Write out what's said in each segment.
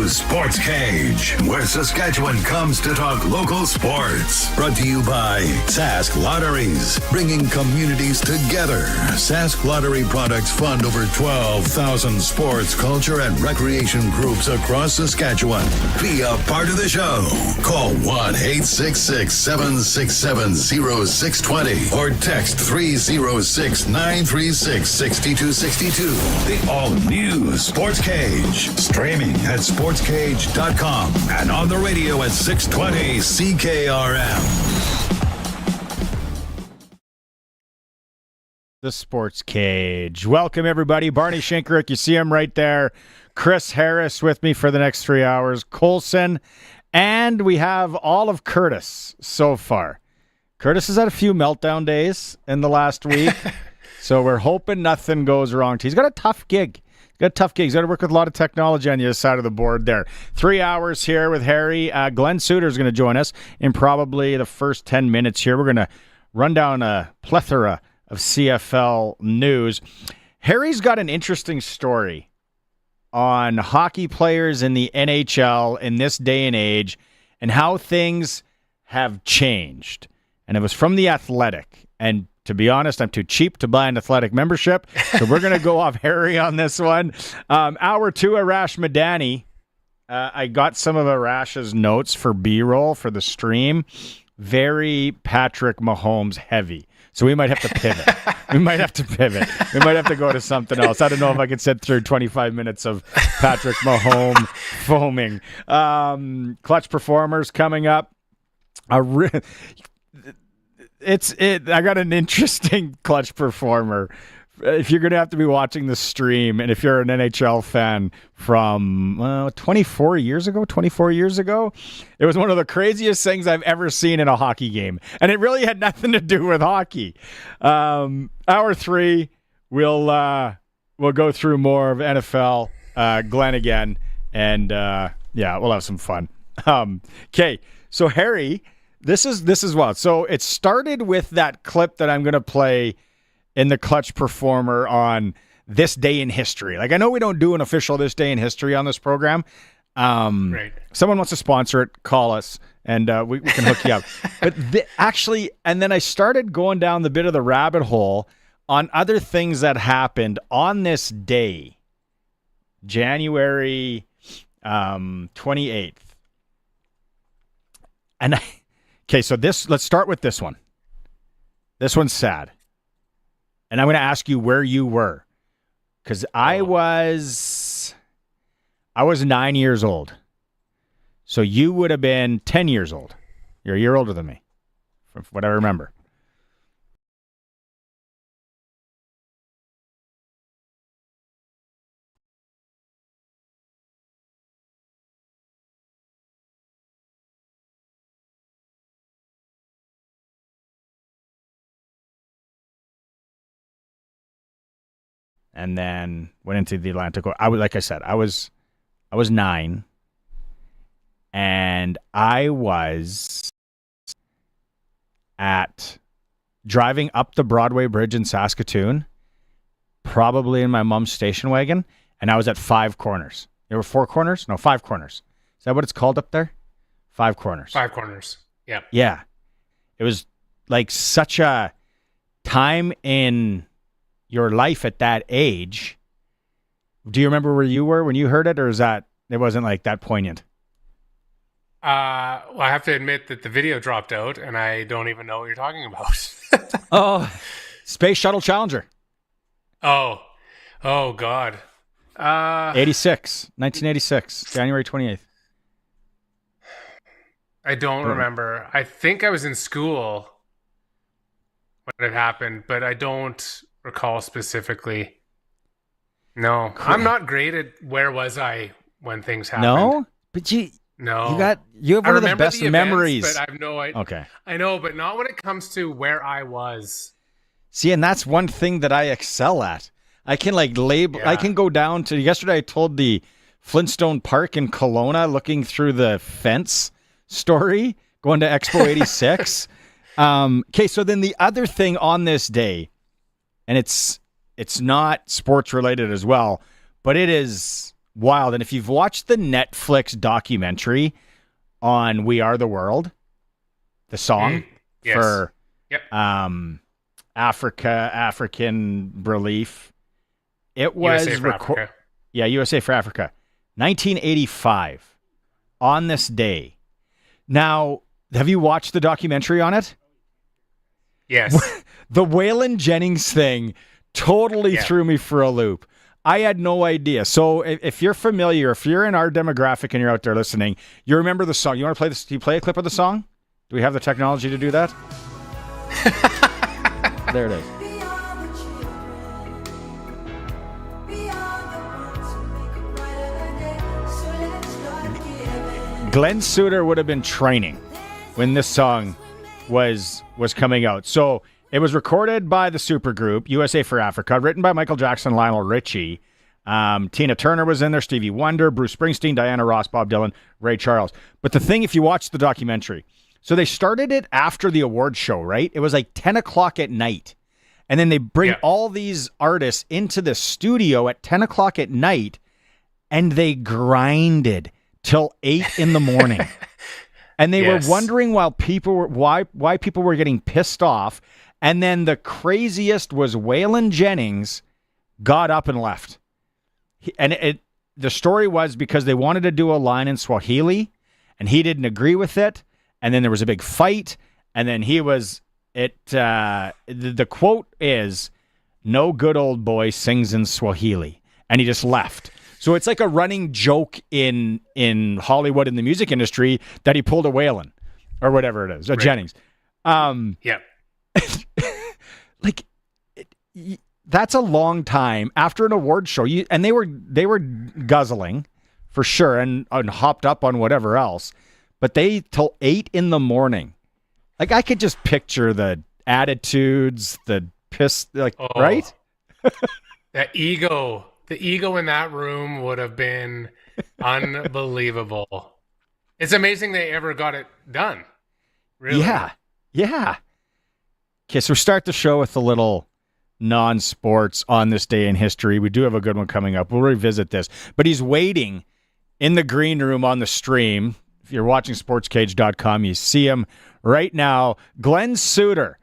Sportscage, where Saskatchewan comes to talk local sports. Brought to you by Sask Lotteries, bringing communities together. Sask Lottery products fund over 12,000 sports, culture, and recreation groups across Saskatchewan. Be a part of the show. Call 1-866-767-0620 or text 306-936-6262. The all-new Sportscage. Streaming at sportscage.com and on the radio at 620 CKRM. The Sports Cage. Welcome, everybody. Barney Shinkaruk, you see him right there. Chris Harris with me for the next 3 hours. Colson. And we have all of Curtis so far. Curtis has had a few meltdown days in the last week, so we're hoping nothing goes wrong. He's got a tough gig. He's got to work with a lot of technology on the other side of the board there. 3 hours here with Harry. Glen Suitor is going to join us in probably the first 10 minutes here. We're going to run down a plethora of CFL news. Harry's got an interesting story on hockey players in the NHL in this day and age and how things have changed. And it was from The Athletic. And to be honest, I'm too cheap to buy an Athletic membership, so we're going to go off Harry on this one. Hour 2, Arash Madani. I got some of Arash's notes for B-roll for the stream. Very Patrick Mahomes heavy. So we might have to pivot. We might have to go to something else. I don't know if I can sit through 25 minutes of Patrick Mahomes foaming. Clutch performers coming up. I got an interesting clutch performer. If you're going to have to be watching the stream, and if you're an NHL fan from 24 years ago, it was one of the craziest things I've ever seen in a hockey game. And it really had nothing to do with hockey. Hour 3, we'll go through more of NFL, Glen again, and we'll have some fun. Okay, so Harry, this is wild. So it started with that clip that I'm going to play in the clutch performer on this day in history. Like, I know we don't do an official this day in history on this program. Right. Someone wants to sponsor it, call us, and we can hook you up. But actually, and then I started going down the bit of the rabbit hole on other things that happened on this day, January 28th. And so let's start with this one. This one's sad. And I'm going to ask you where you were, because I was 9 years old. So you would have been 10 years old. You're a year older than me, from what I remember. And then went into the Atlantic. I was 9, and I was driving up the Broadway Bridge in Saskatoon, probably in my mom's station wagon, and I was at 5 corners. There were 4 corners? No, 5 corners. Is that what it's called up there? 5 corners. 5 corners. Yeah. Yeah. It was like such a time in your life at that age. Do you remember where you were when you heard it, or it wasn't like that poignant? I have to admit that the video dropped out, and I don't even know what you're talking about. Oh, Space Shuttle Challenger. Oh God. 1986, January 28th. I don't remember. I think I was in school when it happened, but I don't recall specifically. No, I'm not great at where was I when things happened. No, but you have one of the best memories. But I have no idea. Okay, I know, but not when it comes to where I was. See, and that's one thing that I excel at. I can label. Yeah. I can go down to yesterday. I told the Flintstone Park in Kelowna, looking through the fence story, going to Expo 86. Okay, so then the other thing on this day. And it's not sports related as well, but it is wild. And if you've watched the Netflix documentary on We Are the World, the song Yes. for Yep. African relief, it was USA for Africa. Yeah, USA for Africa. 1985, on this day. Now, have you watched the documentary on it? Yes. The Waylon Jennings thing totally threw me for a loop. I had no idea. So if you're familiar, if you're in our demographic and you're out there listening, you remember the song. You want to play this? Do you play a clip of the song? Do we have the technology to do that? There it is. Glen Suitor would have been training when this song was coming out. So it was recorded by the supergroup USA for Africa, written by Michael Jackson, Lionel Richie. Tina Turner was in there, Stevie Wonder, Bruce Springsteen, Diana Ross, Bob Dylan, Ray Charles. But the thing, if you watch the documentary, so they started it after the award show, right? It was like 10 o'clock at night. And then they bring all these artists into the studio at 10 o'clock at night, and they grinded till 8 in the morning. And they were wondering why people were getting pissed off. And then the craziest was Waylon Jennings got up and left. The story was because they wanted to do a line in Swahili, and he didn't agree with it. And then there was a big fight. And then the quote is, "No good old boy sings in Swahili." And he just left. So it's like a running joke in Hollywood, in the music industry, that he pulled a Waylon or whatever it is, or Jennings. Like, that's a long time after an award show. And they were guzzling for sure and hopped up on whatever else, but they till 8 in the morning. Like, I could just picture the attitudes, the piss, right? The ego in that room would have been unbelievable. It's amazing they ever got it done. Really? Yeah. Okay, so we start the show with a little non-sports on this day in history. We do have a good one coming up. We'll revisit this. But he's waiting in the green room on the stream. If you're watching sportscage.com, you see him right now. Glen Suitor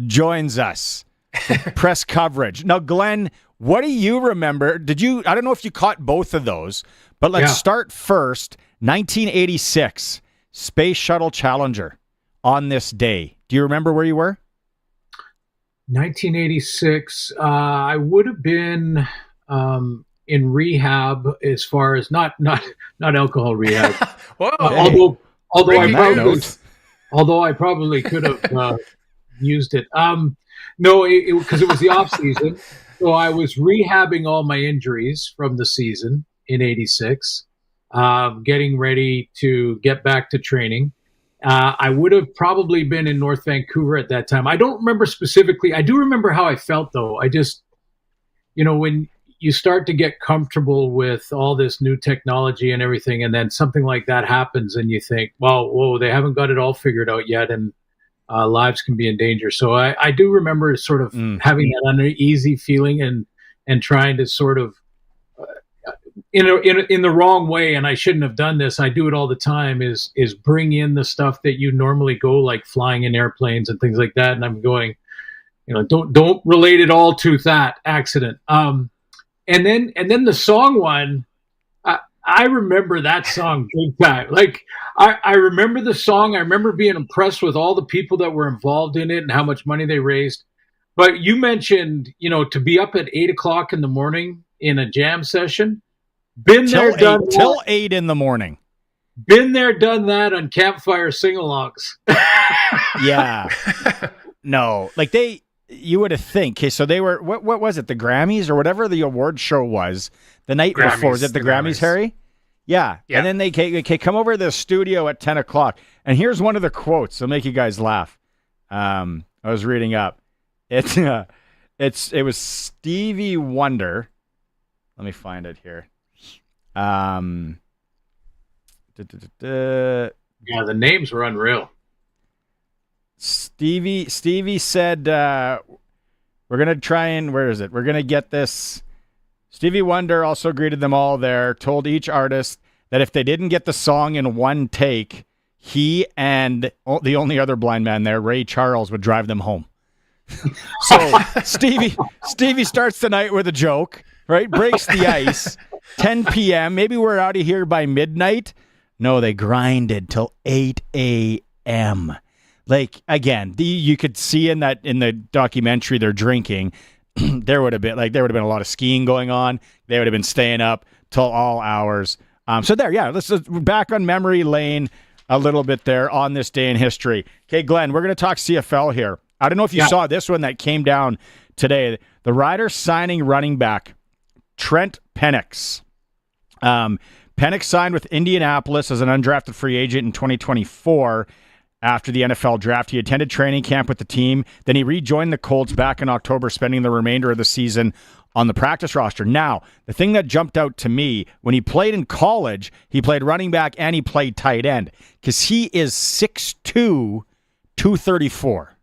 joins us for press coverage. Now, Glen, what do you remember? I don't know if you caught both of those, but let's start first. 1986, Space Shuttle Challenger on this day. Do you remember where you were? 1986, I would have been in rehab, as far as not alcohol rehab. Whoa. Although I probably could have used it. No, because it was the off season. So I was rehabbing all my injuries from the season in 86, getting ready to get back to training. I would have probably been in North Vancouver at that time. I don't remember specifically. I do remember how I felt, though. I just, when you start to get comfortable with all this new technology and everything, and then something like that happens, and you think, well, whoa, they haven't got it all figured out yet, and lives can be in danger. So I do remember sort of having that uneasy feeling and trying to sort of, in the wrong way, and I shouldn't have done this. I do it all the time. Is bring in the stuff that you normally go, like flying in airplanes and things like that. And I'm going, don't relate it all to that accident. And then the song one, I remember that song big time. Like I remember the song. I remember being impressed with all the people that were involved in it and how much money they raised. But you mentioned, to be up at 8 o'clock in the morning in a jam session. Been there, done that. Till 8 in the morning. Been there, done that on campfire sing-alongs. Yeah. No, like you would have think. Okay, so they were, what was it, the Grammys or whatever the award show was the night before? Was it the Grammys, Harry? Yeah. And then they come over to the studio at 10 o'clock. And here's one of the quotes. It'll make you guys laugh. I was reading up. It was Stevie Wonder. Let me find it here. Yeah, the names were unreal. Stevie said, we're going to try and, where is it? We're going to get this Stevie Wonder also greeted them all there, told each artist that if they didn't get the song in one take, he and the only other blind man there, Ray Charles, would drive them home. So Stevie starts the night with a joke, right? Breaks the ice. 10 p.m. Maybe we're out of here by midnight. No, they grinded till 8 a.m. Like, again, you could see in the documentary they're drinking. there would have been a lot of skiing going on. They would have been staying up till all hours. So there, yeah, let's back on memory lane a little bit there on this day in history. Okay, Glenn, we're going to talk CFL here. I don't know if you saw this one that came down today. The Riders signing running back Trent Penix. Penix signed with Indianapolis as an undrafted free agent in 2024. After the NFL draft, he attended training camp with the team. Then he rejoined the Colts back in October, spending the remainder of the season on the practice roster. Now, the thing that jumped out to me, when he played in college, he played running back and he played tight end because he is 6'2", 234.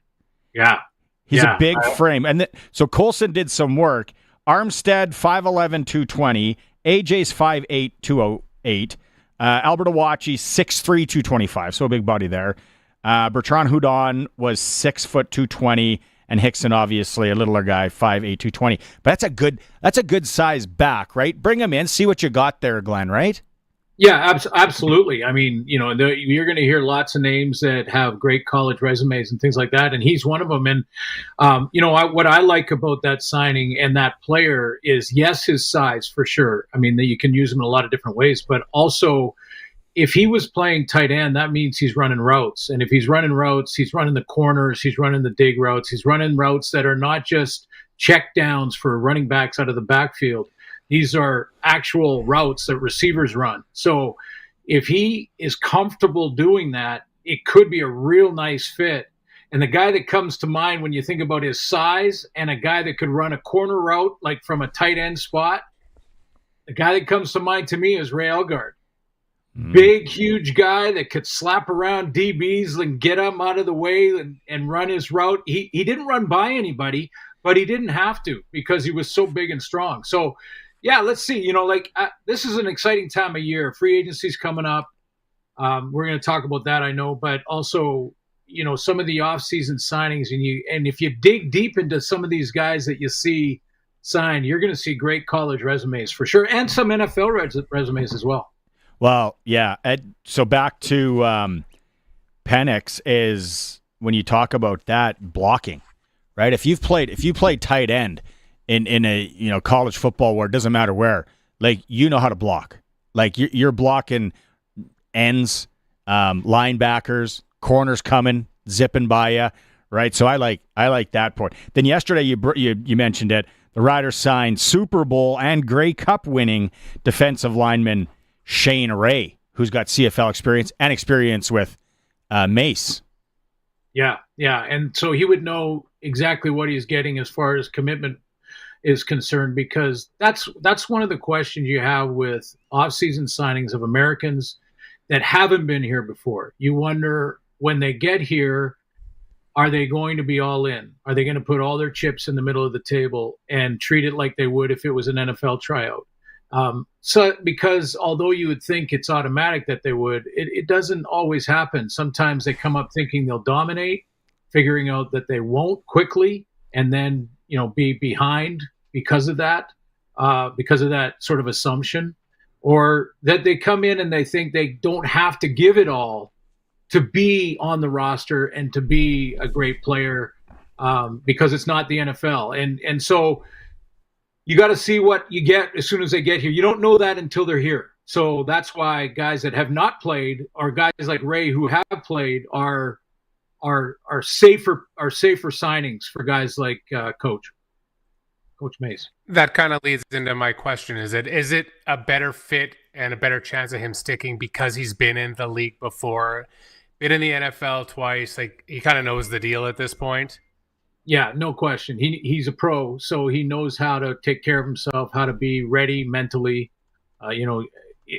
Yeah. He's a big frame. And so Colson did some work. Armstead, 5'11", 220. AJ's 5'8", 208. Albert Awachi, 6'3", 225. So a big body there. Bertrand Houdon was 6 foot 220, and Hickson obviously a littler guy, 5'8", 220. But that's a good size back, right? Bring him in, see what you got there, Glenn, right? Yeah, absolutely. I mean, you're going to hear lots of names that have great college resumes and things like that, and he's one of them. And what I like about that signing and that player is, yes, his size for sure. I mean, you can use him in a lot of different ways, but also, if he was playing tight end, that means he's running routes. And if he's running routes, he's running the corners, he's running the dig routes, he's running routes that are not just check downs for running backs out of the backfield. These are actual routes that receivers run. So if he is comfortable doing that, it could be a real nice fit. And the guy that comes to mind when you think about his size and a guy that could run a corner route, like from a tight end spot, the guy that comes to mind to me is Ray Elgard. Big, huge guy that could slap around DBs and get them out of the way and run his route. He didn't run by anybody, but he didn't have to because he was so big and strong. So, yeah, let's see. This is an exciting time of year. Free agency's coming up. We're going to talk about that, I know, but also, some of the off-season signings, and if you dig deep into some of these guys that you see signed, you're going to see great college resumes for sure, and some NFL resumes as well. Well, yeah. So back to Penix is when you talk about that blocking, right? If you played tight end in a college football where it doesn't matter where, like how to block. Like you're blocking ends, linebackers, corners coming, zipping by you, right? So I like that part. Then yesterday you mentioned it. The Riders signed Super Bowl and Grey Cup winning defensive lineman Shane Ray, who's got CFL experience and experience with Mace. Yeah. And so he would know exactly what he's getting as far as commitment is concerned, because that's one of the questions you have with off-season signings of Americans that haven't been here before. You wonder, when they get here, are they going to be all in? Are they going to put all their chips in the middle of the table and treat it like they would if it was an NFL tryout? Because although you would think it's automatic that they would, it doesn't always happen. Sometimes they come up thinking they'll dominate, figuring out that they won't quickly, and then, be behind because of that sort of assumption, or that they come in and they think they don't have to give it all to be on the roster and to be a great player, because it's not the NFL. And so you got to see what you get as soon as they get here. You don't know that until they're here. So that's why guys that have not played, or guys like Ray who have played, are safer signings for guys like Coach Mace. That kind of leads into my question. Is it a better fit and a better chance of him sticking because he's been in the league before, been in the NFL twice? Like, he kind of knows the deal at this point. Yeah, no question. He's a pro, so he knows how to take care of himself, how to be ready mentally.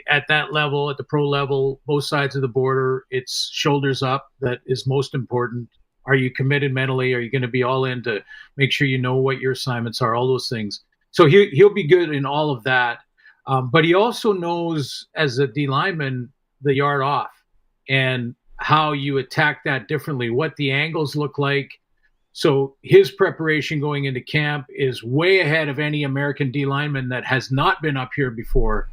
At that level, at the pro level, both sides of the border, it's shoulders up that is most important. Are you committed mentally? Are you going to be all in to make sure you know what your assignments are? All those things. So he'll be good in all of that. But he also knows, as a D lineman, the yard off and how you attack that differently, what the angles look like. So his preparation going into camp is way ahead of any American D lineman that has not been up here before.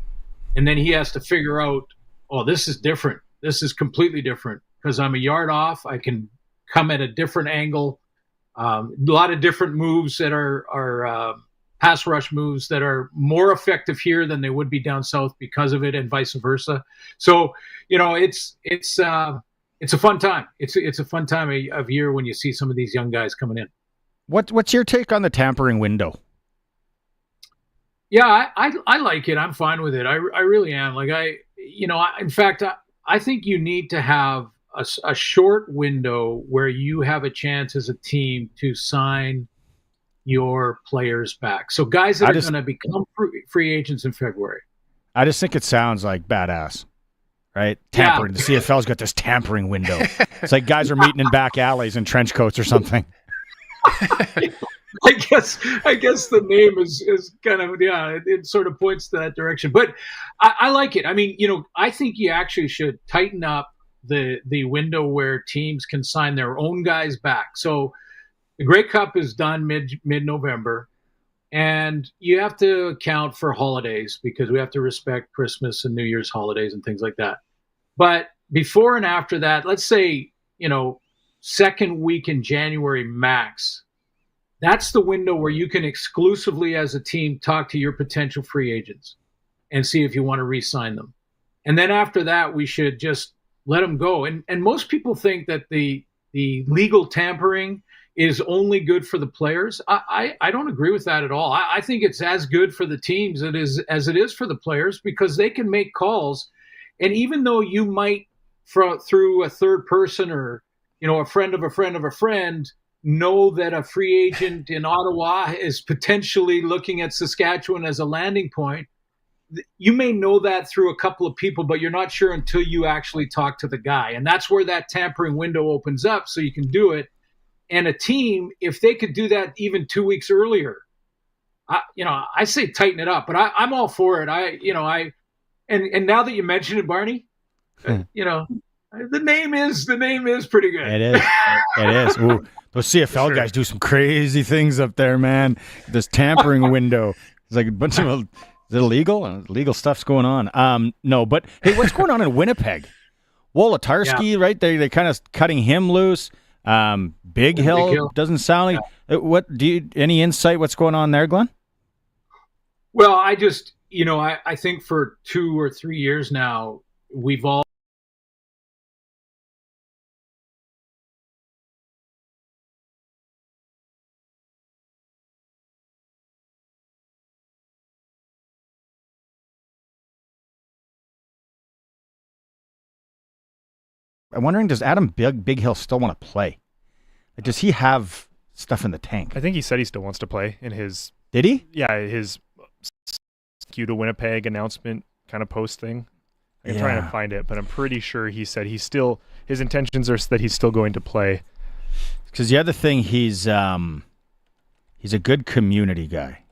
And then he has to figure out, oh, this is different. This is completely different because I'm a yard off. I can come at a different angle. A lot of different moves that are pass rush moves that are more effective here than they would be down south because of it, and vice versa. So, it's a fun time. It's a fun time of year when you see some of these young guys coming in. What's your take on the tampering window? Yeah, I like it. I'm fine with it. I really am. Like in fact, I think you need to have a short window where you have a chance as a team to sign your players back. So guys that are going to become free agents in February. I just think it sounds like badass, right? Tampering. Yeah. The CFL's got this tampering window. It's like guys are meeting in back alleys in trench coats or something. I guess the name is kind of, it sort of points to that direction. But I like it. I mean, I think you actually should tighten up the window where teams can sign their own guys back. So the Grey Cup is done mid-November, and you have to account for holidays because we have to respect Christmas and New Year's holidays and things like that. But before and after that, let's say, second week in January max, that's the window where you can exclusively as a team talk to your potential free agents and see if you want to re-sign them. And then after that, we should just let them go. And most people think that the legal tampering is only good for the players. I don't agree with that at all. I think it's as good for the teams as it is for the players because they can make calls. And even though you might, through a third person or, a friend of a friend of a friend, know that a free agent in Ottawa is potentially looking at Saskatchewan as a landing point, you may know that through a couple of people, but you're not sure until you actually talk to the guy. And that's where that tampering window opens up so you can do it. And a team, if they could do that even 2 weeks earlier, I say tighten it up. But I'm all for it. And now that you mention it, Barney, the name is pretty good. It is. It is. Ooh, those CFL guys do some crazy things up there, man. This tampering window. It's like a bunch of is it illegal? Illegal stuff's going on. No, but hey, what's going on in Winnipeg? Wolotarski, right? They kind of cutting him loose. Big Hill doesn't sound like. What do you? Any insight? What's going on there, Glenn? Well, I just I think for 2 or 3 years now we've all. I'm wondering, does Adam Big Hill still want to play? Like, does he have stuff in the tank? I think he said he still wants to play in his. Did he? Yeah, his Skew to Winnipeg announcement kind of post thing. I'm trying to find it, but I'm pretty sure he said his intentions are that he's still going to play. Because the other thing, he's a good community guy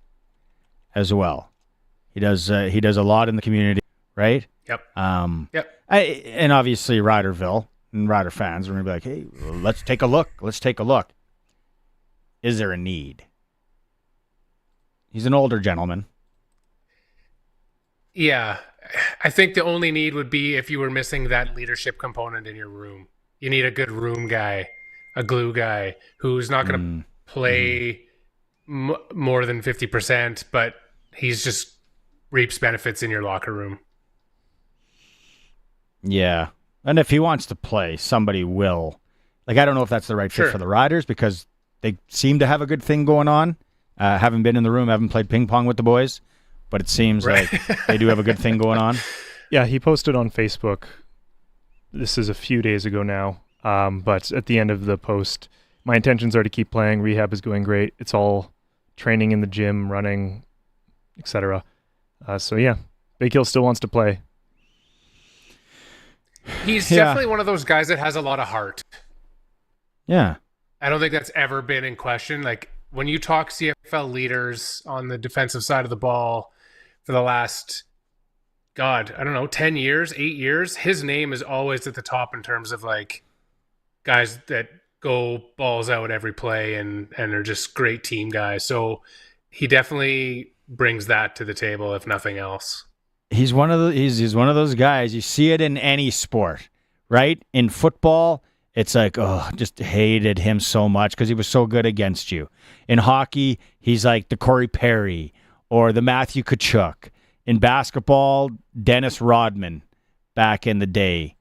as well. He does a lot in the community, right? Yep. Yep. And obviously Riderville and Rider fans are going to be like, hey, let's take a look. Let's take a look. Is there a need? He's an older gentleman. Yeah. I think the only need would be if you were missing that leadership component in your room. You need a good room guy, a glue guy who's not going to play more than 50%, but he's just reaps benefits in your locker room. Yeah. And if he wants to play, somebody will. Like, I don't know if that's the right fit for the Riders because they seem to have a good thing going on. Haven't been in the room, haven't played ping pong with the boys, but it seems like they do have a good thing going on. Yeah, he posted on Facebook. This is a few days ago now, but at the end of the post, my intentions are to keep playing. Rehab is going great. It's all training in the gym, running, etc. So yeah, Big Hill still wants to play. He's definitely one of those guys that has a lot of heart. Yeah. I don't think that's ever been in question. Like, when you talk CFL CFL leaders on the defensive side of the ball for the last, God, I don't know, 10 years, 8 years. His name is always at the top in terms of like guys that go balls out every play and are just great team guys. So he definitely brings that to the table, if nothing else. He's one of those guys. You see it in any sport, right? In football, it's like, oh, just hated him so much because he was so good against you. In hockey, he's like the Corey Perry or the Matthew Tkachuk. In basketball, Dennis Rodman back in the day.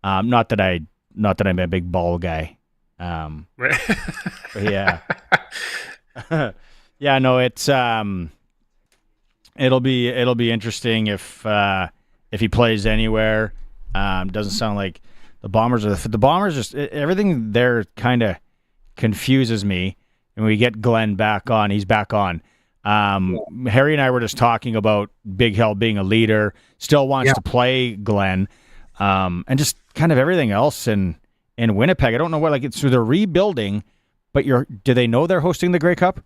Not that I'm a big ball guy. Right. Yeah. Yeah, no, it's it'll be interesting if he plays anywhere. Doesn't sound like the Bombers just everything there kind of confuses me. And we get Glen back on, he's back on. Harry and I were just talking about Big Hill being a leader, still wants to play Glen, and just kind of everything else in Winnipeg. I don't know what, like, it's through the rebuilding, but do they know they're hosting the Grey Cup?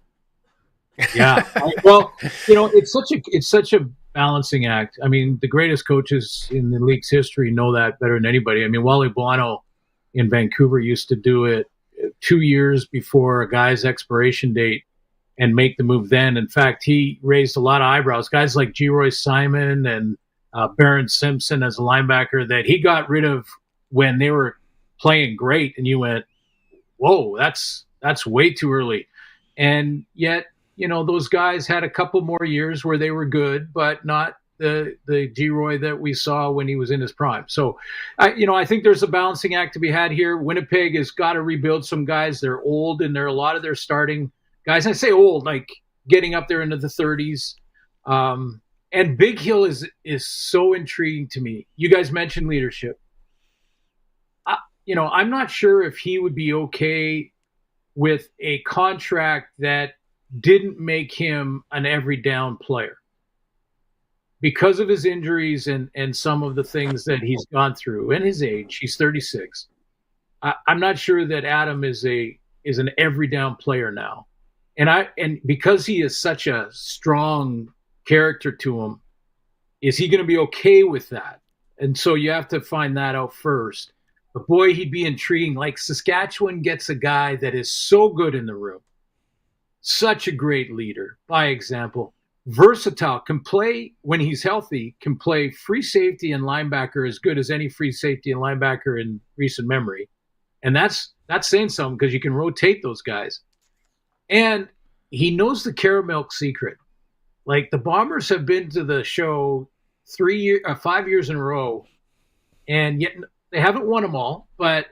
Yeah. Well, it's such a balancing act. I mean, the greatest coaches in the league's history know that better than anybody. I mean, Wally Buono in Vancouver used to do it 2 years before a guy's expiration date and make the move then. In fact, he raised a lot of eyebrows. Guys like G. Roy Simon and Barron Simpson as a linebacker that he got rid of when they were playing great, and you went, whoa, that's way too early. And yet, those guys had a couple more years where they were good, but not the G-Roy that we saw when he was in his prime. So, I think there's a balancing act to be had here. Winnipeg has got to rebuild some guys. They're old, and a lot of their starting guys, I say old, like getting up there into the 30s. And Big Hill is so intriguing to me. You guys mentioned leadership. I'm not sure if he would be okay with a contract that didn't make him an every down player because of his injuries and some of the things that he's gone through and his age. He's 36. I'm not sure that Adam is an every down player now. And because he is such a strong character to him, is he going to be okay with that? And so you have to find that out first. But boy, he'd be intriguing. Like Saskatchewan gets a guy that is so good in the room, such a great leader, by example, versatile, can play when he's healthy, can play free safety and linebacker as good as any free safety and linebacker in recent memory. And that's saying something because you can rotate those guys. And he knows the caramel secret. Like the Bombers have been to the show 5 years in a row, and yet they haven't won them all, but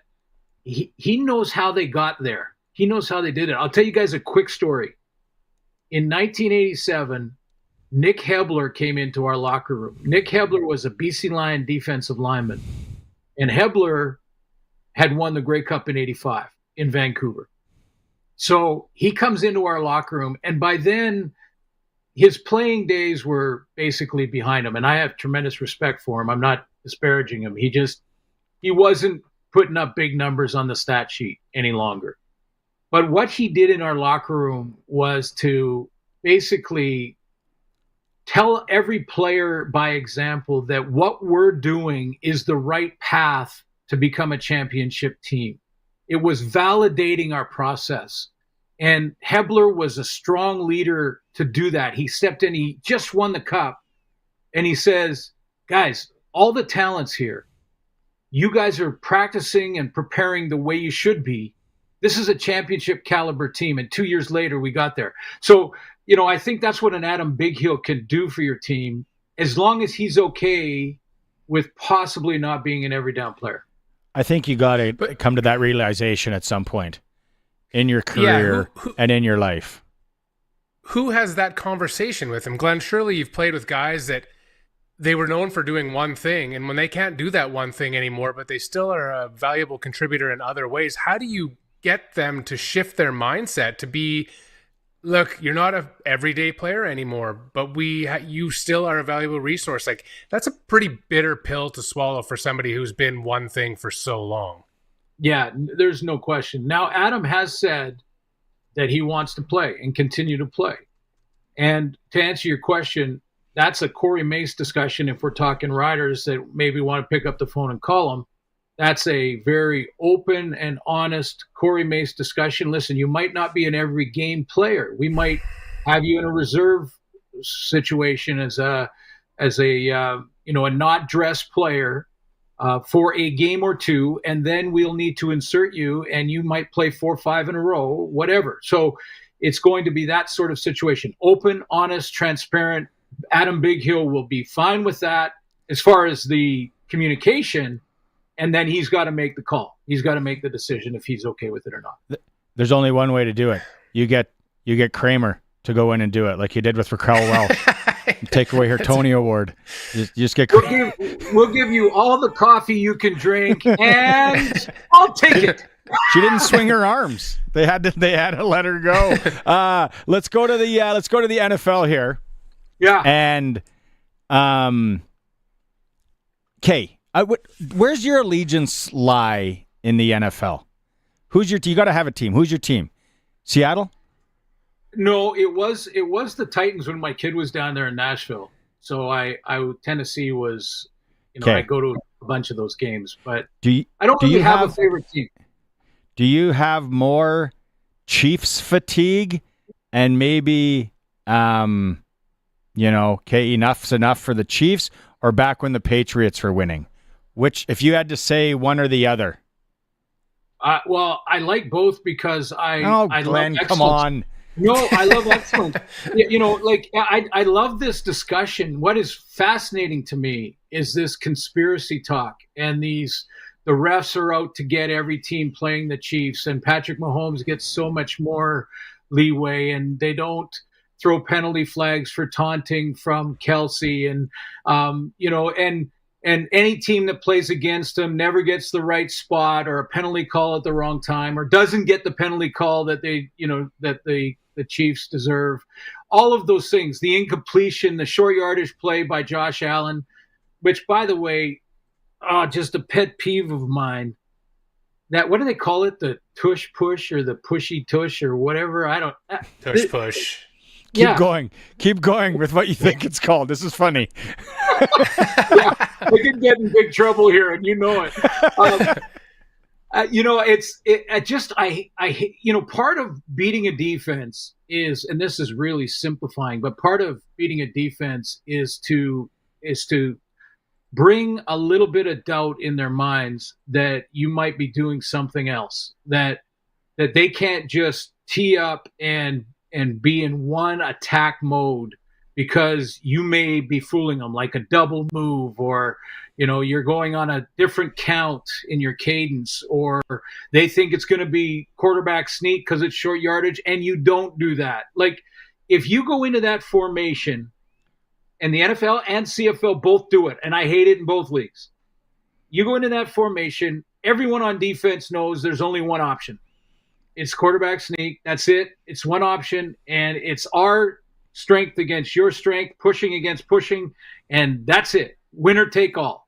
he knows how they got there. He knows how they did it. I'll tell you guys a quick story. In 1987, Nick Hebler came into our locker room. Nick Hebler was a BC Lion defensive lineman, and Hebler had won the Grey Cup in 85 in Vancouver. So he comes into our locker room, and by then his playing days were basically behind him, and I have tremendous respect for him. I'm not disparaging him. He wasn't putting up big numbers on the stat sheet any longer. But what he did in our locker room was to basically tell every player by example that what we're doing is the right path to become a championship team. It was validating our process. And Hebler was a strong leader to do that. He stepped in, he just won the cup, and he says, guys, all the talent's here. You guys are practicing and preparing the way you should be. This is a championship caliber team. And 2 years later, we got there. So, I think that's what an Adam Bighill can do for your team, as long as he's okay with possibly not being an every down player. I think you got to come to that realization at some point in your career and in your life. Who has that conversation with him? Glenn, surely you've played with guys that they were known for doing one thing, and when they can't do that one thing anymore, but they still are a valuable contributor in other ways, how do you get them to shift their mindset to be, look, you're not an everyday player anymore, but you still are a valuable resource? Like, that's a pretty bitter pill to swallow for somebody who's been one thing for so long. Yeah, there's no question. Now, Adam has said that he wants to play and continue to play. And to answer your question, that's a Corey Mace discussion. If we're talking riders that maybe want to pick up the phone and call him, that's a very open and honest Corey Mace discussion. Listen, you might not be an every game player. We might have you in a reserve situation as a not dressed player for a game or two, and then we'll need to insert you, and you might play 4 or 5 in a row, whatever. So it's going to be that sort of situation. Open, honest, transparent. Adam Bighill will be fine with that as far as the communication, and then he's got to make the call. He's got to make the decision if he's okay with it or not. There's only one way to do it. You get Kramer to go in and do it like he did with Raquel Welch. Take away her Tony Award. You just get. We'll give you all the coffee you can drink, and I'll take it. She didn't swing her arms. They had to let her go. Let's go to the NFL here. Yeah. And okay, where's your allegiance lie in the NFL? Who's your team? You got to have a team. Who's your team? Seattle? No, it was the Titans when my kid was down there in Nashville. So Tennessee was, I go to a bunch of those games, but I don't really have a favorite team. Do you have more Chiefs fatigue and maybe, enough's enough for the Chiefs, or back when the Patriots were winning? Which, if you had to say one or the other? Well, I like both because I Glen, love excellence. Come on. No, I love excellence. I love this discussion. What is fascinating to me is this conspiracy talk, and the refs are out to get every team playing the Chiefs, and Patrick Mahomes gets so much more leeway, and they don't throw penalty flags for taunting from Kelsey, and and any team that plays against him never gets the right spot or a penalty call at the wrong time, or doesn't get the penalty call that the Chiefs deserve. All of those things, the incompletion, the short yardage play by Josh Allen, which, by the way, just a pet peeve of mine. That, what do they call it? The tush push or the pushy tush or whatever? I don't. Tush push. Keep going with what you think it's called. This is funny. We can get in big trouble here, and you know it. Part of beating a defense is, and this is really simplifying, but part of beating a defense is to bring a little bit of doubt in their minds that you might be doing something else, that they can't just tee up and be in one attack mode because you may be fooling them, like a double move, or you're going on a different count in your cadence, or they think it's going to be quarterback sneak because it's short yardage, and you don't do that. Like, if you go into that formation, and the NFL and CFL both do it, and I hate it in both leagues. You go into that formation, everyone on defense knows there's only one option. It's quarterback sneak. That's it. It's one option, and it's our strength against your strength, pushing against pushing, and that's it. Winner take all.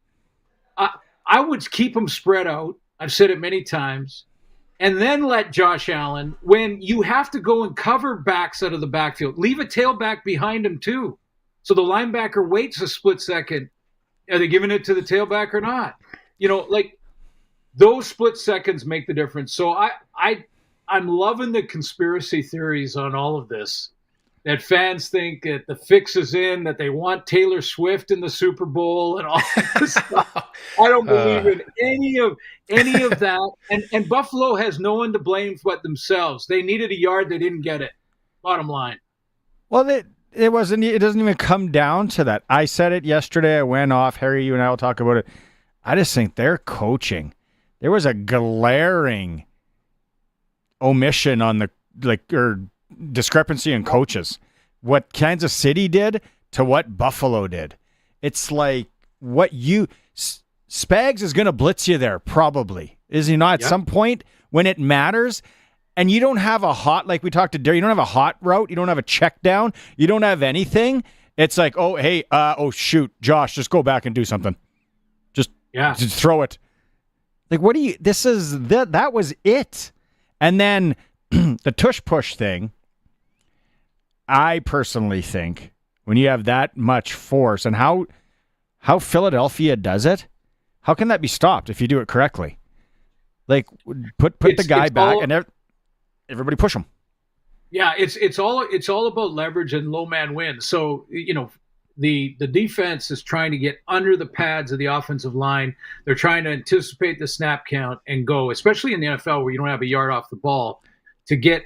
I would keep them spread out. I've said it many times. And then let Josh Allen, when you have to go and cover backs out of the backfield, leave a tailback behind him too. So the linebacker waits a split second. Are they giving it to the tailback or not? Those split seconds make the difference. So I'm loving the conspiracy theories on all of this, that fans think that the fix is in, that they want Taylor Swift in the Super Bowl and all this stuff. I don't believe in any of that. And Buffalo has no one to blame but themselves. They needed a yard, they didn't get it. Bottom line. Well, it doesn't even come down to that. I said it yesterday. I went off. Harry, you and I will talk about it. I just think their coaching, there was a glaring omission on or discrepancy in coaches. What Kansas City did to what Buffalo did. It's like Spags is going to blitz you there, probably. Is he not? At some point when it matters, and you don't have a hot, like we talked to Derry, you don't have a hot route, you don't have a check down, you don't have anything. It's like, oh, hey, shoot, Josh, just go back and do something. Just throw it. Like, what do you, that was it. And then the tush push thing, I personally think when you have that much force and how Philadelphia does it, how can that be stopped if you do it correctly? Like put the guy back and everybody push him. Yeah, it's all about leverage and low man wins. So, the defense is trying to get under the pads of the offensive line. They're trying to anticipate the snap count and go, especially in the NFL where you don't have a yard off the ball, to get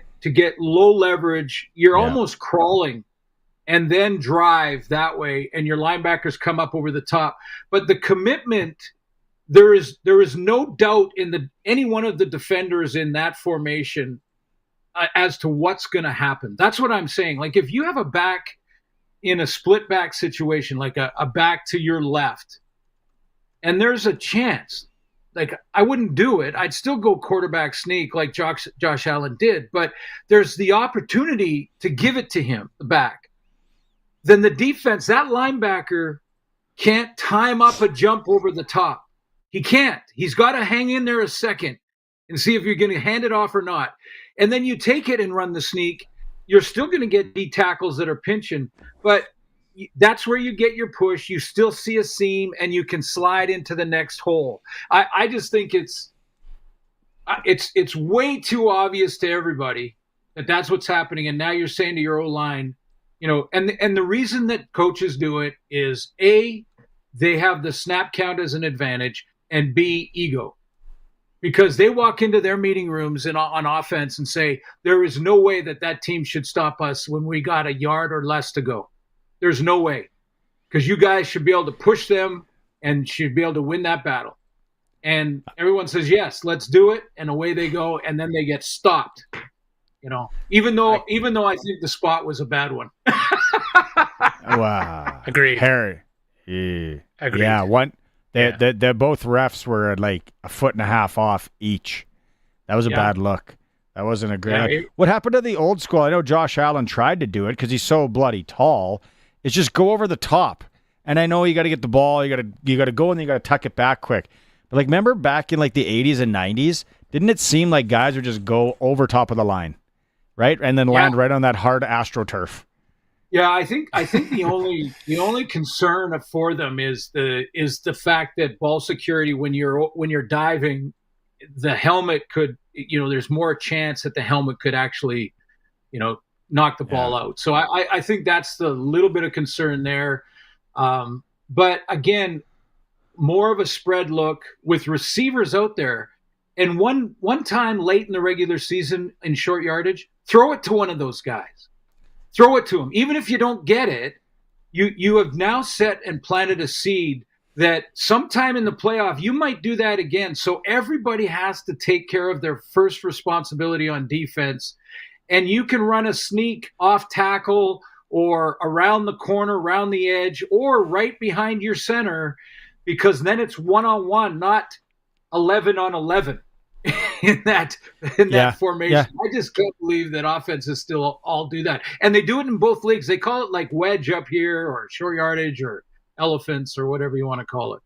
low leverage. You're almost crawling and then drive that way, and your linebackers come up over the top. But the commitment, there is no doubt in any one of the defenders in that formation as to what's going to happen. That's what I'm saying. Like if you have a back in a split back situation, like a back to your left, and there's a chance, like I wouldn't do it. I'd still go quarterback sneak like Josh Allen did, but there's the opportunity to give it to him, the back. Then the defense, that linebacker can't time up a jump over the top. He can't. He's got to hang in there a second and see if you're going to hand it off or not. And then you take it and run the sneak. You're still going to get D tackles that are pinching, but that's where you get your push. You still see a seam and you can slide into the next hole. I just think it's way too obvious to everybody that that's what's happening. And now you're saying to your O-line, and the reason that coaches do it is A, they have the snap count as an advantage, and B, ego. Because they walk into their meeting rooms on offense and say, there is no way that team should stop us when we got a yard or less to go. There's no way. Because you guys should be able to push them and should be able to win that battle. And everyone says, yes, let's do it. And away they go. And then they get stopped. Even though I think the spot was a bad one. Wow. Agreed. Harry. Yeah. Agreed. Yeah. They both refs were like a foot and a half off each. That was a bad look. That wasn't a great. What happened to the old school? I know Josh Allen tried to do it because he's so bloody tall. It's just go over the top. And I know you got to get the ball. You got to go and you got to tuck it back quick. But like, remember back in like the 80s and 90s, didn't it seem like guys would just go over top of the line, right, and then land right on that hard AstroTurf? Yeah, I think the only concern for them is the fact that ball security when you're diving, the helmet could, there's more chance that the helmet could actually, knock the ball out. So I think that's the little bit of concern there. But again, more of a spread look with receivers out there. And one time late in the regular season in short yardage, throw it to one of those guys. Throw it to them. Even if you don't get it, you have now set and planted a seed that sometime in the playoff, you might do that again. So everybody has to take care of their first responsibility on defense. And you can run a sneak off tackle or around the corner, around the edge, or right behind your center, because then it's one-on-one, not 11 on 11. in that formation. Yeah. I just can't believe that offenses still all do that. And they do it in both leagues. They call it like wedge up here or short yardage or elephants or whatever you want to call it.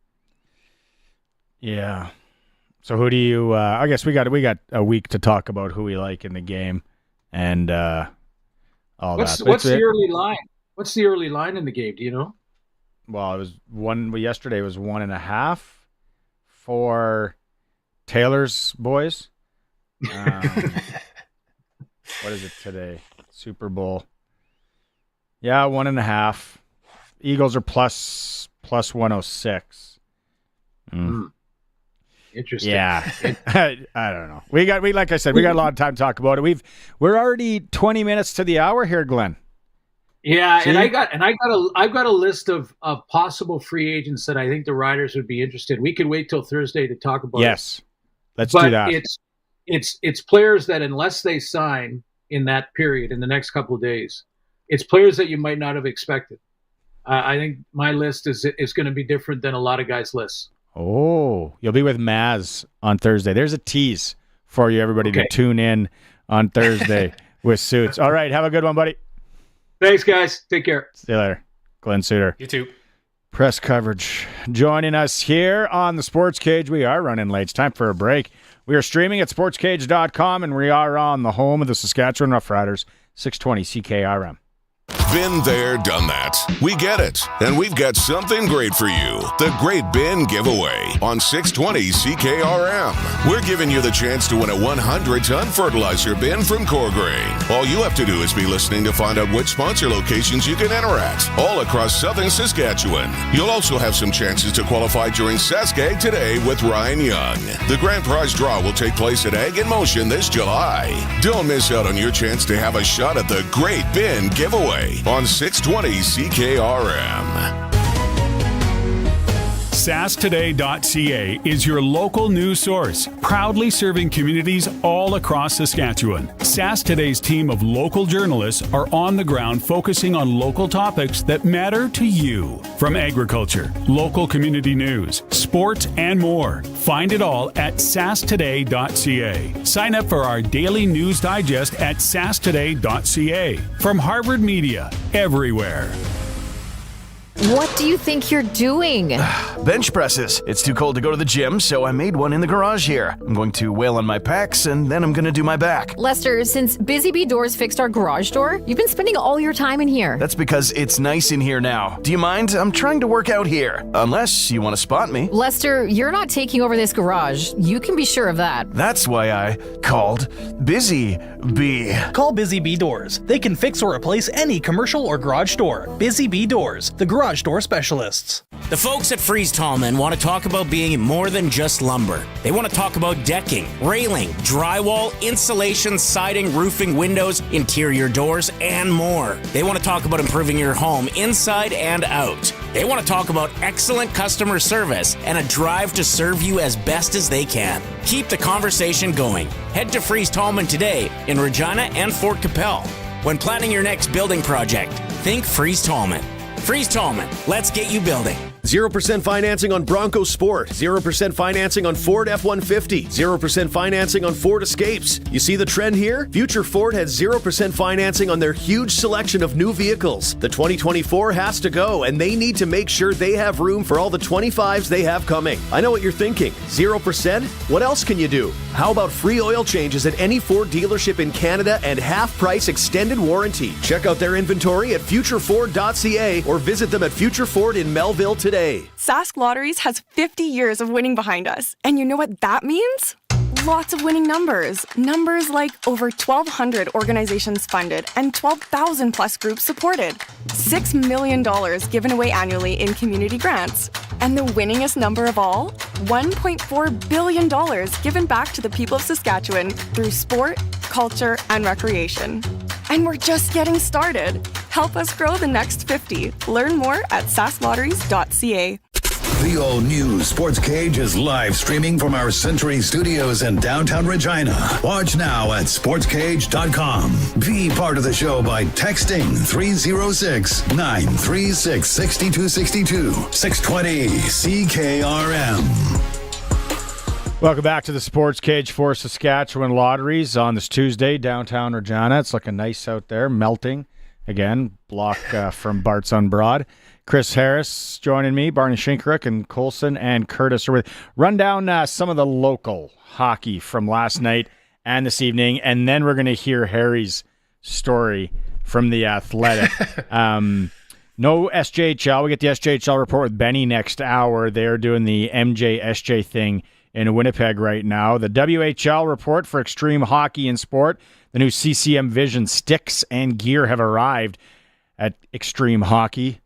Yeah. So who do you I guess we got a week to talk about who we like in the game and all that. What's the early line? What's the early line in the game? Do you know? Well, it was yesterday was 1.5 for Taylor's boys. What is it today? Super Bowl. Yeah, 1.5. Eagles are plus 106. Interesting. Yeah. I don't know. We like I said, we got a lot of time to talk about it. We're already 20 minutes to the hour here, Glenn. Yeah, see? and I've got a list of possible free agents that I think the Riders would be interested. We could wait till Thursday to talk about it. Yes. Let's do that. It's players that unless they sign in that period in the next couple of days, it's players that you might not have expected. I think my list is going to be different than a lot of guys' lists. Oh, you'll be with Maz on Thursday. There's a tease for you, everybody, to tune in on Thursday with Suits. All right, have a good one, buddy. Thanks, guys. Take care. See you later. Glen Suitor. You too. Press coverage. Joining us here on the Sports Cage. We are running late. It's time for a break. We are streaming at sportscage.com, and we are on the home of the Saskatchewan Roughriders, 620 CKRM. Been there, done that. We get it. And we've got something great for you. The Great Bin Giveaway on 620 CKRM. We're giving you the chance to win a 100-ton fertilizer bin from Core Grain. All you have to do is be listening to find out which sponsor locations you can enter at, all across southern Saskatchewan. You'll also have some chances to qualify during Saskag Today with Ryan Young. The grand prize draw will take place at Ag in Motion this July. Don't miss out on your chance to have a shot at the Great Bin Giveaway on 620 CKRM. SaskToday.ca is your local news source, proudly serving communities all across Saskatchewan. Sask Today's team of local journalists are on the ground focusing on local topics that matter to you. From agriculture, local community news, sports, and more. Find it all at SaskToday.ca. Sign up for our daily news digest at SaskToday.ca. From Harvard Media, everywhere. What do you think you're doing? Bench presses. It's too cold to go to the gym, so I made one in the garage here. I'm going to wail on my pecs, and then I'm going to do my back. Lester, since Busy Bee Doors fixed our garage door, you've been spending all your time in here. That's because it's nice in here now. Do you mind? I'm trying to work out here. Unless you want to spot me. Lester, you're not taking over this garage. You can be sure of that. That's why I called Busy Bee. Call Busy Bee Doors. They can fix or replace any commercial or garage door. Busy Bee Doors, the garage door specialists. The folks at Freeze Tallman want to talk about being more than just lumber. They want to talk about decking, railing, drywall, insulation, siding, roofing, windows, interior doors, and more. They want to talk about improving your home inside and out. They want to talk about excellent customer service and a drive to serve you as best as they can. Keep the conversation going. Head to Freeze Tallman today in Regina and Fort Capel. When planning your next building project, think Freeze Tallman. Freeze Tallman, let's get you building. 0% financing on Bronco Sport, 0% financing on Ford F-150, 0% financing on Ford Escapes. You see the trend here? Future Ford has 0% financing on their huge selection of new vehicles. The 2024 has to go, and they need to make sure they have room for all the 25s they have coming. I know what you're thinking. 0%? What else can you do? How about free oil changes at any Ford dealership in Canada and half-price extended warranty? Check out their inventory at futureford.ca or visit them at Future Ford in Melville today. Sask Lotteries has 50 years of winning behind us. And you know what that means? Lots of winning numbers. Numbers like over 1,200 organizations funded and 12,000 plus groups supported. $6 million given away annually in community grants. And the winningest number of all? $1.4 billion given back to the people of Saskatchewan through sport, culture, and recreation. And we're just getting started. Help us grow the next 50. Learn more at sasklotteries.ca. The all-new Sports Cage is live streaming from our Century Studios in downtown Regina. Watch now at sportscage.com. Be part of the show by texting 306-936-6262. 620 CKRM. Welcome back to the Sports Cage for Saskatchewan Lotteries on this Tuesday, downtown Regina. It's looking nice out there, melting. Again, block from Bart's on Broad. Chris Harris joining me, Barney Shinkaruk, and Colson and Curtis are with. Run down some of the local hockey from last night and this evening, and then we're going to hear Harry's story from the Athletic. No SJHL. We get the SJHL report with Benny next hour. They're doing the MJ-SJ thing in Winnipeg right now. The WHL report for Extreme Hockey and Sport. The new CCM Vision sticks and gear have arrived at Extreme Hockey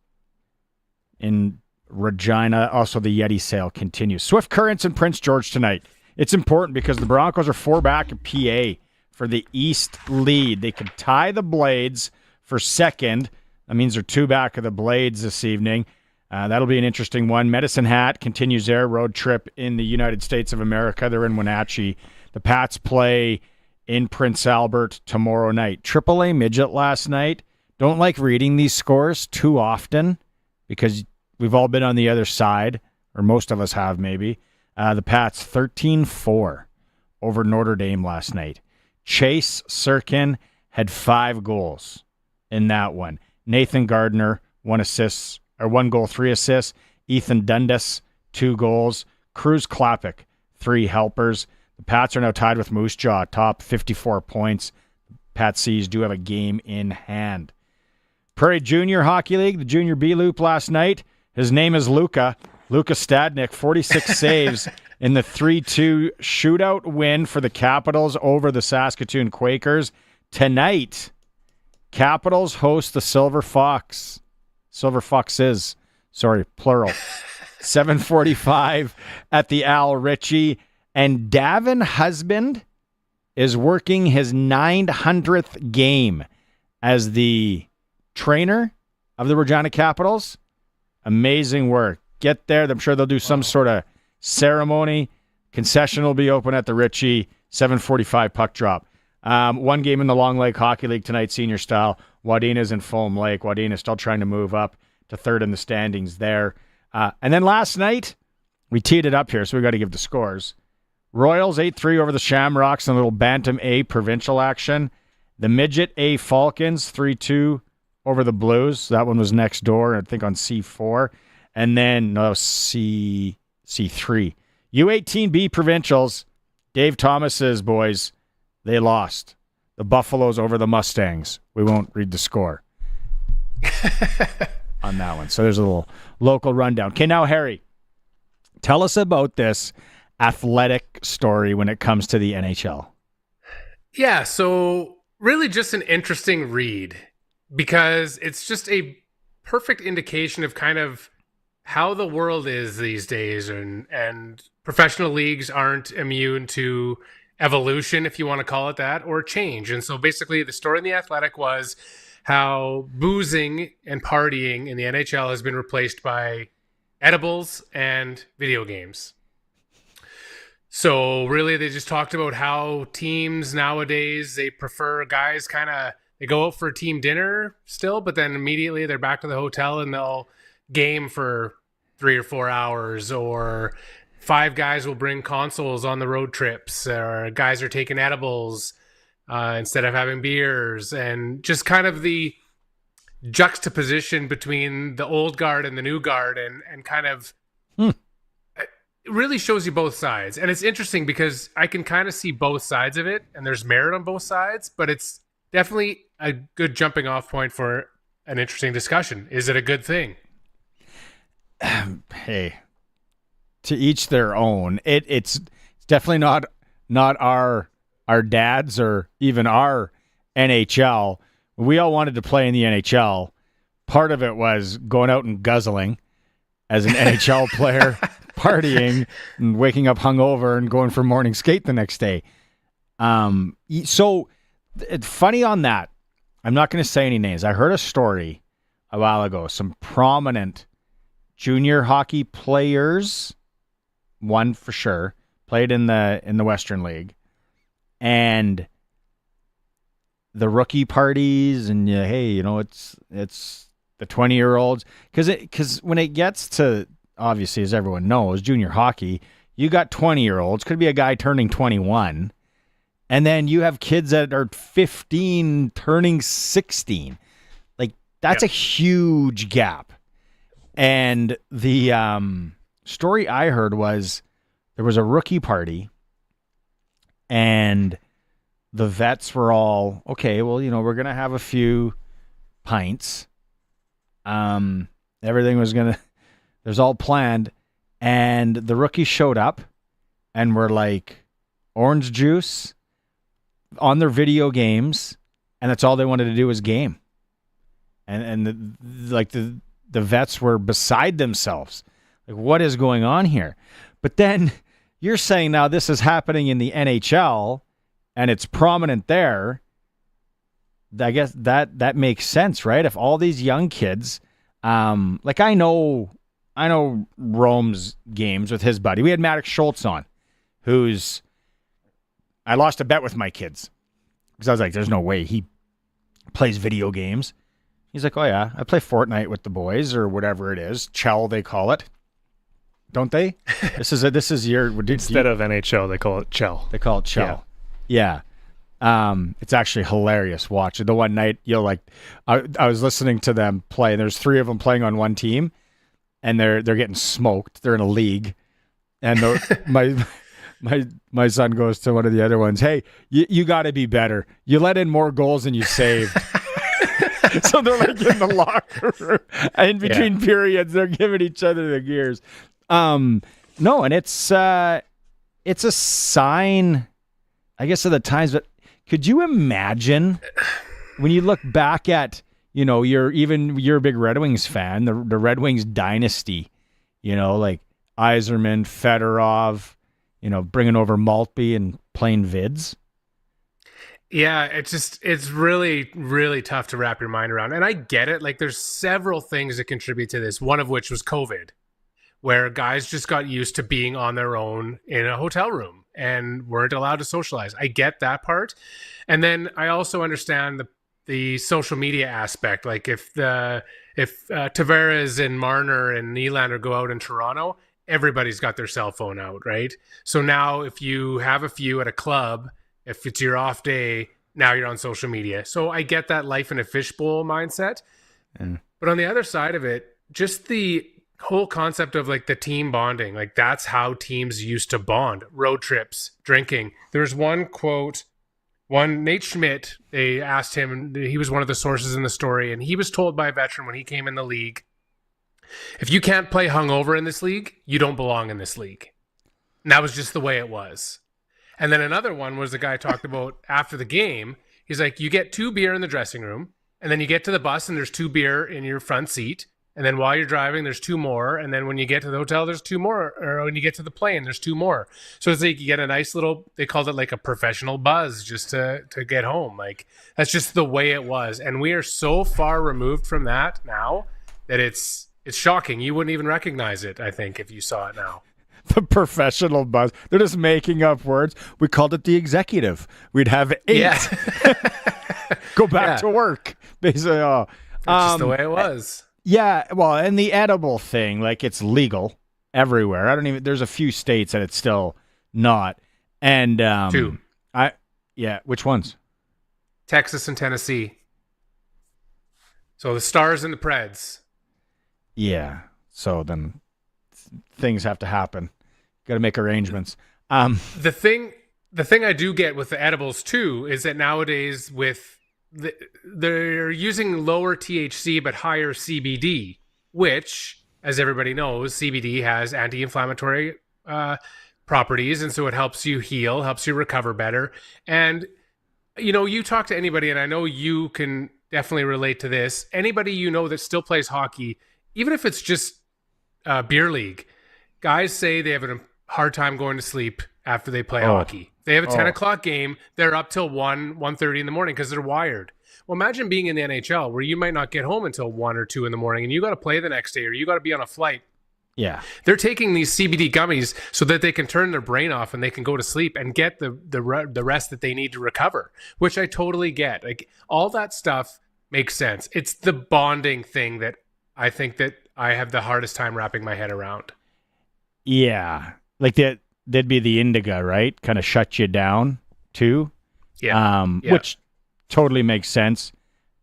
in Regina. Also, the Yeti sale continues. Swift Currents in Prince George tonight. It's important because the Broncos are 4 back at PA for the East lead. They could tie the Blades for second. That means they're 2 back of the Blades this evening. That'll be an interesting one. Medicine Hat continues their road trip in the United States of America. They're in Wenatchee. The Pats play in Prince Albert tomorrow night. AAA Midget last night. Don't like reading these scores too often because we've all been on the other side, or most of us have maybe. The Pats 13-4 over Notre Dame last night. Chase Sirkin had 5 goals in that one. Nathan Gardner, 1 assist 1 goal, 3 assists. Ethan Dundas, 2 goals. Cruz Klapik, 3 helpers. The Pats are now tied with Moose Jaw, top 54 points. Pats Seas do have a game in hand. Prairie Junior Hockey League, the Junior B Loop last night. His name is Luka Stadnik, 46 saves in the 3-2 shootout win for the Capitals over the Saskatoon Quakers. Tonight, Capitals host the Silver Fox. Silver Foxes, sorry, plural. 7:45 at the Al Ritchie. And Davin Husband is working his 900th game as the trainer of the Regina Capitals. Amazing work. Get there. I'm sure they'll do some sort of ceremony. Concession will be open at the Ritchie. 7:45 puck drop. 1 game in the Long Lake Hockey League tonight, senior style. Wadeena's in Foam Lake. Wadena still trying to move up to 3rd in the standings there. And then last night, we teed it up here, so we got to give the scores. Royals 8-3 over the Shamrocks in a little Bantam A provincial action. The Midget A Falcons 3-2 over the Blues. That one was next door, I think on C4. And then, no, C3. U18B provincials, Dave Thomas's boys, they lost. The Buffaloes over the Mustangs. We won't read the score on that one. So there's a little local rundown. Okay, now, Harry, tell us about this athletic story when it comes to the NHL. Yeah, so really just an interesting read because it's just a perfect indication of kind of how the world is these days, and professional leagues aren't immune to evolution, if you want to call it that, or change. And so basically the story in The Athletic was how boozing and partying in the NHL has been replaced by edibles and video games. So really they just talked about how teams nowadays, they prefer guys they go out for a team dinner still, but then immediately they're back to the hotel and they'll game for 3 or 4 hours, or 5 guys will bring consoles on the road trips, or guys are taking edibles instead of having beers, and just kind of the juxtaposition between the old guard and the new guard, and kind of it really shows you both sides. And it's interesting because I can kind of see both sides of it, and there's merit on both sides, but it's definitely a good jumping off point for an interesting discussion. Is it a good thing? Hey, to each their own. It's definitely not our dads or even our NHL. We all wanted to play in the NHL. Part of it was going out and guzzling as an NHL player, partying and waking up hungover and going for morning skate the next day. So it's funny on that. I'm not going to say any names. I heard a story a while ago. Some prominent junior hockey players, one for sure, played in the Western League, and the rookie parties, and it's the 20-year-olds, because when it gets to, obviously, as everyone knows, junior hockey, you got 20-year-olds, could be a guy turning 21, and then you have kids that are 15 turning 16. Like, that's a huge gap. And the story I heard was there was a rookie party, and the vets were all, okay, well, we're going to have a few pints. Everything was there's all planned. And the rookies showed up and were like orange juice on their video games. And that's all they wanted to do was game. And the vets were beside themselves. Like, what is going on here? But then you're saying now this is happening in the NHL and it's prominent there. I guess that makes sense, right? If all these young kids, like I know Rome's games with his buddy. We had Maddox Schultz on, I lost a bet with my kids because I was like, there's no way he plays video games. He's like, oh yeah, I play Fortnite with the boys or whatever it is. Chell, they call it. Don't they? This is your... Instead of NHL, they call it Chell. They call it Chell. Yeah. It's actually hilarious watching. The one night, I was listening to them play, and there's 3 of them playing on one team, and they're getting smoked. They're in a league, and my son goes to one of the other ones, "Hey, you got to be better. You let in more goals than you saved." So they're like in the locker room, in between periods, they're giving each other the gears. No, and it's a sign, I guess, of the times. But could you imagine when you look back at, you're a big Red Wings fan, the Red Wings dynasty, like Yzerman, Fedorov, bringing over Maltby and playing Vids. Yeah, it's really, really tough to wrap your mind around. And I get it. Like, there's several things that contribute to this, one of which was COVID, where guys just got used to being on their own in a hotel room and weren't allowed to socialize. I get that part. And then I also understand the social media aspect. Like, if Tavares and Marner and Nylander go out in Toronto, everybody's got their cell phone out, right? So now if you have a few at a club, if it's your off day, now you're on social media. So I get that life in a fishbowl mindset. But on the other side of it, just the whole concept of like the team bonding, like that's how teams used to bond. Road trips, drinking. There's one quote, Nate Schmidt, they asked him, he was one of the sources in the story, and he was told by a veteran when he came in the league, if you can't play hungover in this league, you don't belong in this league. And that was just the way it was. And then another one was the guy talked about after the game. He's like, you get 2 beer in the dressing room, and then you get to the bus and there's 2 beer in your front seat. And then while you're driving, there's 2 more. And then when you get to the hotel, there's 2 more. Or when you get to the plane, there's 2 more. So it's like you get a nice little, they called it like a professional buzz just to get home. Like, that's just the way it was. And we are so far removed from that now that it's shocking. You wouldn't even recognize it, I think, if you saw it now. The professional buzz. They're just making up words. We called it the executive. We'd have 8. Yeah. Go back to work. Basically, that's just the way it was. Yeah, well, and the edible thing, like, it's legal everywhere. There's a few states that it's still not. And 2. Which ones? Texas and Tennessee. So the Stars and the Preds. Yeah. So then things have to happen. Got to make arrangements. The thing I do get with the edibles too is that nowadays they're using lower THC but higher CBD, which, as everybody knows, CBD has anti-inflammatory properties, and so it helps you heal, helps you recover better. And you talk to anybody, and I know you can definitely relate to this. Anybody that still plays hockey, even if it's just beer league, guys say they have a hard time going to sleep after they play hockey. They have a 10 o'clock game. They're up till 1:30 in the morning because they're wired. Well, imagine being in the NHL where you might not get home until 1 or 2 in the morning and you got to play the next day or you got to be on a flight. Yeah. They're taking these CBD gummies so that they can turn their brain off and they can go to sleep and get the rest that they need to recover, which I totally get. Like, all that stuff makes sense. It's the bonding thing that I think that I have the hardest time wrapping my head around. Yeah. Like that'd be the indica, right? Kind of shut you down too. Yeah. Which totally makes sense.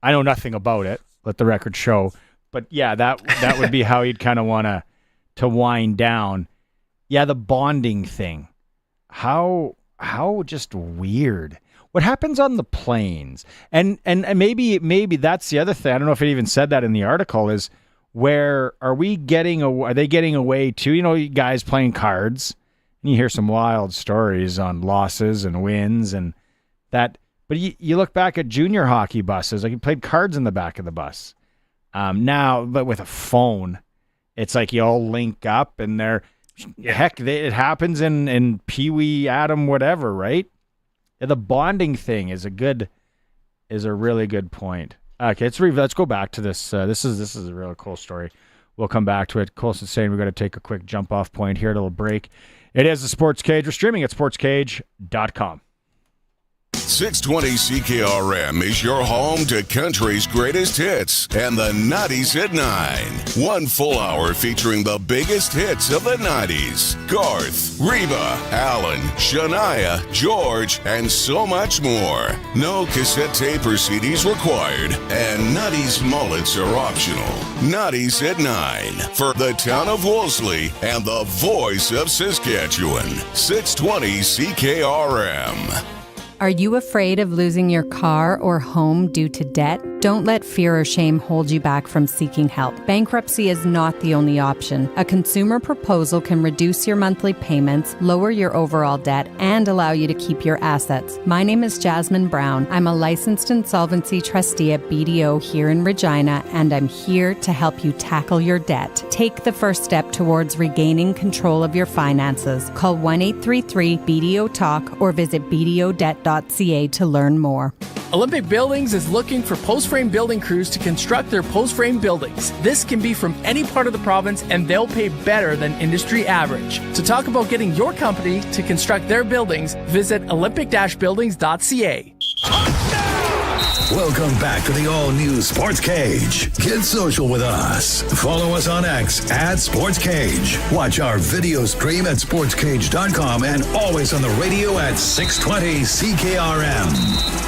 I know nothing about it. Let the record show. But yeah, that would be how you'd kind of want to wind down. Yeah, the bonding thing. How just weird. What happens on the planes? And maybe that's the other thing. I don't know if it even said that in the article, is where are they getting away to, guys playing cards, and you hear some wild stories on losses and wins and that. But you look back at junior hockey buses, like you played cards in the back of the bus. Now, but with a phone, it's like you all link up and it happens in Pee Wee, Adam, whatever, right? Yeah, the bonding thing is a really good point. Okay, let's go back to this. This is a really cool story. We'll come back to it. Colson's saying we're going to take a quick jump off point here, a little break. It is the Sports Cage. We're streaming at sportscage.com. 620 CKRM is your home to country's greatest hits and the 90s at 9. One full hour featuring the biggest hits of the 90s. Garth, Reba, Alan, Shania, George, and so much more. No cassette tape or CDs required, and Nutty's mullets are optional. Nutty's at 9 for the town of Wolseley and the voice of Saskatchewan. 620 CKRM. Are you afraid of losing your car or home due to debt? Don't let fear or shame hold you back from seeking help. Bankruptcy is not the only option. A consumer proposal can reduce your monthly payments, lower your overall debt, and allow you to keep your assets. My name is Jasmine Brown. I'm a licensed insolvency trustee at BDO here in Regina, and I'm here to help you tackle your debt. Take the first step towards regaining control of your finances. Call 1-833-BDO-TALK or visit bdodebt.ca to learn more. Olympic Buildings is looking for post-frame building crews to construct their post-frame buildings. This can be from any part of the province, and they'll pay better than industry average. To talk about getting your company to construct their buildings, visit olympic-buildings.ca. Welcome back to the all-new Sportscage. Get social with us. Follow us on X at Sportscage. Watch our video stream at sportscage.com and always on the radio at 620 CKRM.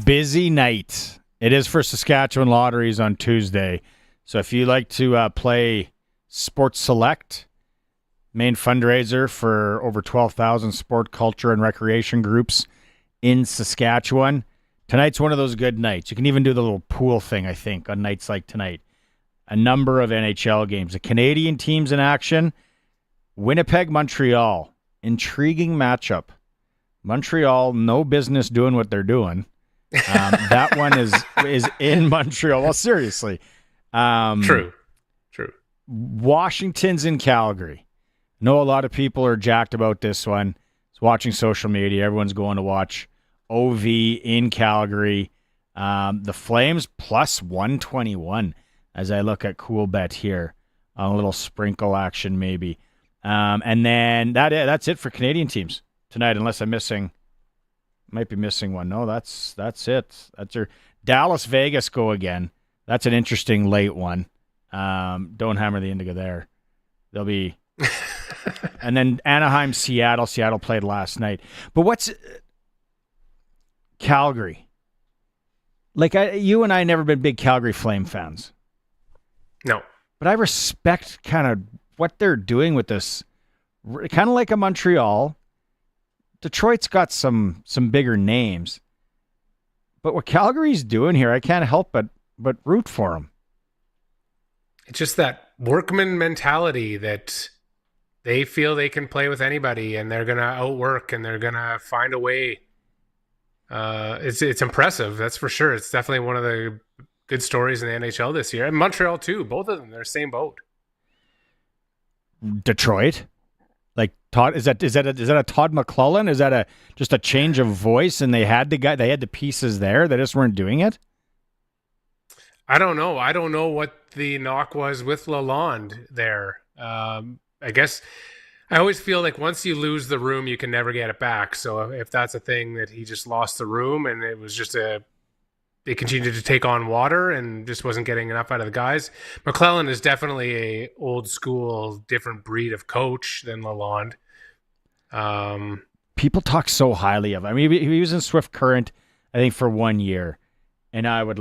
Busy night. It is for Saskatchewan Lotteries on Tuesday. So if you like to play Sports Select, main fundraiser for over 12,000 sport, culture, and recreation groups in Saskatchewan, tonight's one of those good nights. You can even do the little pool thing, I think, on nights like tonight. A number of NHL games. The Canadian teams in action. Winnipeg, Montreal. Intriguing matchup. Montreal, no business doing what they're doing. That one is in Montreal. Well, seriously. True. Washington's in Calgary. I know a lot of people are jacked about this one. It's watching social media. Everyone's going to watch OV in Calgary. The Flames plus 121 as I look at Cool Bet here. A little sprinkle action maybe. And then that's it for Canadian teams tonight, unless I'm missing. Might be missing one. No, that's it. That's your Dallas Vegas go again. That's an interesting late one. Don't hammer the indigo there. They'll be and then Anaheim, Seattle. Seattle played last night. But what's Calgary? Like you and I never been big Calgary Flame fans. No. But I respect kind of what they're doing with this. Kind of like a Montreal. Detroit's got some bigger names. But what Calgary's doing here, I can't help but root for them. It's just that workman mentality that they feel they can play with anybody and they're going to outwork and they're going to find a way. It's impressive, that's for sure. It's definitely one of the good stories in the NHL this year. And Montreal too, both of them, they're same boat. Detroit? Like Todd, is that a Todd McClellan? Is that just a change of voice and they had the pieces there, they just weren't doing it? I don't know. I don't know what the knock was with Lalonde there. I guess I always feel like once you lose the room, you can never get it back. So if that's a thing that he just lost the room and it was just they continued to take on water and just wasn't getting enough out of the guys. McClellan is definitely a old school, different breed of coach than Lalonde. People talk so highly of him. I mean, he was in Swift Current, I think, for 1 year, and I would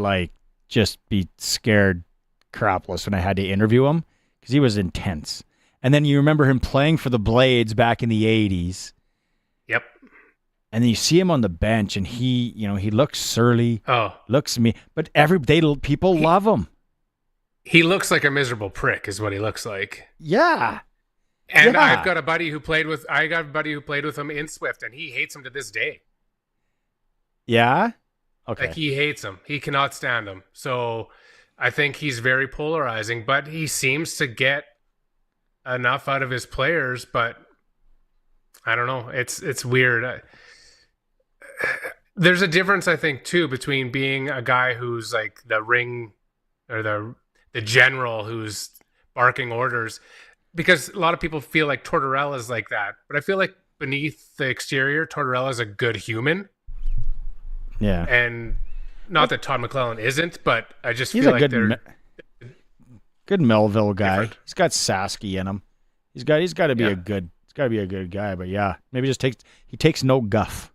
just be scared crapless when I had to interview him because he was intense. And then you remember him playing for the Blades back in the 80s. Yep. And then you see him on the bench, and he looks surly. Oh, looks me, but people love him. He looks like a miserable prick, is what he looks like. Yeah, and yeah. I got a buddy who played with him in Swift, and he hates him to this day. Yeah, okay. Like he hates him. He cannot stand him. So I think he's very polarizing. But he seems to get enough out of his players. But I don't know. It's weird. There's a difference, I think, too, between being a guy who's like the ring or the general who's barking orders, because a lot of people feel like Tortorella is like that. But I feel like beneath the exterior, Tortorella's a good human. Yeah. And not that Todd McClellan isn't, but I just He's feel a like good Melville guy. different. He's got Sasky in him. He's got to be a good guy, but yeah, maybe he takes no guff.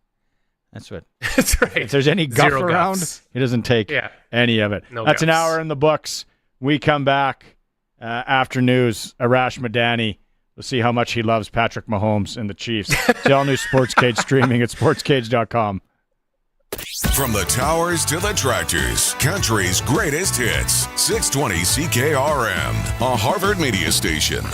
That's what. That's right. If there's any guff Zero around, guffs. he doesn't take any of it. No That's an guffs. hour in the books. We come back after news. Arash Madani. We'll see how much he loves Patrick Mahomes and the Chiefs. The all-new Sportscage streaming at sportscage.com. From the towers to the tractors, country's greatest hits. 620 CKRM, a Harvard media station.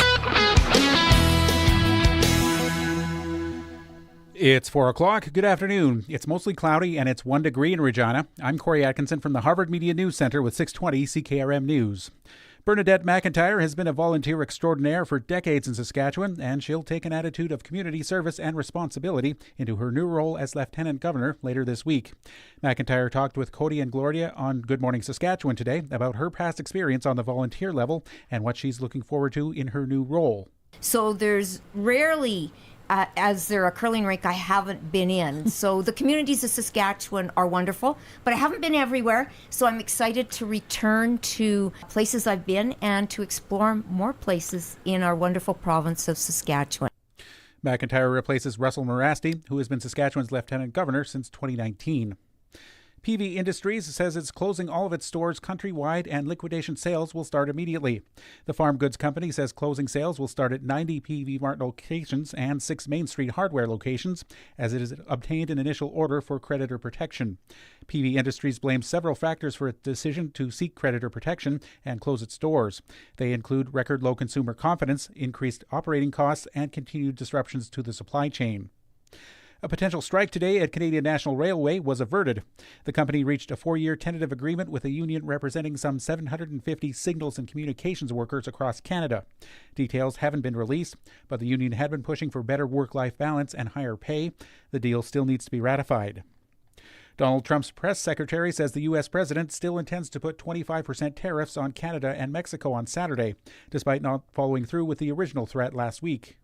It's 4 o'clock. Good afternoon. It's mostly cloudy and it's 1 degree in Regina. I'm Corey Atkinson from the Harvard Media News Center with 620 CKRM News. Bernadette McIntyre has been a volunteer extraordinaire for decades in Saskatchewan, and she'll take an attitude of community service and responsibility into her new role as Lieutenant Governor later this week. McIntyre talked with Cody and Gloria on Good Morning Saskatchewan today about her past experience on the volunteer level and what she's looking forward to in her new role. So there's rarely, as there a curling rink I haven't been in. So the communities of Saskatchewan are wonderful, but I haven't been everywhere. So I'm excited to return to places I've been and to explore more places in our wonderful province of Saskatchewan. McIntyre replaces Russell Morasti, who has been Saskatchewan's Lieutenant Governor since 2019. PV Industries says it's closing all of its stores countrywide and liquidation sales will start immediately. The farm goods company says closing sales will start at 90 PV Mart locations and 6 Main Street hardware locations as it has obtained an initial order for creditor protection. PV Industries blames several factors for its decision to seek creditor protection and close its stores. They include record low consumer confidence, increased operating costs, and continued disruptions to the supply chain. A potential strike today at Canadian National Railway was averted. The company reached a 4-year tentative agreement with a union representing some 750 signals and communications workers across Canada. Details haven't been released, but the union had been pushing for better work-life balance and higher pay. The deal still needs to be ratified. Donald Trump's press secretary says the U.S. president still intends to put 25% tariffs on Canada and Mexico on Saturday, despite not following through with the original threat last week.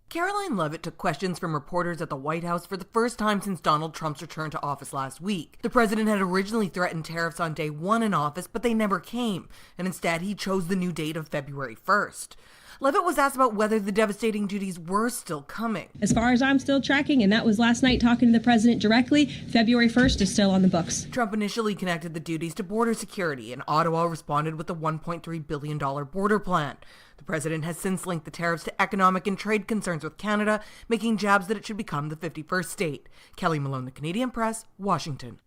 Caroline Leavitt took questions from reporters at the White House for the first time since Donald Trump's return to office last week. The president had originally threatened tariffs on day 1 in office, but they never came, and instead he chose the new date of February 1st. Leavitt was asked about whether the devastating duties were still coming. As far as I'm still tracking, and that was last night talking to the president directly, February 1st is still on the books. Trump initially connected the duties to border security, and Ottawa responded with the $1.3 billion border plan. The president has since linked the tariffs to economic and trade concerns with Canada, making jabs that it should become the 51st state. Kelly Malone, The Canadian Press, Washington.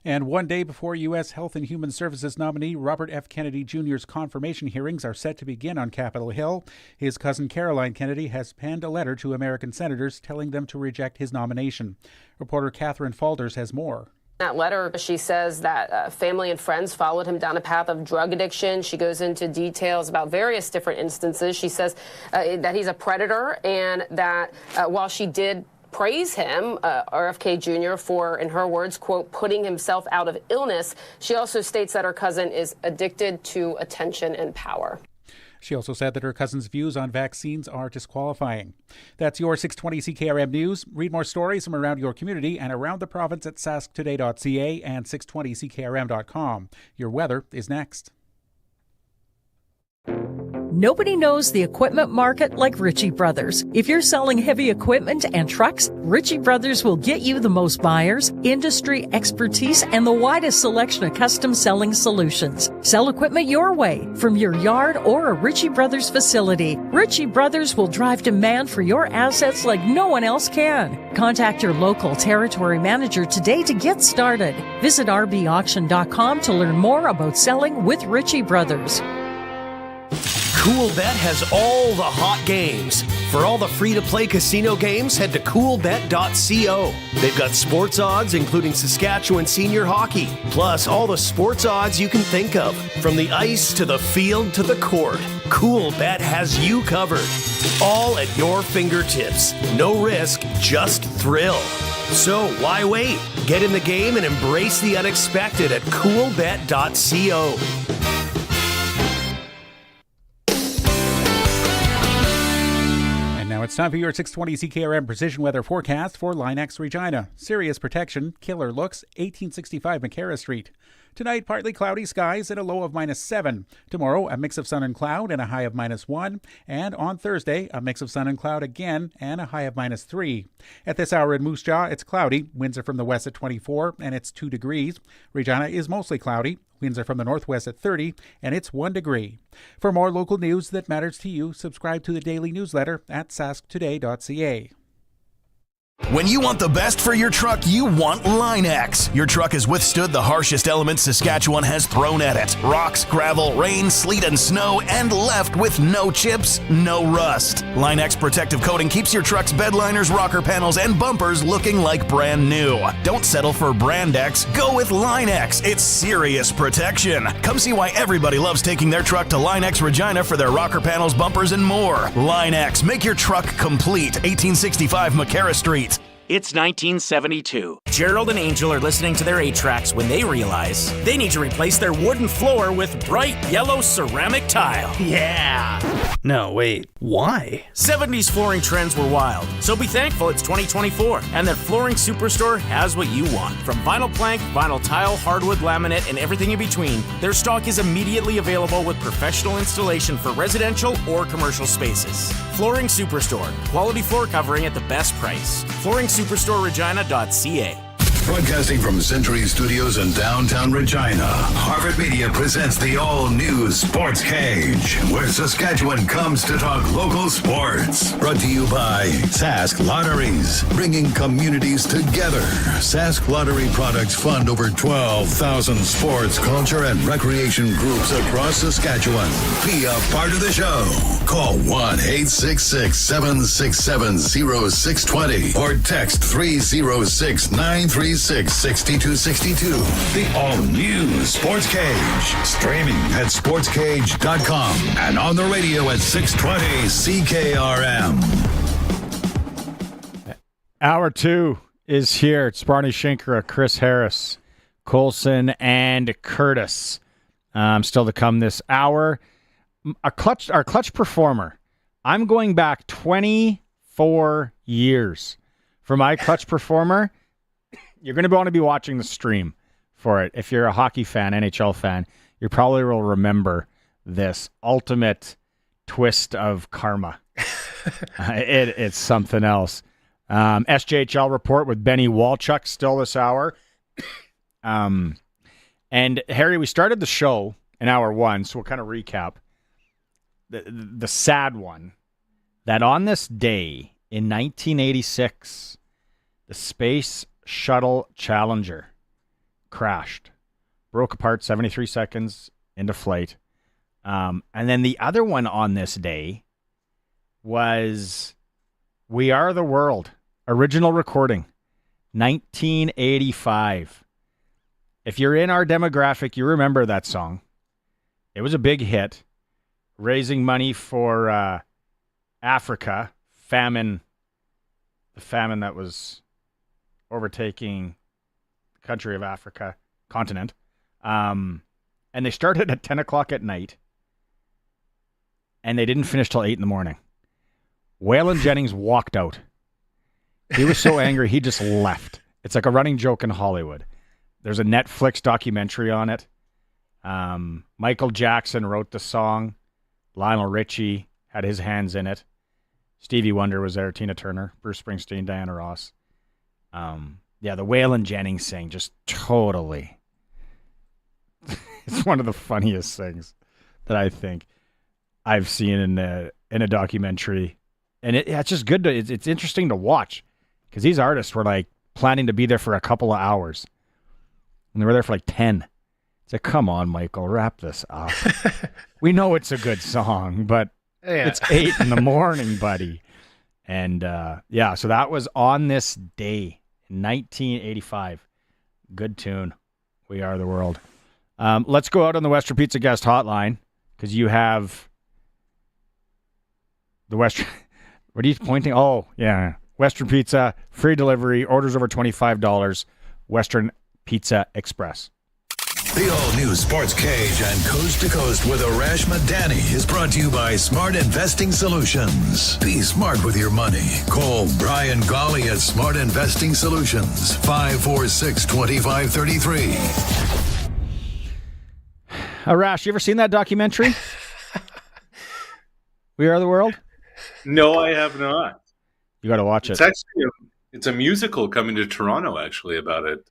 And 1 day before U.S. Health and Human Services nominee Robert F. Kennedy Jr.'s confirmation hearings are set to begin on Capitol Hill, his cousin Caroline Kennedy has penned a letter to American senators telling them to reject his nomination. Reporter Catherine Falders has more. In that letter, she says that family and friends followed him down a path of drug addiction. She goes into details about various different instances. She says that he's a predator and that while she did praise him, RFK Jr., for, in her words, quote, putting himself out of illness, she also states that her cousin is addicted to attention and power. She also said that her cousin's views on vaccines are disqualifying. That's your 620 CKRM News. Read more stories from around your community and around the province at sasktoday.ca and 620ckrm.com. Your weather is next. Nobody knows the equipment market like Ritchie Brothers. If you're selling heavy equipment and trucks, Ritchie Brothers will get you the most buyers, industry expertise, and the widest selection of custom selling solutions. Sell equipment your way from your yard or a Ritchie Brothers facility. Ritchie Brothers will drive demand for your assets like no one else can. Contact your local territory manager today to get started. Visit rbauction.com to learn more about selling with Ritchie Brothers. CoolBet has all the hot games. For all the free-to-play casino games, head to coolbet.co. They've got sports odds, including Saskatchewan senior hockey, plus all the sports odds you can think of. From the ice to the field to the court, CoolBet has you covered. All at your fingertips. No risk, just thrill. So why wait? Get in the game and embrace the unexpected at coolbet.co. It's It's time for your 620 CKRM precision weather forecast for Linex Regina. Serious protection, killer looks, 1865 McCara Street. Tonight, partly cloudy skies and a low of -7. Tomorrow, a mix of sun and cloud and a high of -1. And on Thursday, a mix of sun and cloud again and a high of -3. At this hour in Moose Jaw, it's cloudy. Winds are from the west at 24 and it's 2 degrees. Regina is mostly cloudy. Winds are from the northwest at 30 and it's 1 degree. For more local news that matters to you, subscribe to the daily newsletter at sasktoday.ca. When you want the best for your truck, you want Line-X. Your truck has withstood the harshest elements Saskatchewan has thrown at it. Rocks, gravel, rain, sleet, and snow, and left with no chips, no rust. Line-X protective coating keeps your truck's bed liners, rocker panels, and bumpers looking like brand new. Don't settle for Brand X. Go with Line-X. It's serious protection. Come see why everybody loves taking their truck to Line-X Regina for their rocker panels, bumpers, and more. Line-X. Make your truck complete. 1865 McCara Street. It's 1972. Gerald and Angel are listening to their 8-tracks when they realize they need to replace their wooden floor with bright yellow ceramic tile. Yeah! No, wait. Why? 70s flooring trends were wild, so be thankful it's 2024 and that Flooring Superstore has what you want. From vinyl plank, vinyl tile, hardwood laminate, and everything in between, their stock is immediately available with professional installation for residential or commercial spaces. Flooring Superstore. Quality floor covering at the best price. FlooringSuperstoreRegina.ca. Broadcasting from Century Studios in downtown Regina, Harvard Media presents the all-new Sportscage, where Saskatchewan comes to talk local sports. Brought to you by Sask Lotteries, bringing communities together. Sask Lottery products fund over 12,000 sports, culture, and recreation groups across Saskatchewan. Be a part of the show. Call 1-866-767-0620 or text 306-936-6262. The all-new Sportscage. Streaming at sportscage.com and on the radio at 620 CKRM. Hour 2 is here. It's Barney Shinkera, Chris Harris, Colson, and Curtis. Still to come this hour. Our clutch performer. I'm going back 24 years for my clutch performer. You're going to want to be watching the stream for it. If you're a hockey fan, NHL fan, you probably will remember this ultimate twist of karma. It's something else. SJHL report with Benny Walchuk still this hour. And Harry, we started the show in hour 1, so we'll kind of recap. The sad one, that on this day in 1986, the Space Shuttle Challenger crashed, broke apart 73 seconds into flight. And then the other one on this day was We Are the World, original recording, 1985. If you're in our demographic, you remember that song. It was a big hit, raising money for Africa, the famine that was overtaking the country of Africa, continent. And they started at 10 o'clock at night, and they didn't finish till 8 in the morning. Waylon Jennings walked out. He was so angry, he just left. It's like a running joke in Hollywood. There's a Netflix documentary on it. Michael Jackson wrote the song. Lionel Richie had his hands in it. Stevie Wonder was there, Tina Turner, Bruce Springsteen, Diana Ross. The Waylon Jennings thing, just totally. It's one of the funniest things that I think I've seen in a documentary, and it's just good it's interesting to watch because these artists were like planning to be there for a couple of hours, and they were there for like 10. It's like, come on, Michael, wrap this up. We know it's a good song, but it's 8 in the morning, buddy. And so that was on this day. 1985. Good tune. We Are the World. Let's go out on the Western Pizza guest hotline because you have the Western. What are you pointing? Oh, yeah. Western Pizza, free delivery, orders over $25. Western Pizza Express. The all-new Sports Cage and Coast to Coast with Arash Madani is brought to you by Smart Investing Solutions. Be smart with your money. Call Brian Golly at Smart Investing Solutions, 546-2533. Arash, you ever seen that documentary? We Are the World? No, I have not. You got to watch it. It's actually it's a musical coming to Toronto, actually, about it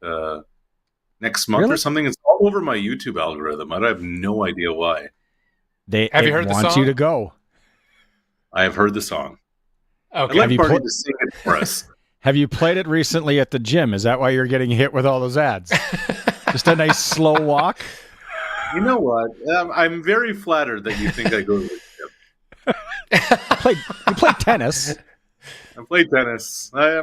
next month or something. It's all over my YouTube algorithm. I have no idea why. Have you heard the song? You to go. I have heard the song. Okay. I'd like Marty to sing it for us. Have you played it recently at the gym? Is that why you're getting hit with all those ads? Just a nice slow walk? You know what? I'm very flattered that you think I go to the gym. You play tennis. I play tennis. I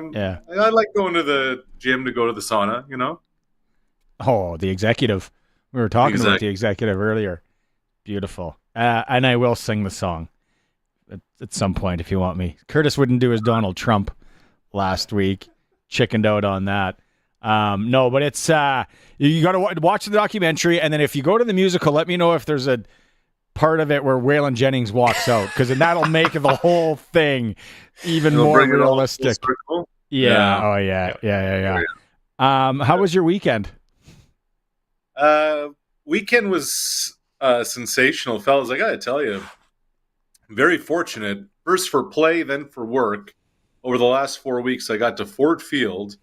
like going to the gym to go to the sauna, you know? Oh, the executive. We were talking about the executive earlier. Beautiful. And I will sing the song at some point if you want me. Curtis wouldn't do his Donald Trump last week. Chickened out on that. No, but it's you got to watch the documentary, and then if you go to the musical, let me know if there's a part of it where Waylon Jennings walks out, because then that'll make the whole thing even more realistic. Yeah. Oh yeah. How was your weekend? Weekend was sensational, fellas. I gotta tell you, I'm very fortunate. First for play, then for work. Over the last 4 weeks, I got to Ford Field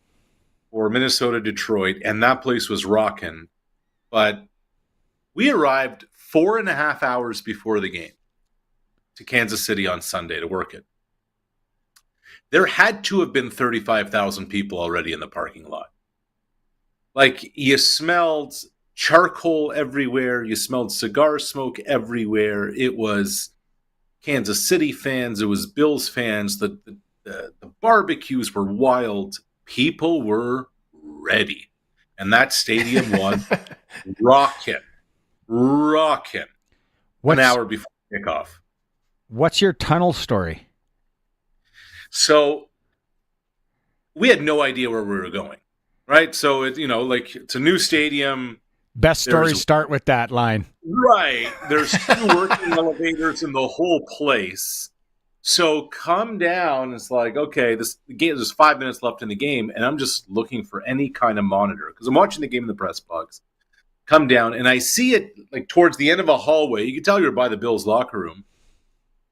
for Minnesota Detroit, and that place was rocking. But we arrived 4.5 hours before the game to Kansas City on Sunday to work it. There had to have been 35,000 people already in the parking lot. Like, you smelled charcoal everywhere. You smelled cigar smoke everywhere. It was Kansas City fans. It was Bills fans. The barbecues were wild. People were ready. And that stadium was rocking. An hour before kickoff. What's your tunnel story? So we had no idea where we were going, right? So it's a new stadium. Best stories start with that line. Right. There's 2 working elevators in the whole place. So come down. It's like, okay, the game. There's 5 minutes left in the game, and I'm just looking for any kind of monitor because I'm watching the game in the press box. Come down, and I see it like towards the end of a hallway. You can tell you're by the Bills locker room.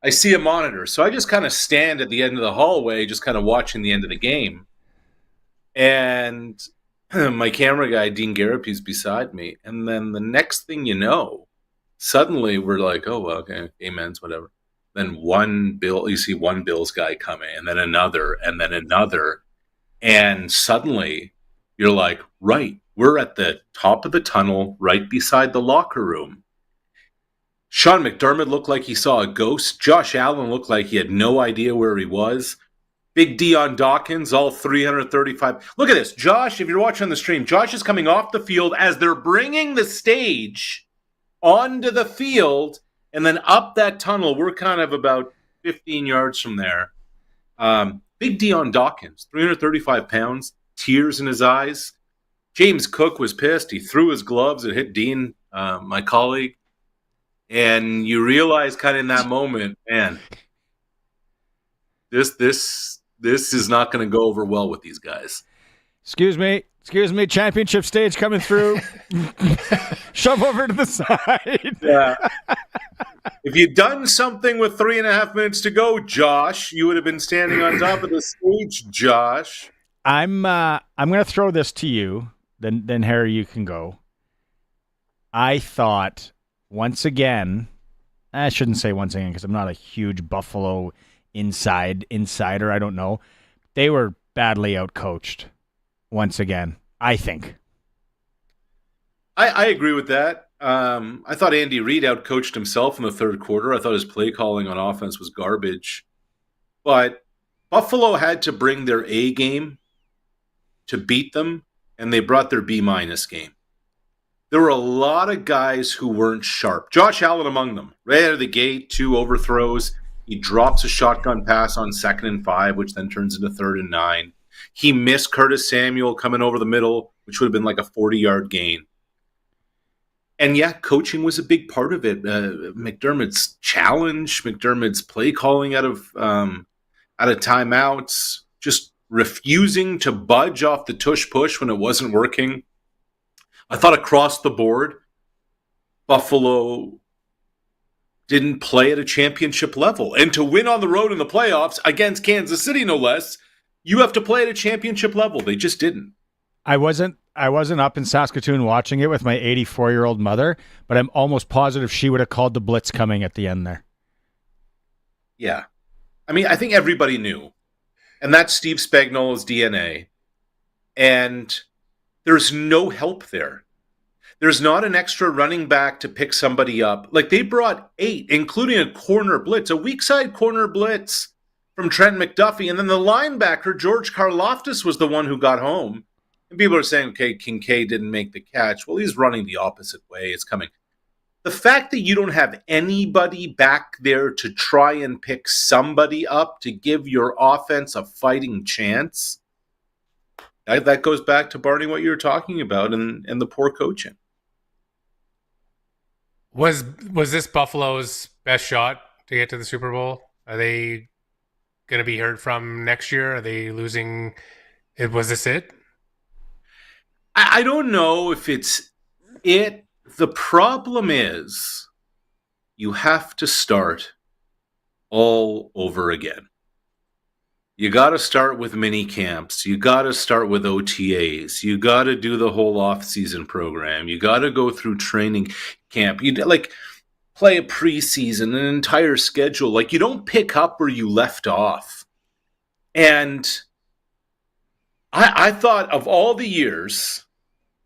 I see a monitor, so I just kind of stand at the end of the hallway, just kind of watching the end of the game. And my camera guy, Dean Garapi's beside me. And then the next thing you know, suddenly we're like, oh, well, okay, game ends, whatever. Then you see one Bills guy coming, and then another, and then another. And suddenly you're like, right, we're at the top of the tunnel right beside the locker room. Sean McDermott looked like he saw a ghost. Josh Allen looked like he had no idea where he was. Big Dion Dawkins, all 335. Look at this. Josh, if you're watching on the stream, Josh is coming off the field as they're bringing the stage onto the field and then up that tunnel. We're kind of about 15 yards from there. Big Dion Dawkins, 335 pounds, tears in his eyes. James Cook was pissed. He threw his gloves. It hit Dean, my colleague. And you realize kind of in that moment, man, this is not going to go over well with these guys. Excuse me, championship stage coming through. Shove over to the side. Yeah. If you'd done something with 3.5 minutes to go, Josh, you would have been standing on top of the stage, Josh. I'm going to throw this to you. Then Harry, you can go. I thought once again, I shouldn't say once again because I'm not a huge Buffalo insider. I don't know. They were badly outcoached once again, I think. I agree with that. I thought Andy Reid outcoached himself in the third quarter. I thought his play calling on offense was garbage. But Buffalo had to bring their A game to beat them, and they brought their B- game. There were a lot of guys who weren't sharp. Josh Allen among them. Right out of the gate, 2 overthrows. He drops a shotgun pass on 2nd and 5, which then turns into 3rd and 9. He missed Curtis Samuel coming over the middle, which would have been like a 40-yard gain. And yeah, coaching was a big part of it. McDermott's challenge, McDermott's play calling out of timeouts, just refusing to budge off the tush push when it wasn't working. I thought across the board, Buffalo didn't play at a championship level. And to win on the road in the playoffs against Kansas City, no less, you have to play at a championship level. They just didn't. I wasn't up in Saskatoon watching it with my 84-year-old mother, but I'm almost positive she would have called the blitz coming at the end there. Yeah. I mean, I think everybody knew. And that's Steve Spagnuolo's DNA. And there's no help there. There's not an extra running back to pick somebody up. Like, they brought 8, including a corner blitz, a weak side corner blitz from Trent McDuffie. And then the linebacker, George Karlaftis, was the one who got home. And people are saying, okay, Kincaid didn't make the catch. Well, he's running the opposite way. It's coming. The fact that you don't have anybody back there to try and pick somebody up to give your offense a fighting chance, that goes back to, Barney, what you were talking about and the poor coaching. Was this Buffalo's best shot to get to the Super Bowl? Are they going to be heard from next year? Are they losing? Was this it? I don't know if it's it. The problem is you have to start all over again. You got to start with mini camps. You got to start with OTAs. You got to do the whole off-season program. You got to go through training camp. You play a preseason, an entire schedule. Like, you don't pick up where you left off. And I thought of all the years,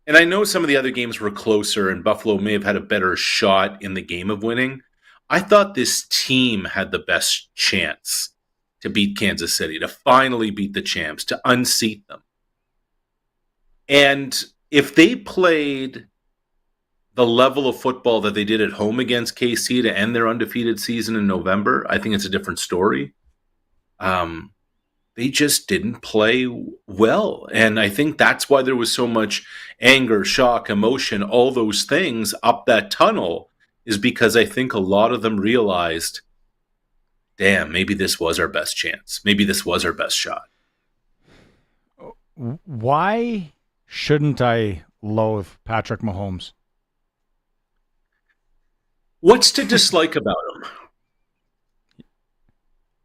and I know some of the other games were closer and Buffalo may have had a better shot in the game of winning. I thought this team had the best chance to beat Kansas City, to finally beat the champs, to unseat them. And if they played the level of football that they did at home against KC to end their undefeated season in November, I think it's a different story. They just didn't play well. And I think that's why there was so much anger, shock, emotion, all those things up that tunnel, is because I think a lot of them realized, damn, maybe this was our best chance. Maybe this was our best shot. Why shouldn't I loathe Patrick Mahomes? What's to dislike about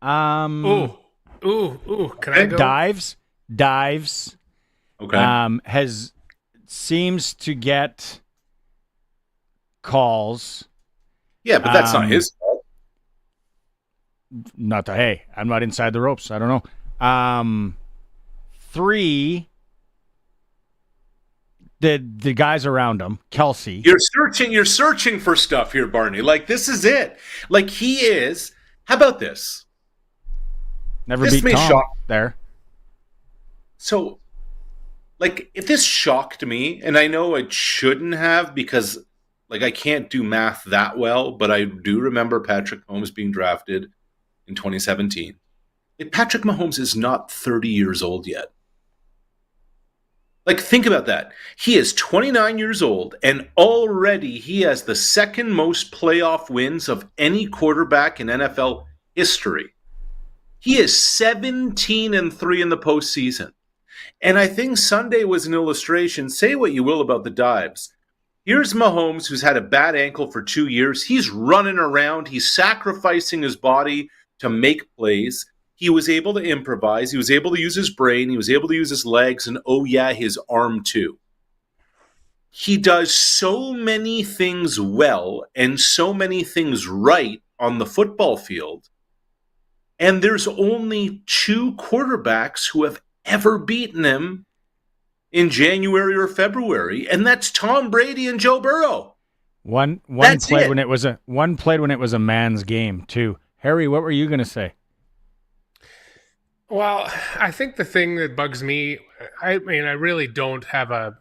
him? Ooh. Can I go? Dives. Okay. Seems to get calls. Yeah, but that's not his fault. I'm not inside the ropes. I don't know. 3, the guys around him, Kelsey. You're searching for stuff here, Barney. Like, this is it. Like, he is. How about this? Never beat Tom there. So, like, if this shocked me, and I know it shouldn't have, because, like, I can't do math that well, but I do remember Patrick Mahomes being drafted in 2017. Patrick Mahomes is not 30 years old yet. Like, think about that. He is 29 years old, and already he has the second most playoff wins of any quarterback in NFL history. He is 17-3 in the postseason. And I think Sunday was an illustration. Say what you will about the dives. Here's Mahomes, who's had a bad ankle for 2 years. He's running around. He's sacrificing his body to make plays. He was able to improvise. He was able to use his brain. He was able to use his legs. And, oh, yeah, his arm, too. He does so many things well and so many things right on the football field. And there's only 2 quarterbacks who have ever beaten him in January or February, and that's Tom Brady and Joe Burrow. One played when it was a man's game too. Harry, what were you going to say? Well, I think the thing that bugs me, I mean, I really don't have a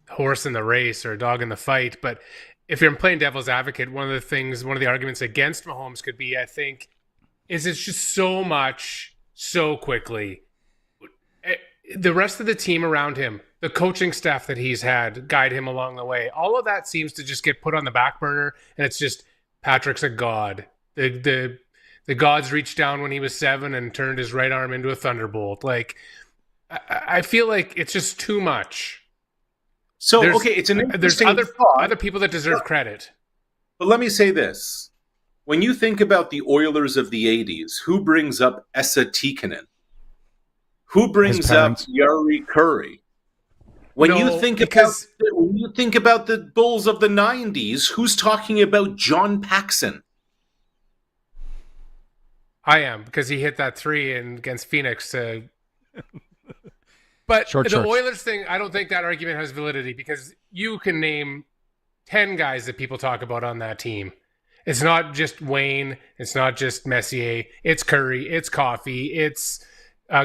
horse in the race or a dog in the fight, but if you're playing devil's advocate, one of the arguments against Mahomes could be, I think, is it's just so much, so quickly. the rest of the team around him, the coaching staff that he's had guide him along the way, all of that seems to just get put on the back burner, and it's just Patrick's a god. The gods reached down when he was 7 and turned his right arm into a thunderbolt. Like, I feel like it's just too much. So, it's an interesting other people that deserve credit. But let me say this. When you think about the Oilers of the 80s, who brings up Esa Tikkanen? Who brings up Jari Kurri? When you think about the Bulls of the 90s, who's talking about John Paxson? I am, because he hit that 3 against Phoenix. But the Oilers thing, I don't think that argument has validity, because you can name 10 guys that people talk about on that team. It's not just Wayne. It's not just Messier. It's Curry. It's Coffey. It's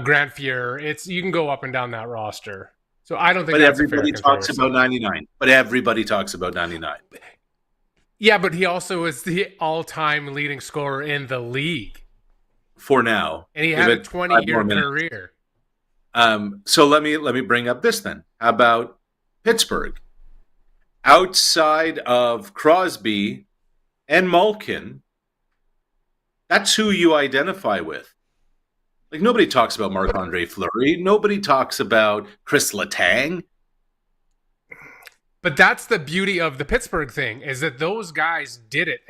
Grant Fuhr. You can go up and down that roster. So I don't think. But that's everybody a fair talks comparison. about 99. But everybody talks about 99. Yeah, but he also is the all-time leading scorer in the league For now, and he had a 20-year career. So let me bring up this then. How about Pittsburgh? Outside of Crosby and Malkin, that's who you identify with. Like, nobody talks about Marc-Andre Fleury. Nobody talks about Chris Letang. But that's the beauty of the Pittsburgh thing, is that those guys did it.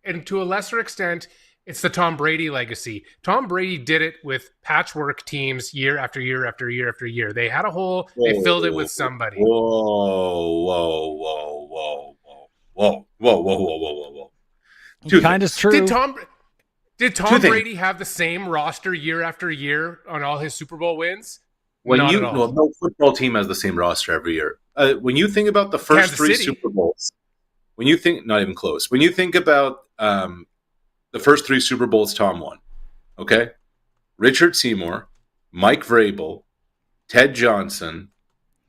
And to a lesser extent, it's the Tom Brady legacy. Tom Brady did it with patchwork teams year after year after year after year. They had a hole, they filled it with somebody. Whoa. Kind of true. Did Tom Brady have the same roster year after year on all his Super Bowl wins? No football team has the same roster every year. When you think about the first Kansas 3 City. Super Bowls, not even close. When you think about the first 3 Super Bowls Tom won, okay? Richard Seymour, Mike Vrabel, Ted Johnson,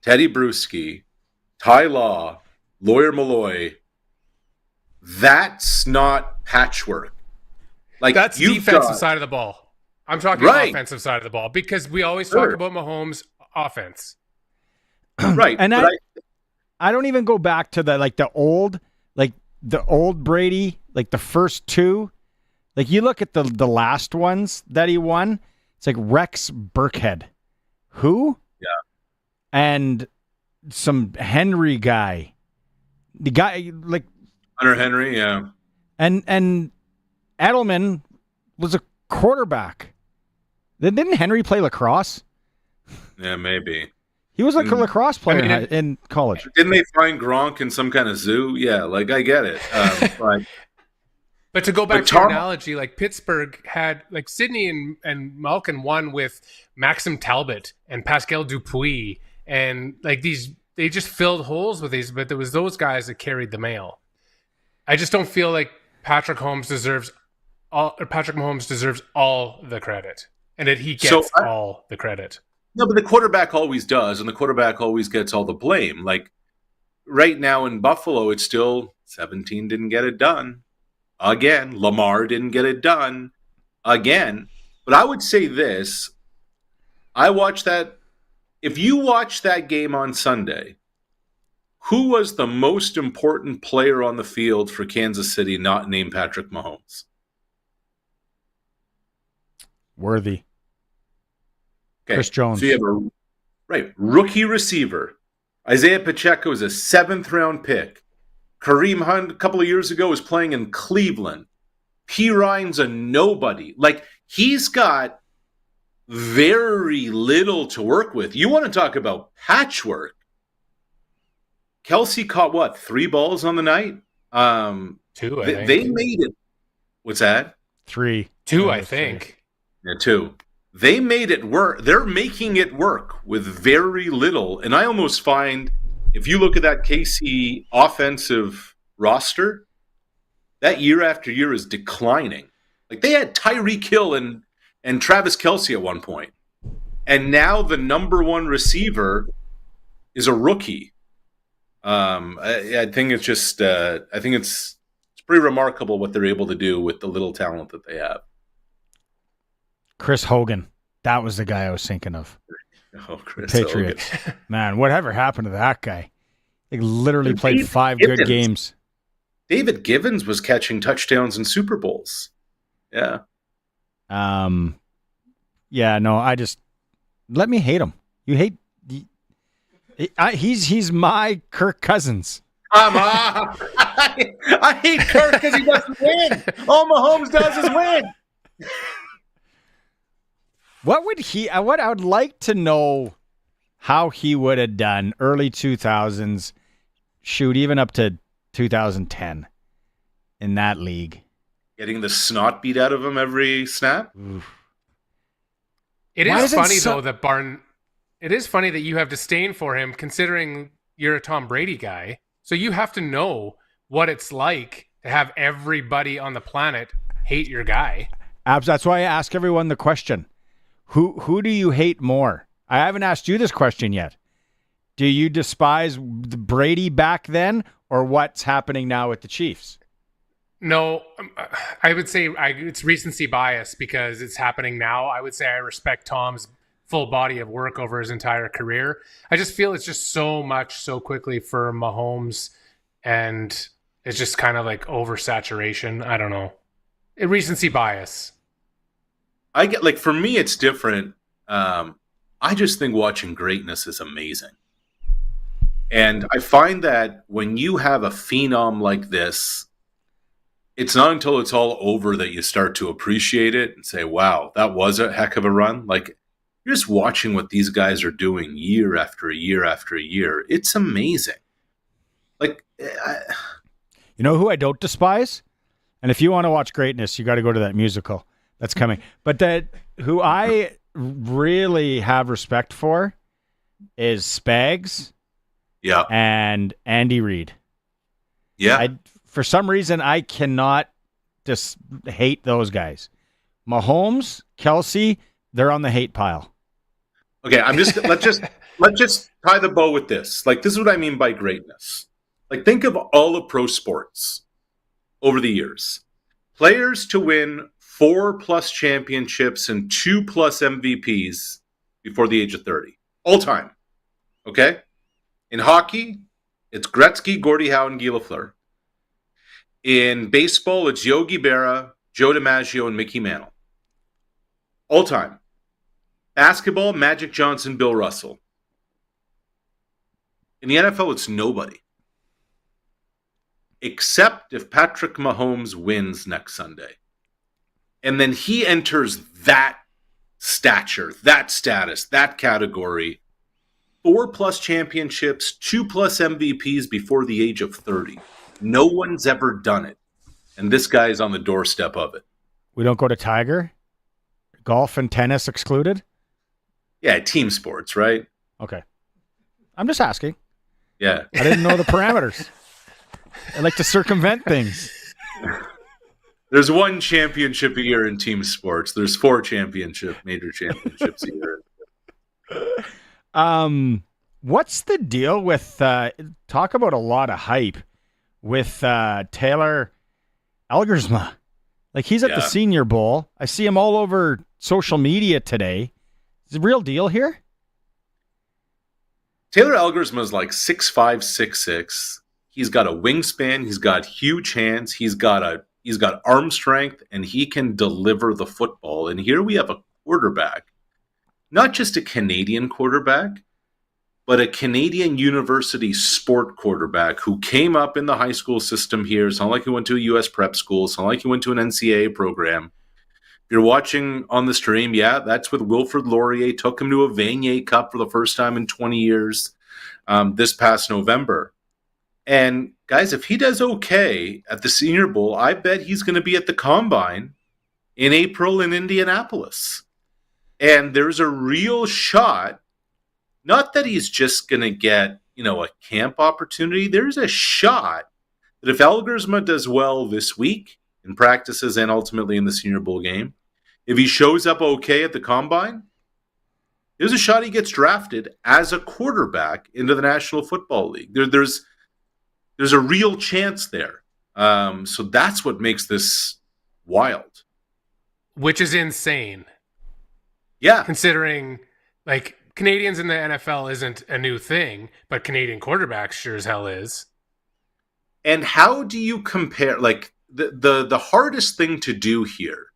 Teddy Bruschi, Ty Law, Lawyer Malloy. That's not patchwork. Like, That's defensive side of the ball. I'm talking offensive side of the ball, because we always talk about Mahomes' offense. Right. And I don't even go back to the old Brady, like the first 2. Like, you look at the last ones that he won, it's like Rex Burkhead. Who? Yeah. And some Henry guy. The guy, like... Hunter Henry, yeah. And Edelman was a quarterback. Didn't Henry play lacrosse? Yeah, maybe. He was a lacrosse player in college. Didn't they find Gronk in some kind of zoo? Yeah, like, I get it. But to go back to your analogy, like Pittsburgh had, like, Sidney and Malkin won with Maxim Talbot and Pascal Dupuis, and like they just filled holes with these. But there was those guys that carried the mail. I just don't feel like Patrick Mahomes deserves all the credit, and that he gets all the credit. No, but the quarterback always does, and the quarterback always gets all the blame. Like, right now in Buffalo, it's still 17 didn't get it done. Again, Lamar didn't get it done. Again. But I would say this. I watched that. If you watch that game on Sunday, who was the most important player on the field for Kansas City not named Patrick Mahomes? Worthy. Okay. Chris Jones. So you have a rookie receiver. Isaiah Pacheco is a 7th-round pick. Kareem Hunt a couple of years ago was playing in Cleveland. P. Ryan's a nobody. Like, he's got very little to work with. You want to talk about patchwork. Kelsey caught, 3 balls on the night? 2, I think. They made it. What's that? 3. 2, I think. Yeah, 2. They made it work. They're making it work with very little. And I almost find, if you look at that KC offensive roster, that year after year is declining. Like, they had Tyreek Hill and Travis Kelce at one point. And now the number 1 receiver is a rookie. I think it's just I think it's pretty remarkable what they're able to do with the little talent that they have. Chris Hogan. That was the guy I was thinking of. Oh, Chris Patriots. Hogan. Man, whatever happened to that guy? He literally played David 5 Givens. good games. David Givens was catching touchdowns in Super Bowls. Yeah. Yeah, no, let me hate him. You hate he's my Kirk Cousins. Come on. I hate Kirk because he doesn't win. All Mahomes does is win. What I would like to know how he would have done early 2000s, shoot, even up to 2010 in that league. Getting the snot beat out of him every snap. Oof. It is funny though that it is funny that you have disdain for him considering you're a Tom Brady guy. So you have to know what it's like to have everybody on the planet hate your guy. Abs, that's why I ask everyone the question. Who do you hate more? I haven't asked you this question yet. Do you despise Brady back then or what's happening now with the Chiefs? No, I would say it's recency bias because it's happening now. I would say I respect Tom's full body of work over his entire career. I just feel it's just so much so quickly for Mahomes, and it's just kind of like oversaturation. I don't know. Recency bias. I get, like, for me, it's different. I just think watching greatness is amazing. And I find that when you have a phenom like this, it's not until it's all over that you start to appreciate it and say, wow, that was a heck of a run. Like, you're just watching what these guys are doing year after year after year. It's amazing. Like, you know who I don't despise? And if you want to watch greatness, you got to go to that musical that's coming. But who I really have respect for is Spags. Yeah. And Andy Reid. Yeah. For some reason, I cannot just hate those guys. Mahomes, Kelsey, they're on the hate pile. Okay, let's just tie the bow with this. Like, this is what I mean by greatness. Like, think of all of pro sports over the years. Players to win 4+ championships and 2+ MVPs before the age of 30. All time. Okay? In hockey, it's Gretzky, Gordie Howe, and Guy Lafleur. In baseball, it's Yogi Berra, Joe DiMaggio, and Mickey Mantle. All time. Basketball, Magic Johnson, Bill Russell. In the NFL, it's nobody. Except if Patrick Mahomes wins next Sunday. And then he enters that stature, that status, that category. 4+ championships, 2+ MVPs before the age of 30. No one's ever done it. And this guy is on the doorstep of it. We don't go to Tiger? Golf and tennis excluded? Yeah, team sports, right? Okay. I'm just asking. Yeah. I didn't know the parameters. I like to circumvent things. There's one championship a year in team sports. There's 4 major championships a year. What's the deal with talk about a lot of hype with Taylor Elgersma? Like, he's at the Senior Bowl. I see him all over social media today. Is it a real deal here? Taylor Elgersma is like 6'5", 6'6". He's got a wingspan. He's got huge hands. He's got arm strength, and he can deliver the football. And here we have a quarterback, not just a Canadian quarterback, but a Canadian university sport quarterback who came up in the high school system here. It's not like he went to a U.S. prep school. It's not like he went to an NCAA program. If you're watching on the stream, yeah, that's with Wilfrid Laurier. Took him to a Vanier Cup for the first time in 20 years this past November. And guys, if he does okay at the Senior Bowl, I bet he's going to be at the Combine in April in Indianapolis. And there's a real shot, not that he's just going to get, a camp opportunity. There's a shot that if Elgersma does well this week in practices and ultimately in the Senior Bowl game, if he shows up okay at the Combine, there's a shot he gets drafted as a quarterback into the National Football League. There's a real chance there. So that's what makes this wild. Which is insane. Yeah. Considering, like, Canadians in the NFL isn't a new thing, but Canadian quarterbacks sure as hell is. And how do you compare, like, the hardest thing to do here,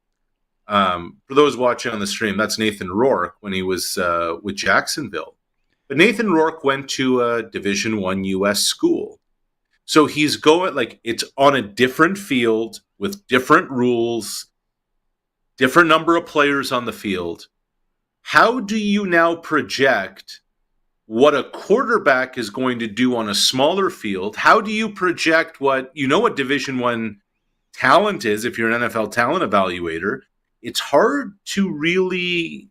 for those watching on the stream, that's Nathan Rourke when he was with Jacksonville. But Nathan Rourke went to a Division I U.S. school. So he's going, like, it's on a different field with different rules, different number of players on the field. How do you now project what a quarterback is going to do on a smaller field? How do you project what Division I talent is if you're an NFL talent evaluator? It's hard to really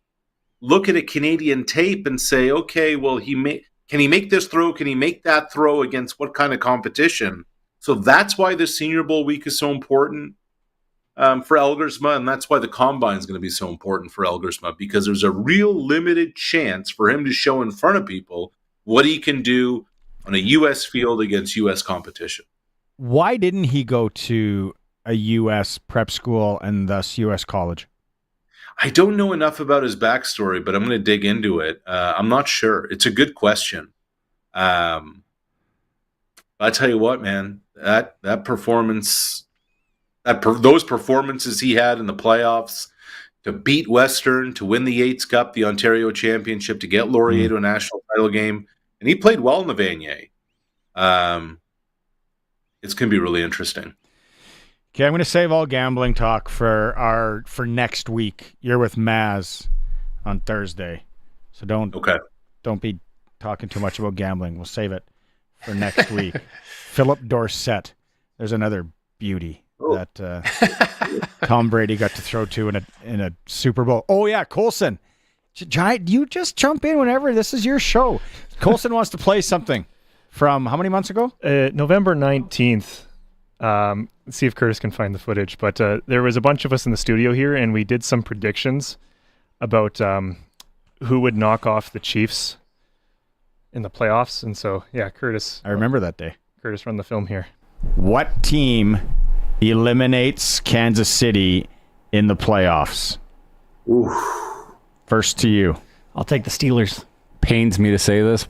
look at a Canadian tape and say, okay, well, can he make this throw? Can he make that throw against what kind of competition? So that's why the Senior Bowl week is so important for Elgersma, and that's why the Combine is going to be so important for Elgersma, because there's a real limited chance for him to show in front of people what he can do on a U.S. field against U.S. competition. Why didn't he go to a U.S. prep school and thus U.S. college? I don't know enough about his backstory, but I'm going to dig into it. I'm not sure. It's a good question. I tell you what, man, that performance, those performances he had in the playoffs, to beat Western, to win the Yates Cup, the Ontario Championship, to get Laurier to a national title game, and he played well in the Vanier. It's going to be really interesting. Okay, I'm going to save all gambling talk for next week. You're with Maz on Thursday, so don't be talking too much about gambling. We'll save it for next week. Philip Dorsett, there's another beauty that Tom Brady got to throw to in a Super Bowl. Oh yeah, Colson, Giant, you just jump in whenever. This is your show. Colson wants to play something from how many months ago? November 19th. Let's see if Curtis can find the footage. But there was a bunch of us in the studio here, and we did some predictions about who would knock off the Chiefs in the playoffs. And so, yeah, Curtis. I remember that day. Curtis, run the film here. What team eliminates Kansas City in the playoffs? Ooh. First to you. I'll take the Steelers. Pains me to say this.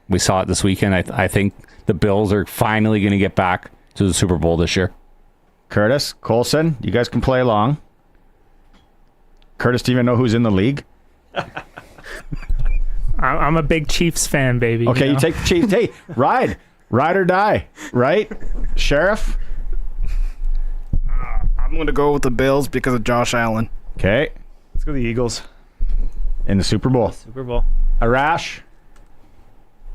We saw it this weekend. I think the Bills are finally going to get back to the Super Bowl this year. Curtis, Colson, you guys can play along. Curtis, do you even know who's in the league? I'm a big Chiefs fan, baby. Okay, you take the Chiefs. Hey, ride or die, right? Sheriff? I'm going to go with the Bills because of Josh Allen. Okay. Let's go the Eagles. In the Super Bowl. Super Bowl. Arash?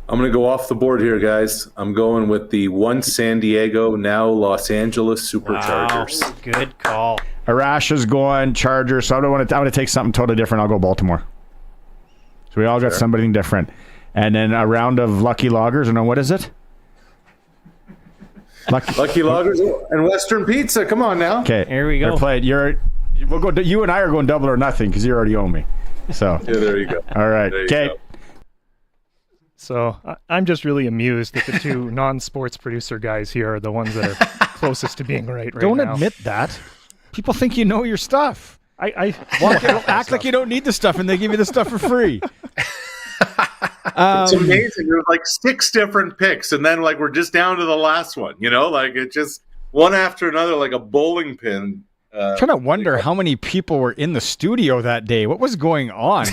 I'm going to go off the board here, guys. I'm going with the once San Diego, now Los Angeles Superchargers. Wow, good call. Arash is going Chargers, so I want to take something totally different. I'll go Baltimore. So we all got something different. And then a round of Lucky Loggers, and what is it? Lucky Loggers and Western Pizza. Come on now. Okay, here we go. We'll go. You and I are going double or nothing because you already owe me. So yeah, there you go. All right. Okay. So I'm just really amused that the two non-sports producer guys here are the ones that are closest to being right Don't now. admit that. People think you know your stuff. I act like you don't need the stuff, and they give you the stuff for free. It's amazing. There's like 6 different picks, and then like we're just down to the last one. Like it's just one after another, like a bowling pin. I'm trying to wonder how many people were in the studio that day. What was going on?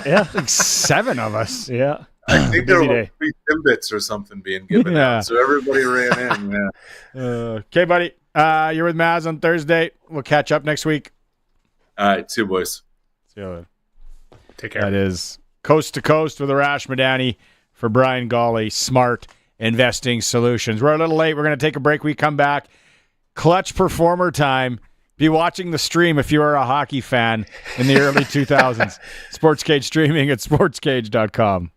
Yeah, like 7 of us. Yeah. I think there were like 3 Timbits or something being given out, so everybody ran in. Yeah. Okay, buddy. You're with Maz on Thursday. We'll catch up next week. All right, see you, boys. See you later. Take care. That is Coast to Coast with Arash Madani for Brian Gawley, Smart Investing Solutions. We're a little late. We're going to take a break. We come back. Clutch performer time. Be watching the stream if you are a hockey fan in the early 2000s. Sportscage streaming at sportscage.com.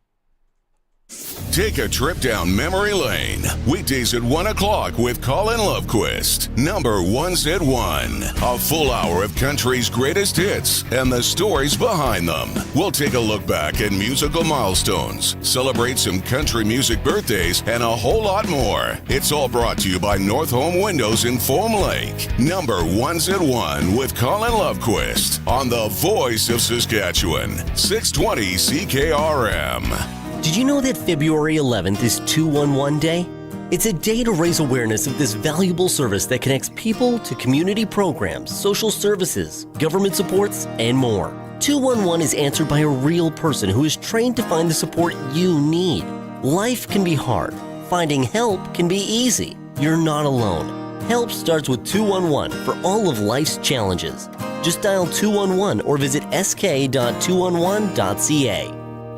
Take a trip down memory lane. Weekdays at 1 o'clock with Colin Lovequist. Number Ones at 1. A full hour of country's greatest hits and the stories behind them. We'll take a look back at musical milestones, celebrate some country music birthdays, and a whole lot more. It's all brought to you by North Home Windows in Foam Lake. Number Ones at 1 with Colin Lovequist on the voice of Saskatchewan. 620 CKRM. Did you know that February 11th is 211 Day? It's a day to raise awareness of this valuable service that connects people to community programs, social services, government supports, and more. 211 is answered by a real person who is trained to find the support you need. Life can be hard. Finding help can be easy. You're not alone. Help starts with 211 for all of life's challenges. Just dial 211 or visit sk.211.ca.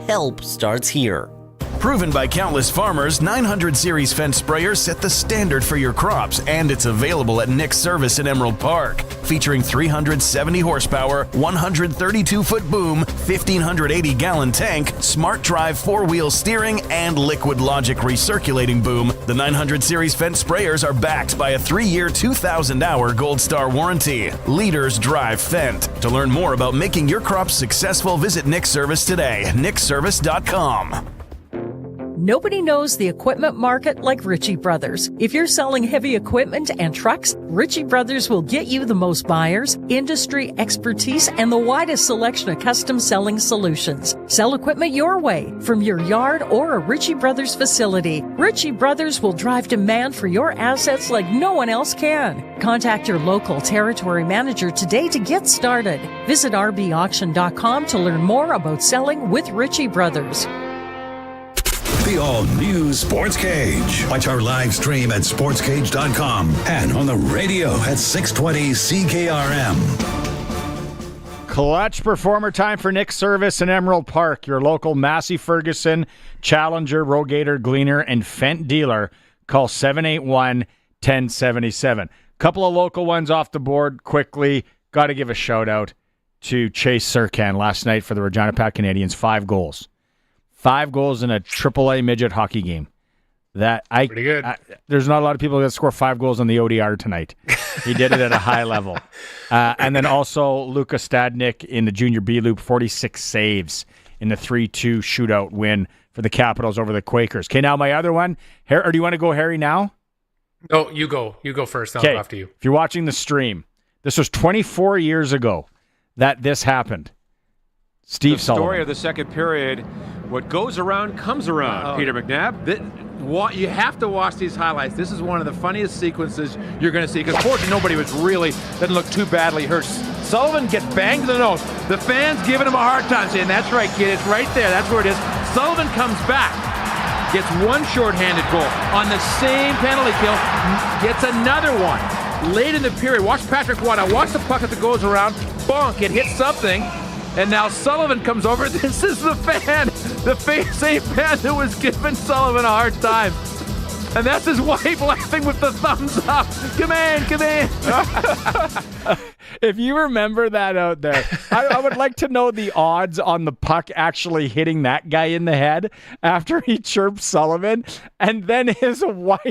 Help starts here. Proven by countless farmers, 900 Series fence sprayers set the standard for your crops, and it's available at Nick's Service in Emerald Park. Featuring 370 horsepower, 132-foot boom, 1,580-gallon tank, smart drive 4-wheel steering, and Liquid Logic recirculating boom, the 900 Series fence sprayers are backed by a 3-year, 2,000-hour Gold Star warranty. Leaders drive Fendt. To learn more about making your crops successful, visit Nick's Service today. nicksservice.com. Nobody knows the equipment market like Ritchie Brothers. If you're selling heavy equipment and trucks, Ritchie Brothers will get you the most buyers, industry expertise, and the widest selection of custom selling solutions. Sell equipment your way, from your yard or a Ritchie Brothers facility. Ritchie Brothers will drive demand for your assets like no one else can. Contact your local territory manager today to get started. Visit rbauction.com to learn more about selling with Ritchie Brothers. The all-new Sports Cage. Watch our live stream at sportscage.com and on the radio at 620 CKRM. Clutch performer time for Nick's Service in Emerald Park. Your local Massey Ferguson, Challenger, Rogator, Gleaner, and Fendt dealer. Call 781-1077. Couple of local ones off the board quickly. Got to give a shout-out to Chase Serkan last night for the Regina Pats Canadians. 5 goals. 5 goals in a AAA midget hockey game. Pretty good. There's not a lot of people that score 5 goals on the ODR tonight. He did it at a high level. And then also Luka Stadnik in the Junior B Loop, 46 saves in the 3-2 shootout win for the Capitals over the Quakers. Okay, now my other one. Or do you want to go, Harry, now? No, you go. You go first. I'll go after you. If you're watching the stream, this was 24 years ago that this happened. Steve Sullivan. The story of the second period, what goes around comes around, Peter McNabb. You have to watch these highlights. This is one of the funniest sequences you're going to see, because fortunately nobody didn't look too badly hurt. Sullivan gets banged in the nose. The fans giving him a hard time, saying, "That's right, kid, it's right there, that's where it is." Sullivan comes back, gets one shorthanded goal on the same penalty kill, gets another one. Late in the period, watch Patrick Watt. Watch the puck as it goes around, bonk, it hits something. And now Sullivan comes over. This is the same fan that was giving Sullivan a hard time. And that's his wife laughing with the thumbs up. Come in. If you remember that out there, I would like to know the odds on the puck actually hitting that guy in the head after he chirped Sullivan. And then his wife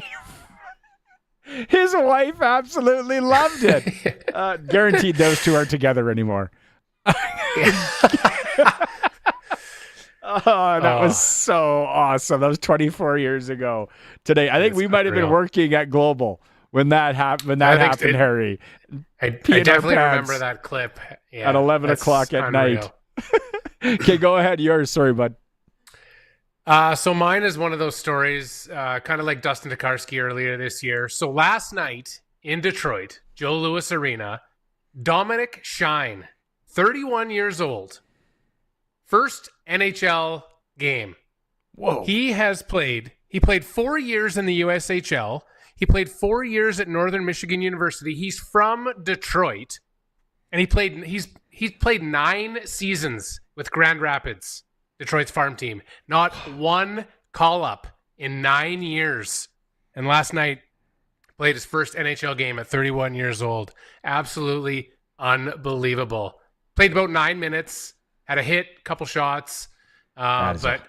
absolutely loved it. Guaranteed those two aren't together anymore. That was so awesome. That was 24 years ago today. I think we might have been working at Global when that happened. Harry. I definitely remember that clip. Yeah, at 11 o'clock at night. Okay, go ahead. Yours. Sorry, bud. So mine is one of those stories, kind of like Dustin Tokarski earlier this year. So last night in Detroit, Joe Louis Arena, Dominic Shine, 31 years old. First NHL game. Whoa. He played 4 years in the USHL. He played 4 years at Northern Michigan University. He's from Detroit. And he's played 9 seasons with Grand Rapids, Detroit's farm team. Not one call-up in 9 years. And last night, played his first NHL game at 31 years old. Absolutely unbelievable. Played about 9 minutes, had a hit, couple shots, but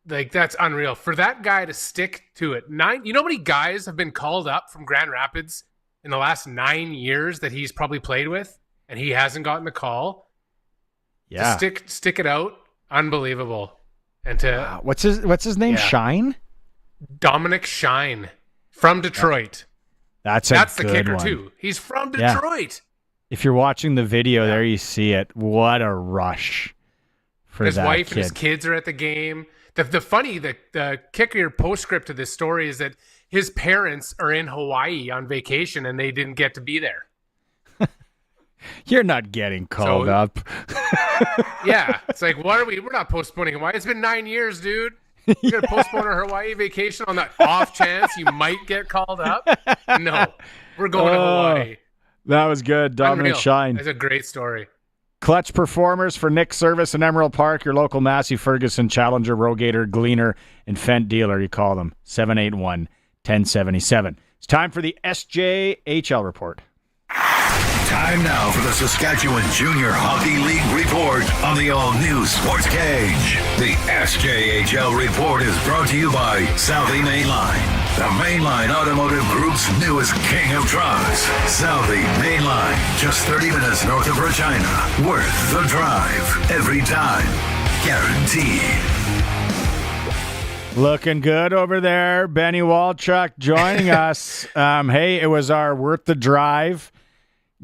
Like, that's unreal. For that guy to stick to it. You know how many guys have been called up from Grand Rapids in the last 9 years that he's probably played with, and he hasn't gotten the call? Yeah. To stick it out, unbelievable. And to what's his name? Yeah. Shine? Dominic Shine from Detroit. That's the good kicker one. too. He's from Yeah. Detroit. If you're watching the video there, you see it. What a rush for His that wife kid. and his kids are at the game. The kicker postscript to this story is that his parents are in Hawaii on vacation and they didn't get to be there. You're not getting called up. Yeah, it's like, we're not postponing Hawaii. It's been 9 years, dude. You're going to postpone our Hawaii vacation on the off chance you might get called up? No, we're going to Hawaii. That was good. Dominic Unreal. Shine. That's a great story. Clutch performers for Nick Service in Emerald Park, your local Massey Ferguson Challenger, Rogator, Gleaner, and Fent dealer. You call them 781-1077. It's time for the SJHL report. Time now for the Saskatchewan Junior Hockey League report on the all-new Sportscage. The SJHL report is brought to you by Southie Mainline, the Mainline Automotive Group's newest king of trucks. Southie Mainline, just 30 minutes north of Regina. Worth the drive, every time. Guaranteed. Looking good over there. Benny Walchuk joining us. Hey, it was our Worth the Drive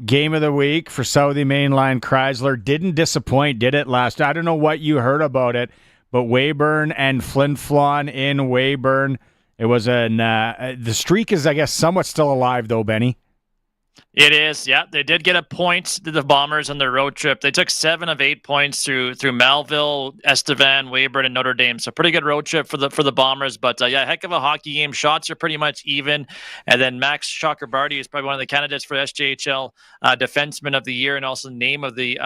game of the week for Southie Mainline Chrysler. Didn't disappoint, did it last? I don't know what you heard about it, but Weyburn and Flin Flon in Weyburn. It was the streak is, I guess, somewhat still alive though, Benny. It is, yeah. They did get a point to the Bombers on their road trip. They took 7 of 8 points through Malville, Estevan, Weyburn, and Notre Dame. So pretty good road trip for the Bombers. But yeah, heck of a hockey game. Shots are pretty much even. And then Max Chakrabarty is probably one of the candidates for SJHL Defenseman of the Year and also name of the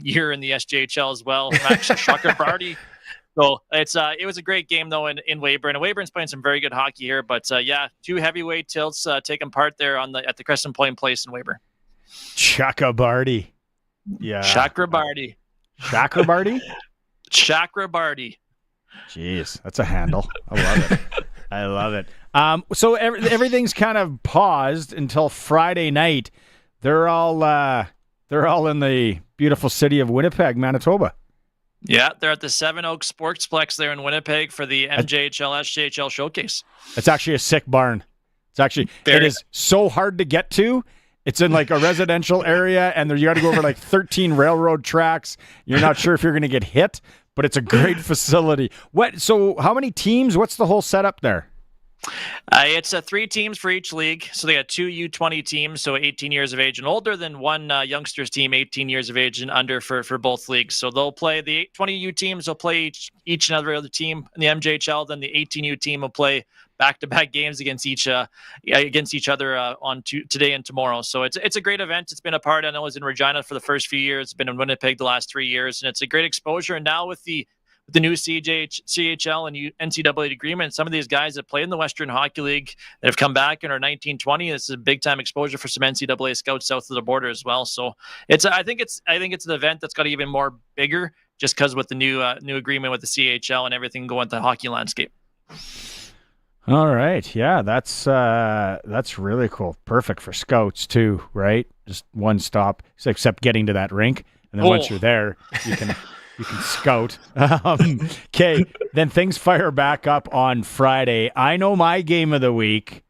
year in the SJHL as well. Max Chakrabarty. So it was a great game though in Weyburn. And Weyburn's playing some very good hockey here, but yeah, 2 heavyweight tilts taking part there at the Crescent Point Place in Weyburn. Chakrabarty. Yeah. Chakrabarty. Chakrabarty? Chakrabarty. Jeez, that's a handle. I love it. I love it. So everything's kind of paused until Friday night. They're all in the beautiful city of Winnipeg, Manitoba. Yeah, they're at the Seven Oaks Sportsplex there in Winnipeg for the MJHL, SJHL showcase. It's actually a sick barn. It is so hard to get to. It's in like a residential area, and you got to go over like 13 railroad tracks. You're not sure if you're going to get hit, but it's a great facility. So how many teams? What's the whole setup there? It's 3 teams for each league. So they got 2 U20 teams, so 18 years of age and older, then 1 youngsters team, 18 years of age and under for both leagues. So they'll play the 20U teams, they'll play each and every other team in the MJHL. Then the 18U team will play back-to-back games against each other on today and tomorrow. So it's a great event. It's been a part. I know it was in Regina for the first few years. It's been in Winnipeg the last 3 years, and it's a great exposure. And now with the new CHL and NCAA agreement, some of these guys that play in the Western Hockey League that have come back and are 19-20, this is a big-time exposure for some NCAA scouts south of the border as well. So I think it's an event that's got even more bigger just because with the new agreement with the CHL and everything going with the hockey landscape. All right. Yeah, that's really cool. Perfect for scouts too, right? Just one stop, except getting to that rink. And then once you're there, you can scout. Okay, then things fire back up on Friday. I know my game of the week.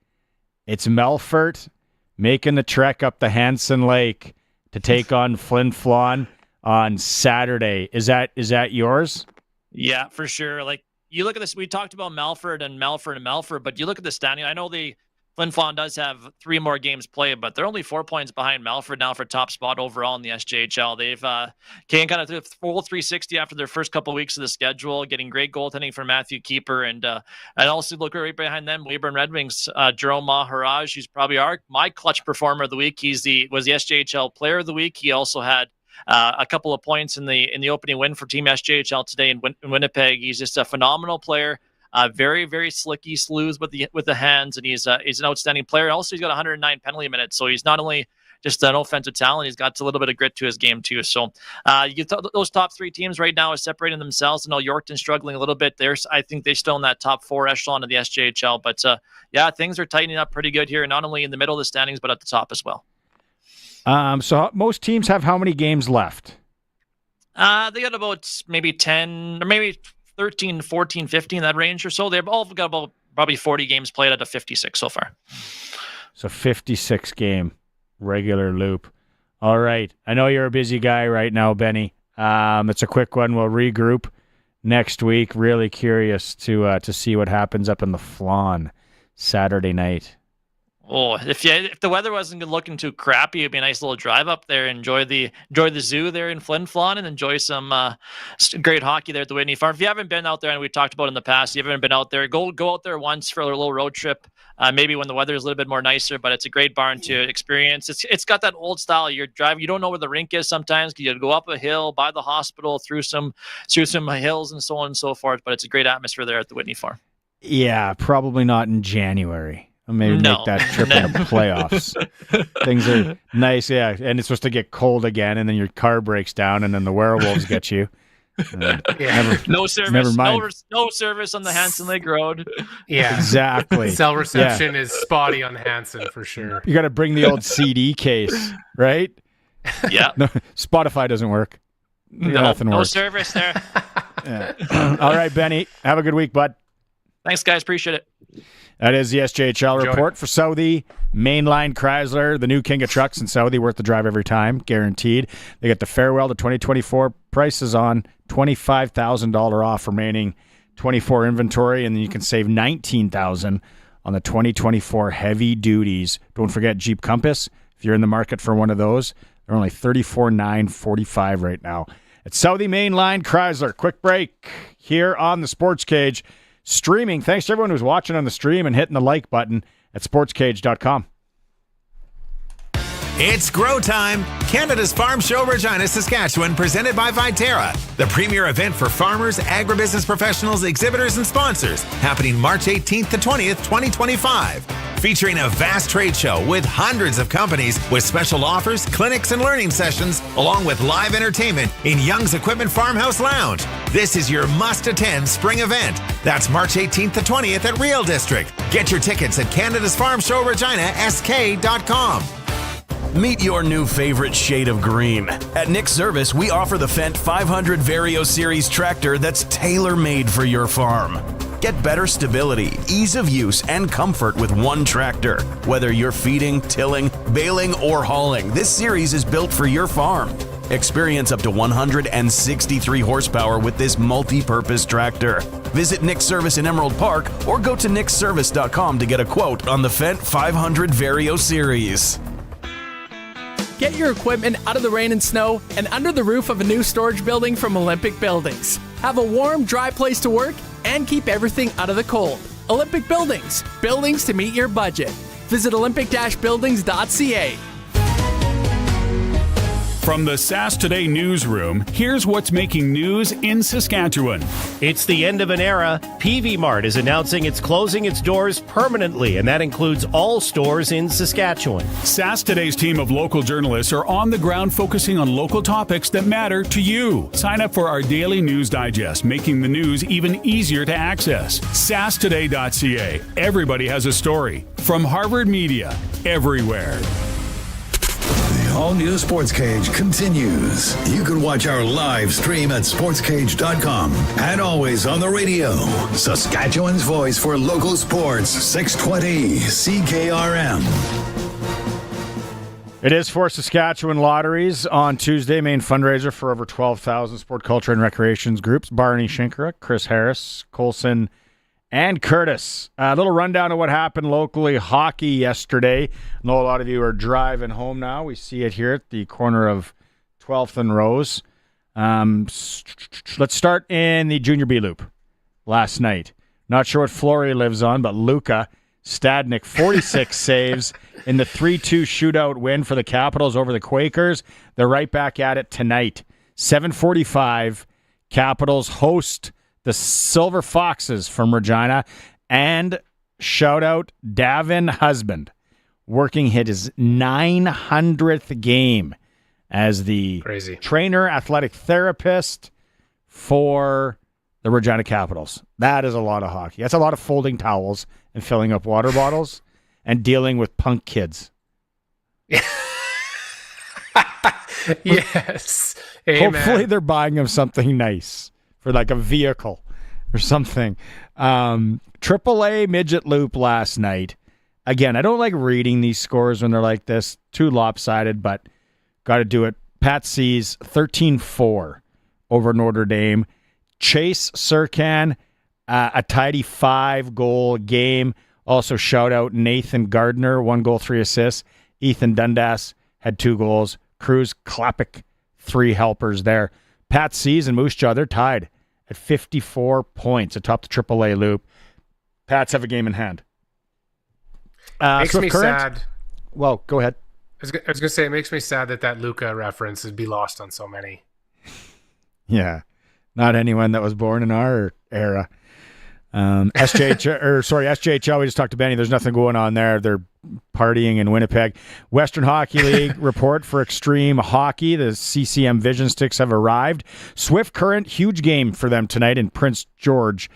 It's Melfort making the trek up the Hanson Lake to take on Flin Flon on Saturday. Is that yours? Yeah, for sure. Like you look at this, we talked about Melfort, but you look at the standing. I know Flin Flon does have 3 more games played, but they're only 4 points behind Melfort now for top spot overall in the SJHL. They've came kind of through full 360 after their first couple of weeks of the schedule, getting great goaltending from Matthew Keeper, and also look right behind them, Weyburn Red Wings, Jerome Maharaj, who's probably my clutch performer of the week. Was the SJHL Player of the Week. He also had a couple of points in the opening win for Team SJHL today in Winnipeg. He's just a phenomenal player. Very, very slicky slews with the hands, and he's an outstanding player. Also, he's got 109 penalty minutes, so he's not only just an offensive talent. He's got a little bit of grit to his game too. So those top three teams right now are separating themselves. I know Yorkton's struggling a little bit. I think they're still in that top 4 echelon of the SJHL. But things are tightening up pretty good here, not only in the middle of the standings, but at the top as well. So most teams have how many games left? They got about maybe 10 or maybe 13, 14, 15, that range or so. They've all got about probably 40 games played out of 56 so far. So 56 game regular loop. All right. I know you're a busy guy right now, Benny. It's a quick one. We'll regroup next week. Really curious to see what happens up in the Flan Saturday night. Oh, if the weather wasn't looking too crappy, it'd be a nice little drive up there. Enjoy the zoo there in Flin Flon, and enjoy some great hockey there at the Whitney Farm. If you haven't been out there, and we talked about in the past, if you haven't been out there, go out there once for a little road trip. Maybe when the weather is a little bit more nicer, but it's a great barn to experience. It's got that old style. You're driving, you don't know where the rink is sometimes. You go up a hill by the hospital, through some hills, and so on and so forth. But it's a great atmosphere there at the Whitney Farm. Yeah, probably not in January. Maybe make that trip in the playoffs. Things are nice, yeah. And it's supposed to get cold again, and then your car breaks down, and then the werewolves get you. No service. No service on the Hanson Lake Road. Yeah, exactly. Cell reception is spotty on Hanson for sure. You got to bring the old CD case, right? Yeah. No, Spotify doesn't work. Nothing no works. service there. Yeah. All right, Benny. Have a good week, bud. Thanks, guys. Appreciate it. That is the SJHL report for Southie, Mainline Chrysler, the new king of trucks in Southie, worth the drive every time, guaranteed. They get the farewell to 2024 prices on $25,000 off remaining 24 inventory, and then you can save $19,000 on the 2024 heavy duties. Don't forget Jeep Compass. If you're in the market for one of those, they're only $34,945 right now. It's Southie, Mainline Chrysler. Quick break here on the Sports Cage. Streaming. Thanks to everyone who's watching on the stream and hitting the like button at sportscage.com. It's Grow Time, Canada's Farm Show Regina, Saskatchewan, presented by Viterra, the premier event for farmers, agribusiness professionals, exhibitors, and sponsors, happening March 18th to 20th, 2025. Featuring a vast trade show with hundreds of companies with special offers, clinics, and learning sessions, along with live entertainment in Young's Equipment Farmhouse Lounge. This is your must-attend spring event. That's March 18th to 20th at Real District. Get your tickets at Canada's Farm Show Regina, SK.com. Meet your new favorite shade of green. At Nick Service, we offer the Fendt 500 Vario Series tractor that's tailor-made for your farm. Get better stability, ease of use, and comfort with one tractor. Whether you're feeding, tilling, baling, or hauling, this series is built for your farm. Experience up to 163 horsepower with this multi-purpose tractor. Visit Nick Service in Emerald Park or go to nickservice.com to get a quote on the Fendt 500 Vario Series. Get your equipment out of the rain and snow and under the roof of a new storage building from Olympic Buildings. Have a warm, dry place to work and keep everything out of the cold. Olympic Buildings. Buildings to meet your budget. Visit olympic-buildings.ca. From the SAS Today newsroom, here's what's making news in Saskatchewan. It's the end of an era. PV Mart is announcing it's closing its doors permanently, and that includes all stores in Saskatchewan. SAS Today's team of local journalists are on the ground focusing on local topics that matter to you. Sign up for our daily news digest, making the news even easier to access. SAStoday.ca. Everybody has a story. From Harvard Media, everywhere. All-new Sports Cage continues. You can watch our live stream at sportscage.com and always on the radio. Saskatchewan's voice for local sports, 620 CKRM. It is for Saskatchewan Lotteries on Tuesday, main fundraiser for over 12,000 sport, culture, and recreations groups. Barney Shinkara, Chris Harris, Colson, and Curtis. A little rundown of what happened locally hockey yesterday. I know a lot of you are driving home now. We see it here at the corner of 12th and Rose. Let's start in the Junior B Loop last night. Not sure what floor he lives on, but Luka Stadnik, 46 saves in the 3-2 shootout win for the Capitals over the Quakers. They're right back at it tonight. 7:45, Capitals host the Silver Foxes from Regina, and shout out Davin Husband. working his 900th game as the trainer, athletic therapist for the Regina Capitals. That is a lot of hockey. That's a lot of folding towels and filling up water bottles and dealing with punk kids. Yes. Amen. Hopefully they're buying him something nice for like a vehicle or something. AAA midget loop last night. Again, I don't like reading these scores when they're like this. Too lopsided, but got to do it. Pat C's 13-4 over Notre Dame. Chase Surkan, a tidy 5-goal game. Also shout out Nathan Gardner, 1 goal, 3 assists. Ethan Dundas had 2 goals. Cruz Klapik, 3 helpers there. Pat C's and Moose Jaw, they're tied at 54 points atop the AAA loop. Pats have a game in hand. Makes me sad. Well, go ahead. I was going to say, it makes me sad that Luca reference would be lost on so many. Yeah. Not anyone that was born in our era. SJHL, we just talked to Benny. There's nothing going on there. They're partying in Winnipeg. Western Hockey League report for Extreme Hockey. The CCM Vision Sticks have arrived. Swift Current, huge game for them tonight in Prince George.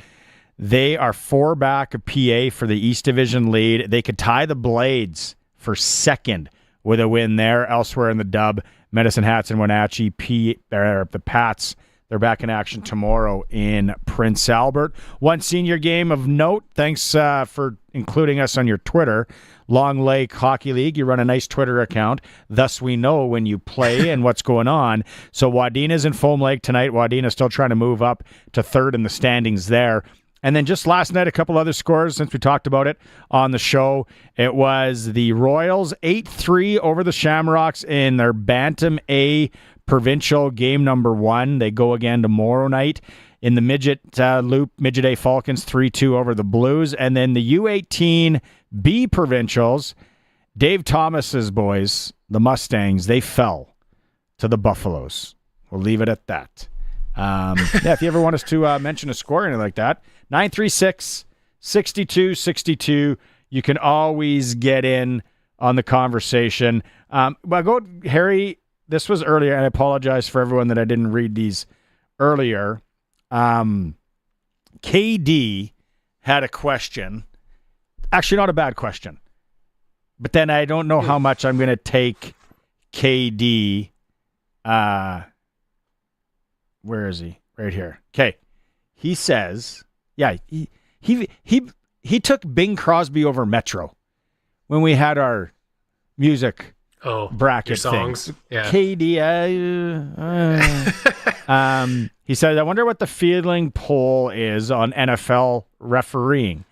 They are 4 back of PA for the East Division lead. They could tie the Blades for second with a win there. Elsewhere in the dub, Medicine Hats and Wenatchee, the Pats, they're back in action tomorrow in Prince Albert. One senior game of note. Thanks for including us on your Twitter. Long Lake Hockey League. You run a nice Twitter account. Thus, we know when you play and what's going on. So Wadeena's in Foam Lake tonight. Wadena still trying to move up to third in the standings there. And then just last night, a couple other scores since we talked about it on the show. It was the Royals 8-3 over the Shamrocks in their Bantam A provincial game number 1. They go again tomorrow night. In the midget loop, Midget A Falcons 3-2 over the Blues. And then the U18 B provincials, Dave Thomas's boys, the Mustangs, they fell to the Buffaloes. We'll leave it at that. If you ever want us to mention a score or anything like that, 936-6262. You can always get in on the conversation. But go, Harry, this was earlier, and I apologize for everyone that I didn't read these earlier. KD had a question. Actually, not a bad question. But then I don't know how much I'm going to take KD. Where is he? Right here. Okay. He says, yeah, he took Bing Crosby over Metro when we had our music bracket songs. Thing. Yeah. KD. He said, I wonder what the feeling poll is on NFL refereeing.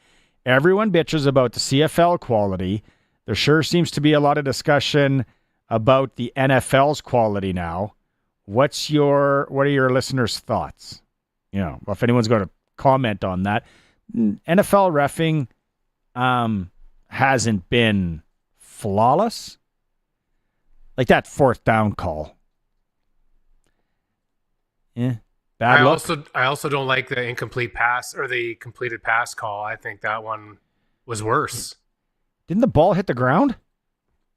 Everyone bitches about the CFL quality. There sure seems to be a lot of discussion about the NFL's quality now. What are your listeners' thoughts? You know, if anyone's going to comment on that. NFL reffing hasn't been flawless. Like that 4th down call. Yeah. Bad look. I also don't like the incomplete pass or the completed pass call. I think that one was worse. Didn't the ball hit the ground?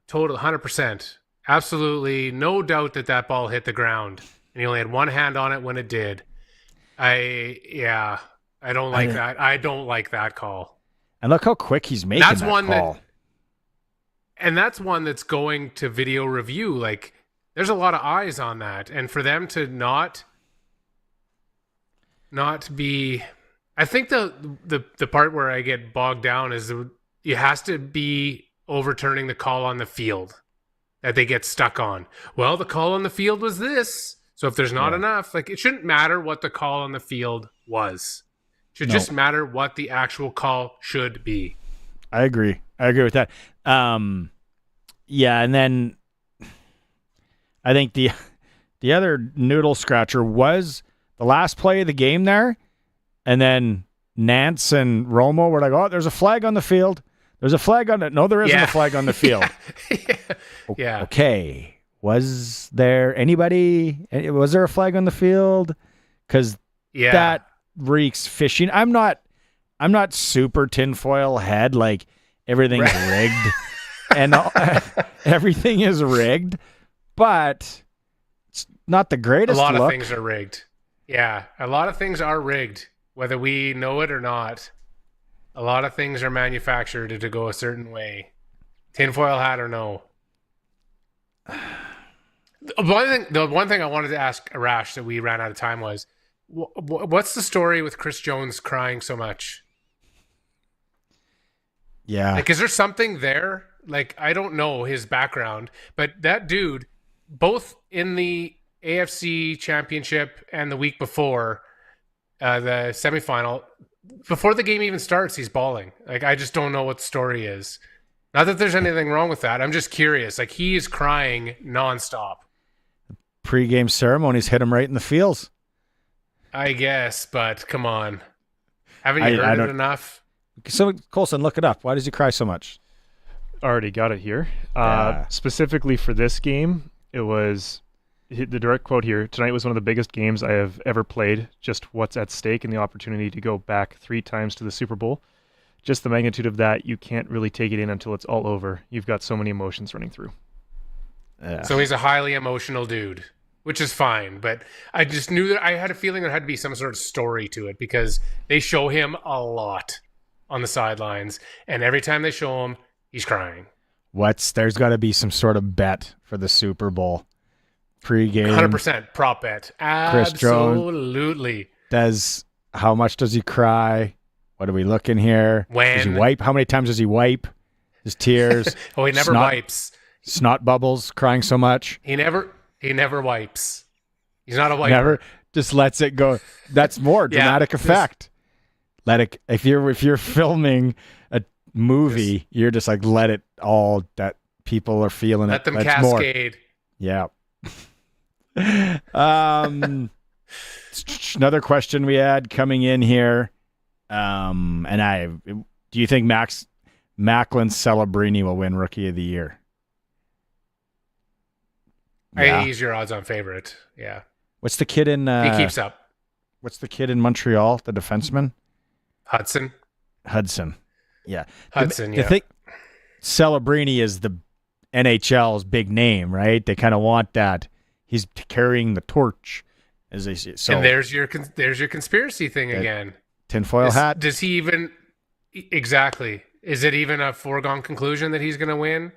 Total 100%. Absolutely no doubt that ball hit the ground. And he only had one hand on it when it did. I don't like that. I don't like that call. And look how quick he's making that call. That's one that's going to video review. Like, there's a lot of eyes on that. And for them to not be... I think the part where I get bogged down is it has to be overturning the call on the field that they get stuck on. Well, the call on the field was this. So if there's not enough, like, it shouldn't matter what the call on the field was. It should just matter what the actual call should be. I agree with that. And then I think the other noodle scratcher was the last play of the game there. And then Nance and Romo were like, oh, there's a flag on the field. There's a flag on it. No, there isn't a flag on the field. Yeah. Okay. Was there a flag on the field? Because that reeks fishing. I'm not super tinfoil head, like everything's rigged. and everything is rigged, but it's not the greatest A lot look. of things are rigged. Yeah, a lot of things are rigged, whether we know it or not. A lot of things are manufactured to go a certain way. Tinfoil hat or no. The one thing I wanted to ask Arash that we ran out of time was, what's the story with Chris Jones crying so much? Yeah. Like, is there something there? Like, I don't know his background, but that dude, both in the AFC Championship and the week before, the semifinal, before the game even starts, he's bawling. Like, I just don't know what the story is. Not that there's anything wrong with that. I'm just curious. Like, he is crying nonstop. Pre-game ceremonies hit him right in the feels. I guess, but come on. Haven't you heard it enough? So, Colson, look it up. Why does he cry so much? Already got it here. Yeah. Specifically for this game, it was the direct quote here. Tonight was one of the biggest games I have ever played. Just what's at stake and the opportunity to go back 3 times to the Super Bowl. Just the magnitude of that, you can't really take it in until it's all over. You've got so many emotions running through. Yeah. So he's a highly emotional dude, which is fine. But I just knew that I had a feeling there had to be some sort of story to it because they show him a lot on the sidelines. And every time they show him, he's crying. There's got to be some sort of bet for the Super Bowl pre-game. 100% prop bet. Chris Jones Absolutely. How much does he cry? What are we looking here? When? Does he wipe? How many times does he wipe his tears? Oh, he never wipes. Snot bubbles, crying so much. He never wipes. He's not a wiper. Never just lets it go. That's more dramatic effect. Let it. If you're filming a movie, you're just like let it all that people are feeling Let it. them That's cascade. More. Yeah. Another question we had coming in here. Do you think Macklin Celebrini will win Rookie of the Year? I think he's your odds-on favorite. Yeah. What's the kid in? He keeps up. What's the kid in Montreal? The defenseman? Hudson. Yeah. Hudson. The thing, Celebrini is the NHL's big name, right? They kind of want that. He's carrying the torch, as they say. So, and there's your conspiracy thing again. Tinfoil hat. Does he even exactly? Is it even a foregone conclusion that he's going to win?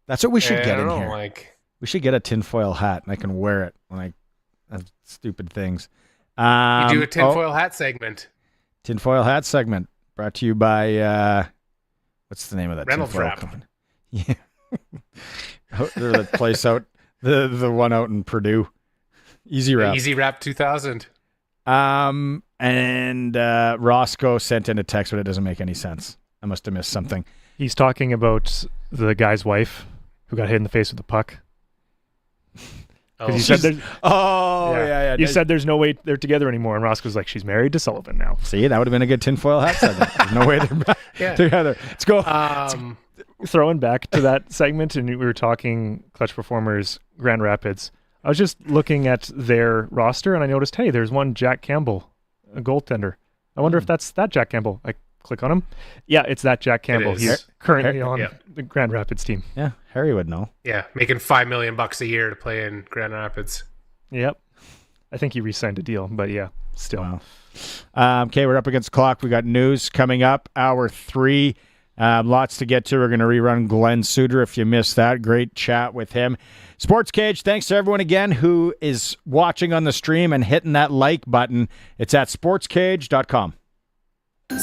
That's what we should get in know, here. Like, we should get a tinfoil hat, and I can wear it when I have stupid things. You do a tinfoil hat segment. Tinfoil hat segment brought to you by what's the name of that Reynolds tinfoil Wrap. company? Yeah, the place out, the one out in Purdue. Easy Wrap. Easy Wrap 2000. And Roscoe sent in a text, but it doesn't make any sense. I must have missed something. He's talking about the guy's wife who got hit in the face with a puck. You said You said there's no way they're together anymore, and Roscoe's like, she's married to Sullivan now. See, that would have been a good tinfoil hat segment. There's no way they're together. Let's go. Throwing back to that segment, and we were talking Clutch Performers Grand Rapids. I was just looking at their roster, and I noticed, hey, there's one Jack Campbell, a goaltender. I wonder if that's that Jack Campbell. I click on him. Yeah, it's that Jack Campbell. He's currently on the Grand Rapids team. Yeah, Harry would know. Yeah, making $5 million a year to play in Grand Rapids. Yep. I think he re-signed a deal, but yeah, still. Wow. Okay, we're up against the clock. We got news coming up, hour 3. Lots to get to. We're going to rerun Glen Suitor if you missed that. Great chat with him. Sportscage, thanks to everyone again who is watching on the stream and hitting that like button. It's at sportscage.com.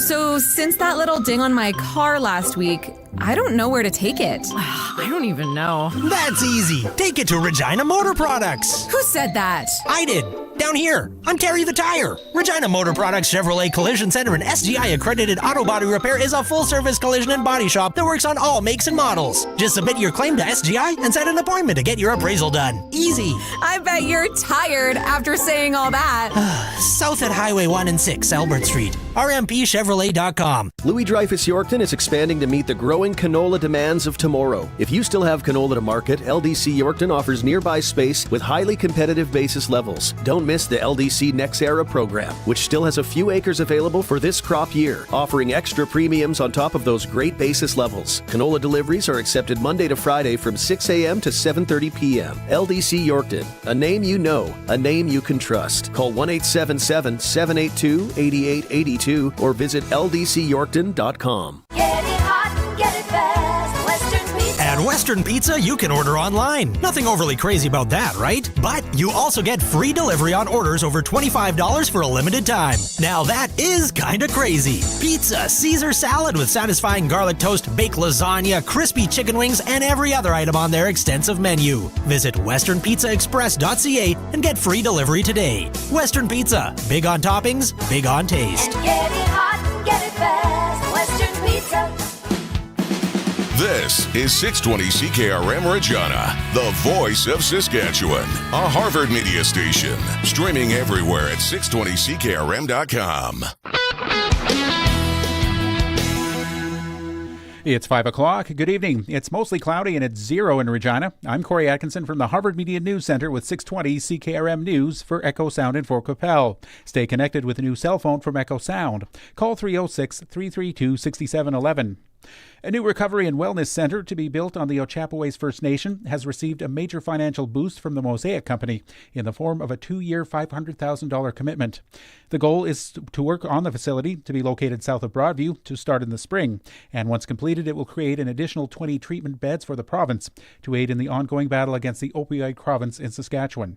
So since that little ding on my car last week, I don't know where to take it. I don't even know. That's easy. Take it to Regina Motor Products. Who said that? I did. Down here. I'm Terry the Tire. Regina Motor Products Chevrolet Collision Center and SGI accredited auto body repair is a full-service collision and body shop that works on all makes and models. Just submit your claim to SGI and set an appointment to get your appraisal done. Easy. I bet you're tired after saying all that. South at Highway 1 and 6, Albert Street. RMPChevrolet.com. Louis Dreyfus Yorkton is expanding to meet the growing canola demands of tomorrow. If you still have canola to market, LDC Yorkton offers nearby space with highly competitive basis levels. Don't miss miss the LDC Nexera program, which still has a few acres available for this crop year, offering extra premiums on top of those great basis levels. Canola deliveries are accepted Monday to Friday from 6 a.m. to 7:30 p.m. LDC Yorkton, a name you know, a name you can trust. Call 1-877-782-8882 or visit ldcyorkton.com. Get it hot and get it fast. Western Pizza. At Western Pizza, you can order online. Nothing overly crazy about that, right? But you also get free delivery on orders over $25 for a limited time. Now that is kinda crazy. Pizza, Caesar salad with satisfying garlic toast, baked lasagna, crispy chicken wings, and every other item on their extensive menu. Visit westernpizzaexpress.ca and get free delivery today. Western Pizza, big on toppings, big on taste. And get it hot and get it fast. Western Pizza. This is 620 CKRM Regina, the voice of Saskatchewan, a Harvard media station, streaming everywhere at 620ckrm.com. It's 5 o'clock. Good evening. It's mostly cloudy and it's 0 in Regina. I'm Corey Atkinson from the Harvard Media News Center with 620 CKRM News for Echo Sound in Fort Qu'Appelle. Stay connected with a new cell phone from Echo Sound. Call 306-332-6711. A new recovery and wellness center to be built on the Ochapowace First Nation has received a major financial boost from the Mosaic Company in the form of a 2-year $500,000 commitment. The goal is to work on the facility to be located south of Broadview to start in the spring, and once completed it will create an additional 20 treatment beds for the province to aid in the ongoing battle against the opioid province in Saskatchewan.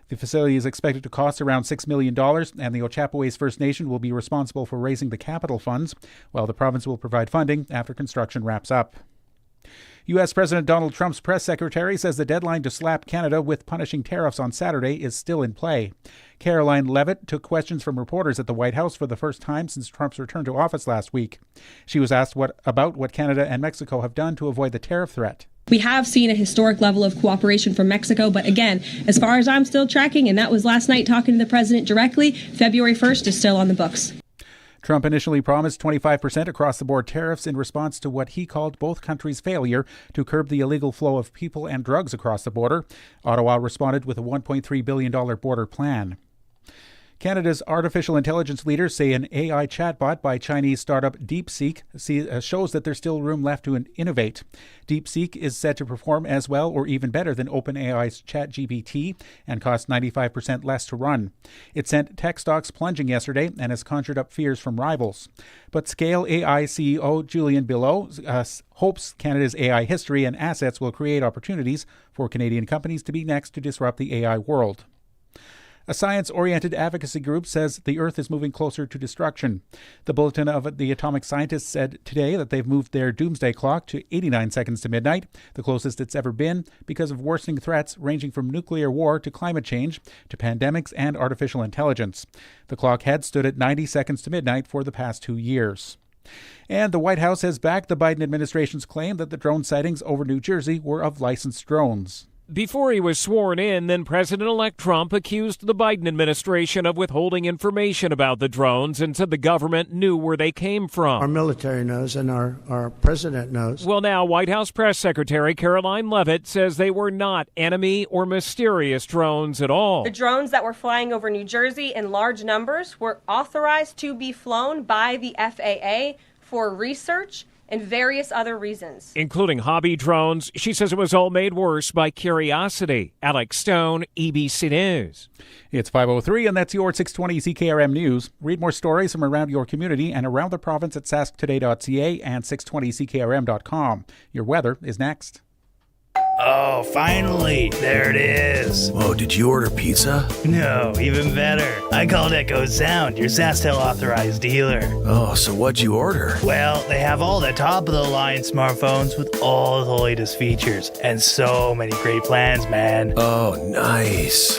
The facility is expected to cost around $6 million, and the Ochapowace First Nation will be responsible for raising the capital funds, while the province will provide funding after construction wraps up. U.S. President Donald Trump's press secretary says the deadline to slap Canada with punishing tariffs on Saturday is still in play. Caroline Leavitt took questions from reporters at the White House for the first time since Trump's return to office last week. She was asked about what Canada and Mexico have done to avoid the tariff threat. We have seen a historic level of cooperation from Mexico, but again, as far as I'm still tracking, and that was last night talking to the president directly, February 1st is still on the books. Trump initially promised 25% across-the-board tariffs in response to what he called both countries' failure to curb the illegal flow of people and drugs across the border. Ottawa responded with a $1.3 billion border plan. Canada's artificial intelligence leaders say an AI chatbot by Chinese startup DeepSeek shows that there's still room left to innovate. DeepSeek is said to perform as well or even better than OpenAI's ChatGPT and cost 95% less to run. It sent tech stocks plunging yesterday and has conjured up fears from rivals. But Scale AI CEO Julien Bilot hopes Canada's AI history and assets will create opportunities for Canadian companies to be next to disrupt the AI world. A science-oriented advocacy group says the Earth is moving closer to destruction. The Bulletin of the Atomic Scientists said today that they've moved their doomsday clock to 89 seconds to midnight, the closest it's ever been, because of worsening threats ranging from nuclear war to climate change to pandemics and artificial intelligence. The clock had stood at 90 seconds to midnight for the past 2 years. And the White House has backed the Biden administration's claim that the drone sightings over New Jersey were of licensed drones. Before he was sworn in, then President-elect Trump accused the Biden administration of withholding information about the drones and said the government knew where they came from. Our military knows and our president knows. Well, now White House Press Secretary Caroline Leavitt says they were not enemy or mysterious drones at all. The drones that were flying over New Jersey in large numbers were authorized to be flown by the FAA for research and various other reasons, including hobby drones. She says it was all made worse by curiosity. Alex Stone, EBC News. It's 5:03, and that's your 620 CKRM News. Read more stories from around your community and around the province at sasktoday.ca and 620ckrm.com. Your weather is next. Oh, finally. There it is. Whoa, did you order pizza? No, even better. I called Echo Sound, your SJHL authorized dealer. Oh, so what'd you order? Well, they have all the top-of-the-line smartphones with all the latest features and so many great plans, man. Oh, nice.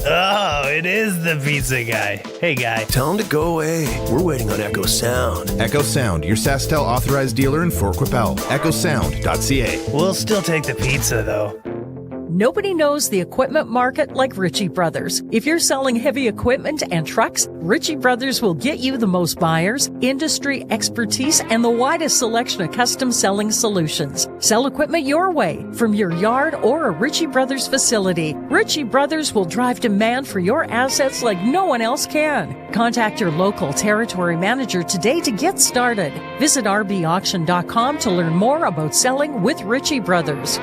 Oh, it is the pizza guy. Hey, guy. Tell him to go away. We're waiting on Echo Sound. Echo Sound, your SaskTel authorized dealer in Fort Qu'Appelle. EchoSound.ca. We'll still take the pizza, though. Nobody knows the equipment market like Ritchie Brothers. If you're selling heavy equipment and trucks, Ritchie Brothers will get you the most buyers, industry expertise, and the widest selection of custom selling solutions. Sell equipment your way from your yard or a Ritchie Brothers facility. Ritchie Brothers will drive demand for your assets like no one else can. Contact your local territory manager today to get started. Visit rbauction.com to learn more about selling with Ritchie Brothers.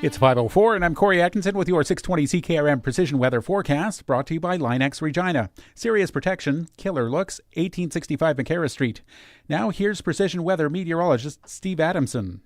It's 5:04, and I'm Corey Atkinson with your 620 CKRM Precision Weather Forecast, brought to you by Linex Regina. Serious protection, killer looks, 1865 McCarra Street. Now here's Precision Weather meteorologist Steve Adamson.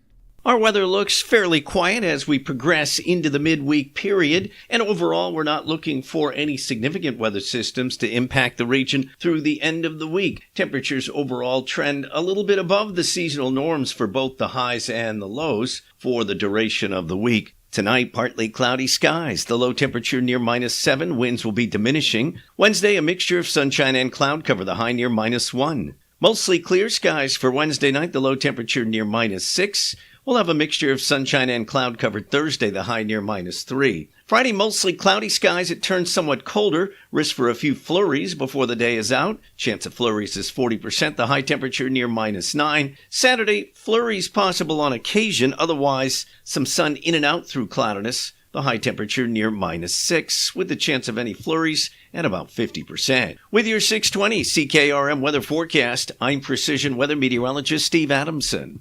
Our weather looks fairly quiet as we progress into the midweek period, and overall we're not looking for any significant weather systems to impact the region through the end of the week. Temperatures overall trend a little bit above the seasonal norms for both the highs and the lows for the duration of the week. Tonight, partly cloudy skies. The low temperature near -7. Winds will be diminishing. Wednesday, a mixture of sunshine and cloud cover. The high near -1. Mostly clear skies for Wednesday night. The low temperature near -6. We'll have a mixture of sunshine and cloud covered Thursday. The high near -3. Friday, mostly cloudy skies. It turns somewhat colder. Risk for a few flurries before the day is out. Chance of flurries is 40%. The high temperature near -9. Saturday, flurries possible on occasion. Otherwise, some sun in and out through cloudiness. The high temperature near -6, with the chance of any flurries at about 50%. With your 620 CKRM weather forecast, I'm Precision Weather Meteorologist Steve Adamson.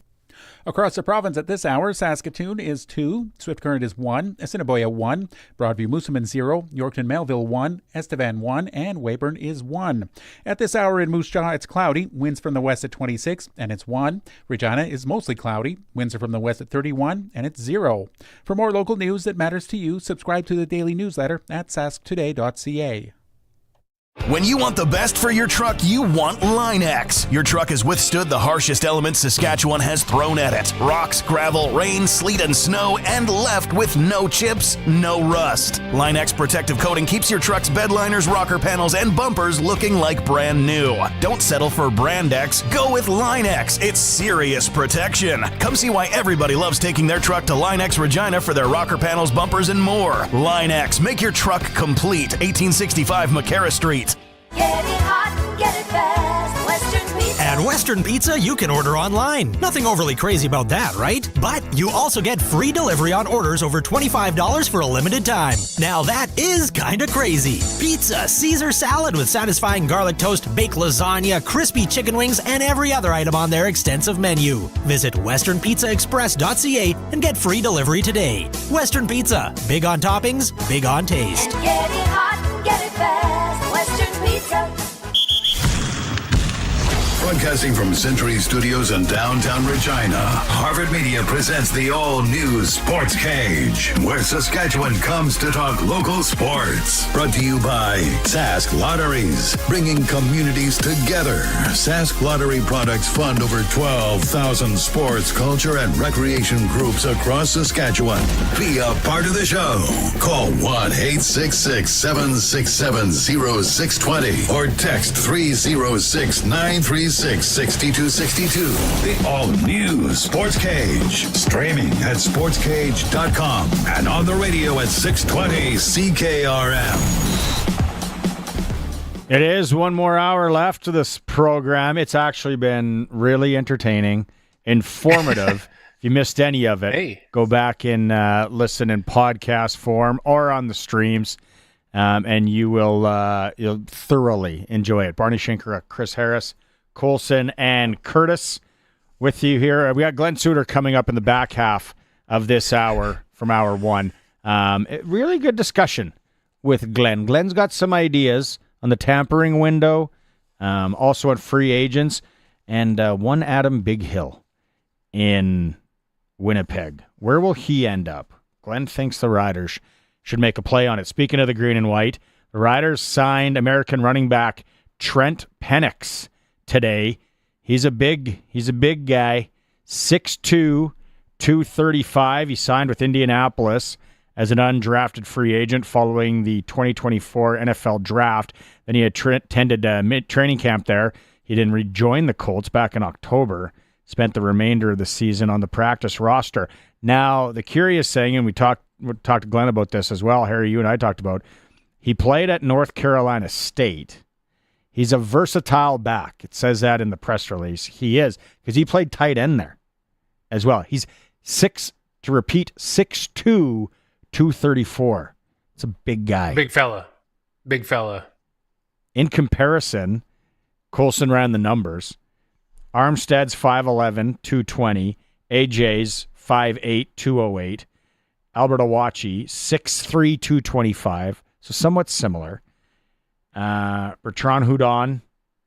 Across the province at this hour, Saskatoon is 2, Swift Current is 1, Assiniboia 1, Broadview Moosomin 0, Yorkton Melville 1, Estevan 1, and Weyburn is 1. At this hour in Moose Jaw, it's cloudy, winds from the west at 26, and it's 1. Regina is mostly cloudy, winds are from the west at 31, and it's 0. For more local news that matters to you, subscribe to the daily newsletter at sasktoday.ca. When you want the best for your truck, you want Line-X. Your truck has withstood the harshest elements Saskatchewan has thrown at it. Rocks, gravel, rain, sleet, and snow, and left with no chips, no rust. Line-X protective coating keeps your truck's bed liners, rocker panels, and bumpers looking like brand new. Don't settle for Brand X. Go with Line-X. It's serious protection. Come see why everybody loves taking their truck to Line-X Regina for their rocker panels, bumpers, and more. Line-X. Make your truck complete. 1865 McCarra Street. Get it hot and get it fast. Western Pizza. At Western Pizza, you can order online. Nothing overly crazy about that, right? But you also get free delivery on orders over $25 for a limited time. Now that is kinda crazy. Pizza, Caesar salad with satisfying garlic toast, baked lasagna, crispy chicken wings, and every other item on their extensive menu. Visit westernpizzaexpress.ca and get free delivery today. Western Pizza. Big on toppings, big on taste. And get it hot and get it fast. Western Pizza. Broadcasting from Century Studios in downtown Regina, Harvard Media presents the all-new Sportscage, where Saskatchewan comes to talk local sports. Brought to you by Sask Lotteries, bringing communities together. Sask Lottery products fund over 12,000 sports, culture, and recreation groups across Saskatchewan. Be a part of the show. Call 1-866-767-0620 or text 306-936-6262. The all-new Sportscage. Streaming at sportscage.com and on the radio at 620 CKRM. It is one more hour left to this program. It's actually been really entertaining, informative. If you missed any of it, go back and listen in podcast form or on the streams, and you will you'll thoroughly enjoy it. Barney Schenker, Chris Harris, Colson, and Curtis with you here. We got Glen Suitor coming up in the back half of this hour from hour one. Really good discussion with Glen. Glen's got some ideas on the tampering window, also on free agents, and one Adam Bighill in Winnipeg. Where will he end up? Glen thinks the Riders should make a play on it. Speaking of the green and white, the Riders signed American running back Trent Penix today. He's a big guy, 6'2", 235. He signed with Indianapolis as an undrafted free agent following the 2024 NFL draft. Then he had attended training camp there. He didn't rejoin the Colts back in October. spent the remainder of the season on the practice roster. Now, the curious thing, and we talked to Glenn about this as well, Harry, you and I talked about, he played at North Carolina State. He's a versatile back. It says that in the press release. He is, because he played tight end there as well. He's 6'2", 234. It's a big guy. Big fella. In comparison, Colson ran the numbers. Armstead's 5'11", 220. AJ's 5'8", 208. Albert Awachi, 6'3", 225. So somewhat similar. Bertrand Houdon,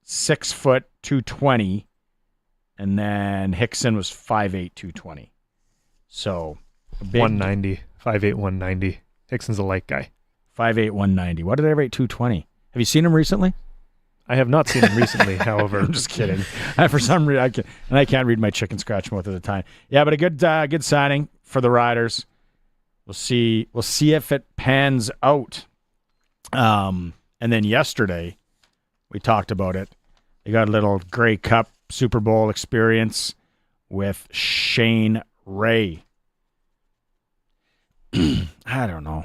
6 foot, 220. And then Hickson was 5'8", 220. So a big 190. 5'8", 190. Hickson's a light guy. 5'8", 190. What did they rate 220? Have you seen him recently? I have not seen him recently, however. I'm just kidding. For some reason, I can't read my chicken scratch most of the time. Yeah, but a good signing for the Riders. We'll see if it pans out. And then yesterday, we talked about it. They got a little Grey Cup Super Bowl experience with Shane Ray. I don't know.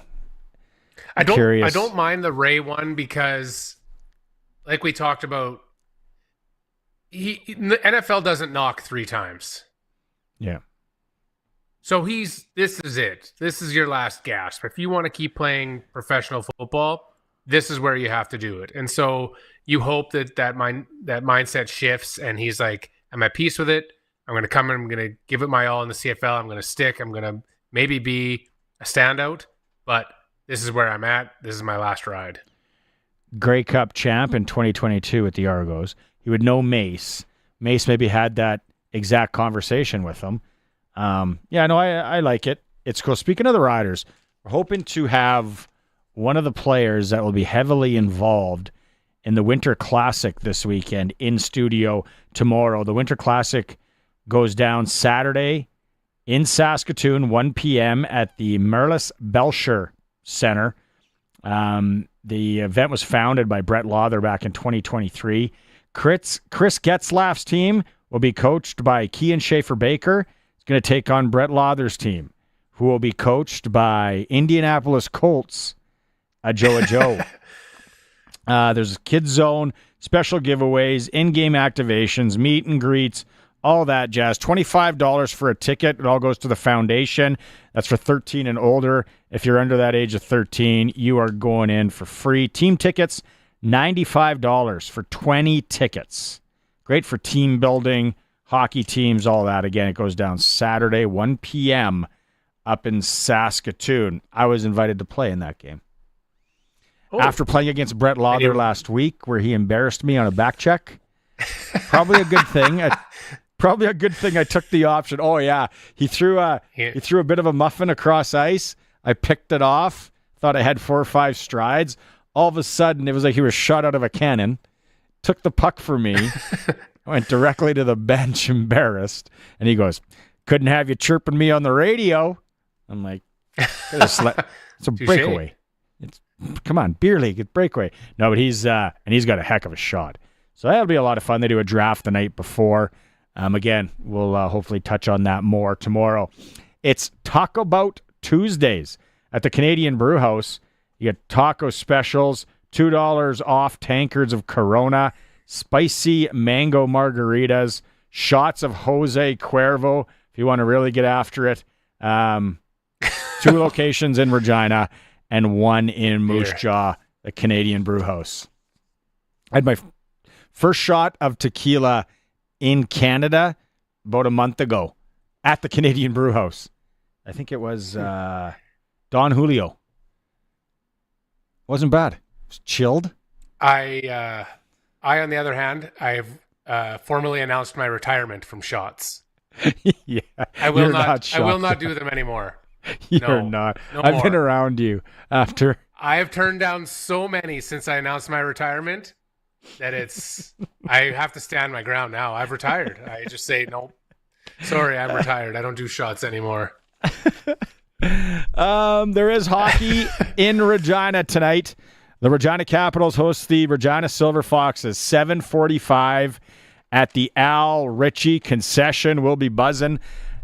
I don't mind the Ray one because, like we talked about, the NFL doesn't knock 3 times. Yeah. So this is it. This is your last gasp. If you want to keep playing professional football, this is where you have to do it. And so you hope that mindset shifts and he's like, I'm at peace with it. I'm going to come and I'm going to give it my all in the CFL. I'm going to stick. I'm going to maybe be a standout, but this is where I'm at. This is my last ride. Grey Cup champ in 2022 at the Argos. He would know Mace. Mace maybe had that exact conversation with him. I like it. It's cool. Speaking of the Riders, we're hoping to have one of the players that will be heavily involved in the Winter Classic this weekend in studio tomorrow. The Winter Classic goes down Saturday in Saskatoon, 1 p.m. at the Merlis Belcher Center. The event was founded by Brett Lawther back in 2023. Chris Getzlaff's team will be coached by Kean Schaefer-Baker. He's going to take on Brett Lawther's team, who will be coached by Indianapolis Colts, Joe. There's a kids zone, special giveaways, in-game activations, meet and greets, all that jazz. $25 for a ticket. It all goes to the foundation. That's for 13 and older. If you're under that age of 13, you are going in for free. Team tickets, $95 for 20 tickets. Great for team building, hockey teams, all that. Again, it goes down Saturday, 1 p.m. up in Saskatoon. I was invited to play in that game. After playing against Brett Lawther last week, where he embarrassed me on a back check. Probably a good thing. I took the option. Oh yeah, he threw a bit of a muffin across ice. I picked it off. Thought I had 4 or 5 strides. All of a sudden, it was like he was shot out of a cannon. Took the puck from me. I went directly to the bench, embarrassed. And he goes, "Couldn't have you chirping me on the radio." I'm like, it's a breakaway. Come on, beer league, it's breakaway. No, but he's got a heck of a shot. So that'll be a lot of fun. They do a draft the night before. Again, we'll hopefully touch on that more tomorrow. It's Taco Bout Tuesdays at the Canadian Brew House. You get taco specials, $2 off tankards of Corona, spicy mango margaritas, shots of Jose Cuervo if you want to really get after it. 2 locations in Regina and 1 in Moose Jaw, the Canadian Brew House. I had my first shot of tequila in Canada about a month ago at the Canadian Brew House. I think it was Don Julio. Wasn't bad. It was chilled. I on the other hand, I've formally announced my retirement from shots. Yeah, I will not do them anymore. You're not. I've been around you after. I have turned down so many since I announced my retirement that I have to stand my ground now. I've retired. I just say, nope. Sorry, I'm retired. I don't do shots anymore. There is hockey in Regina tonight. The Regina Capitals host the Regina Silver Foxes, 7:45 at the Al Ritchie concession. We'll be buzzing.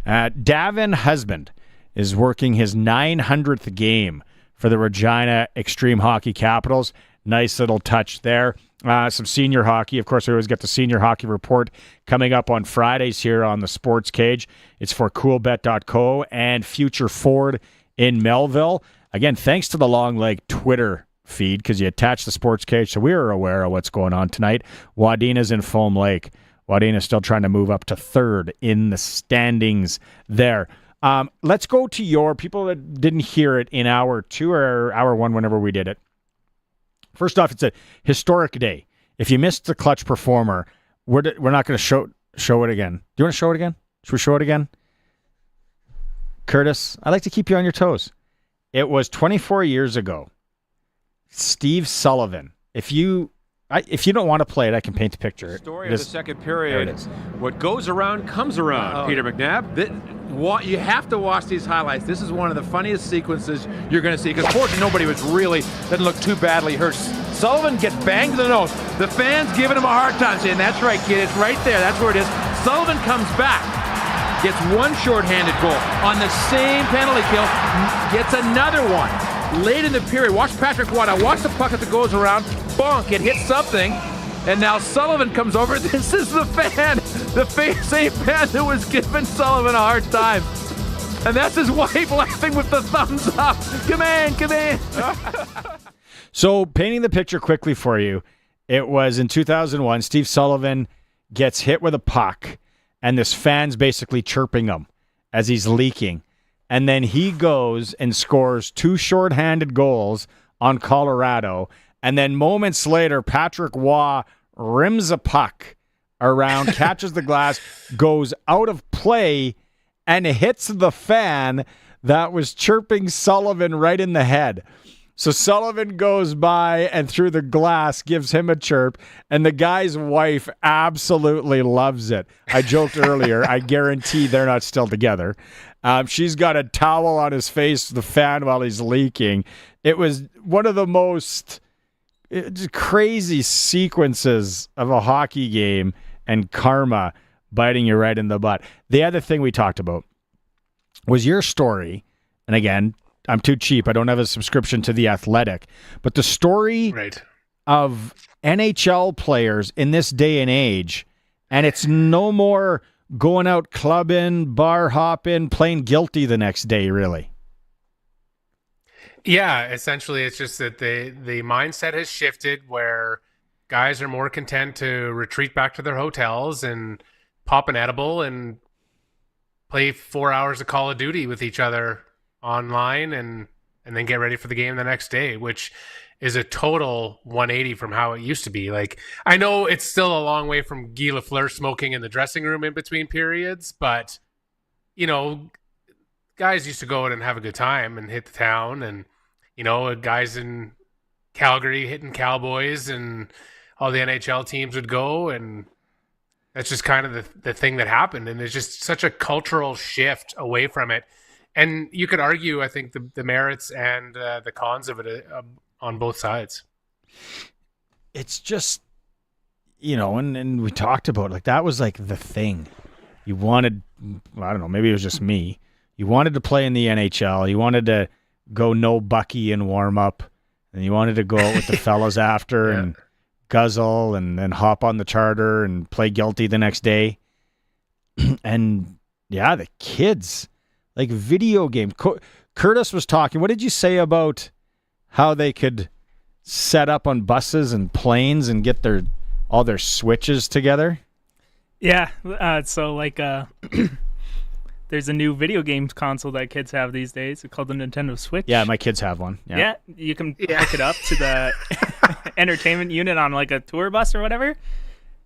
Davin Husband is working his 900th game for the Regina Extreme Hockey Capitals. Nice little touch there. Some senior hockey. Of course, we always get the senior hockey report coming up on Fridays here on the Sportscage. It's for coolbet.co and Future Ford in Melville. Again, thanks to the Long Leg Twitter feed, because you attach the Sportscage, so we are aware of what's going on tonight. Wadeena's in Foam Lake. Wadeena's still trying to move up to third in the standings there. Let's go to your people that didn't hear it in hour 2 or hour 1, whenever we did it. First off, it's a historic day. If you missed the Clutch Performer, we're not going to show it again. Do you want to show it again? Should we show it again? Curtis, I like to keep you on your toes. It was 24 years ago. Steve Sullivan. If you don't want to play it, I can paint the picture. Story of the second period. What goes around comes around, Peter McNabb. You have to watch these highlights. This is one of the funniest sequences you're going to see, because fortunately nobody doesn't look too badly hurt. Sullivan gets banged in the nose. The fans giving him a hard time, saying, "That's right, kid, it's right there. That's where it is." Sullivan comes back, gets one shorthanded goal on the same penalty kill, gets another one. Late in the period, watch Patrick Watt. Now watch the puck as it goes around. Bonk, it hits something. And now Sullivan comes over. This is the same fan that was giving Sullivan a hard time. And that's his wife laughing with the thumbs up. Come in. So, painting the picture quickly for you, it was in 2001, Steve Sullivan gets hit with a puck, and this fan's basically chirping him as he's leaking. And then he goes and scores 2 shorthanded goals on Colorado. And then moments later, Patrick Waugh rims a puck around, catches the glass, goes out of play, and hits the fan that was chirping Sullivan right in the head. So Sullivan goes by and through the glass gives him a chirp, and the guy's wife absolutely loves it. I joked earlier, I guarantee they're not still together. She's got a towel on his face, the fan, while he's leaking. It was one of the most crazy sequences of a hockey game, and karma biting you right in the butt. The other thing we talked about was your story, and again, I'm too cheap. I don't have a subscription to The Athletic. But the story of NHL players in this day and age, and it's no more going out clubbing, bar hopping, playing guilty the next day, really. Yeah, essentially it's just that the mindset has shifted where guys are more content to retreat back to their hotels and pop an edible and play 4 hours of Call of Duty with each other online and then get ready for the game the next day, which is a total 180 from how it used to be. Like, I know it's still a long way from Guy Lafleur smoking in the dressing room in between periods, but you know, guys used to go out and have a good time and hit the town, and you know, guys in Calgary hitting Cowboys, and all the NHL teams would go, and that's just kind of the thing that happened. And there's just such a cultural shift away from it. And you could argue, I think, the merits and the cons of it on both sides. It's just, you know, and we talked about, like, that was like the thing. You wanted, I don't know, maybe it was just me. You wanted to play in the NHL. You wanted to go no Bucky and warm up. And you wanted to go out with the fellas after and guzzle and then hop on the charter and play guilty the next day. And yeah, the kids, like video game. Curtis was talking. What did you say about how they could set up on buses and planes and get all their switches together? Yeah. So like, there's a new video games console that kids have these days. It's called the Nintendo Switch. Yeah, my kids have one. Yeah, you can pick it up to the entertainment unit on like a tour bus or whatever,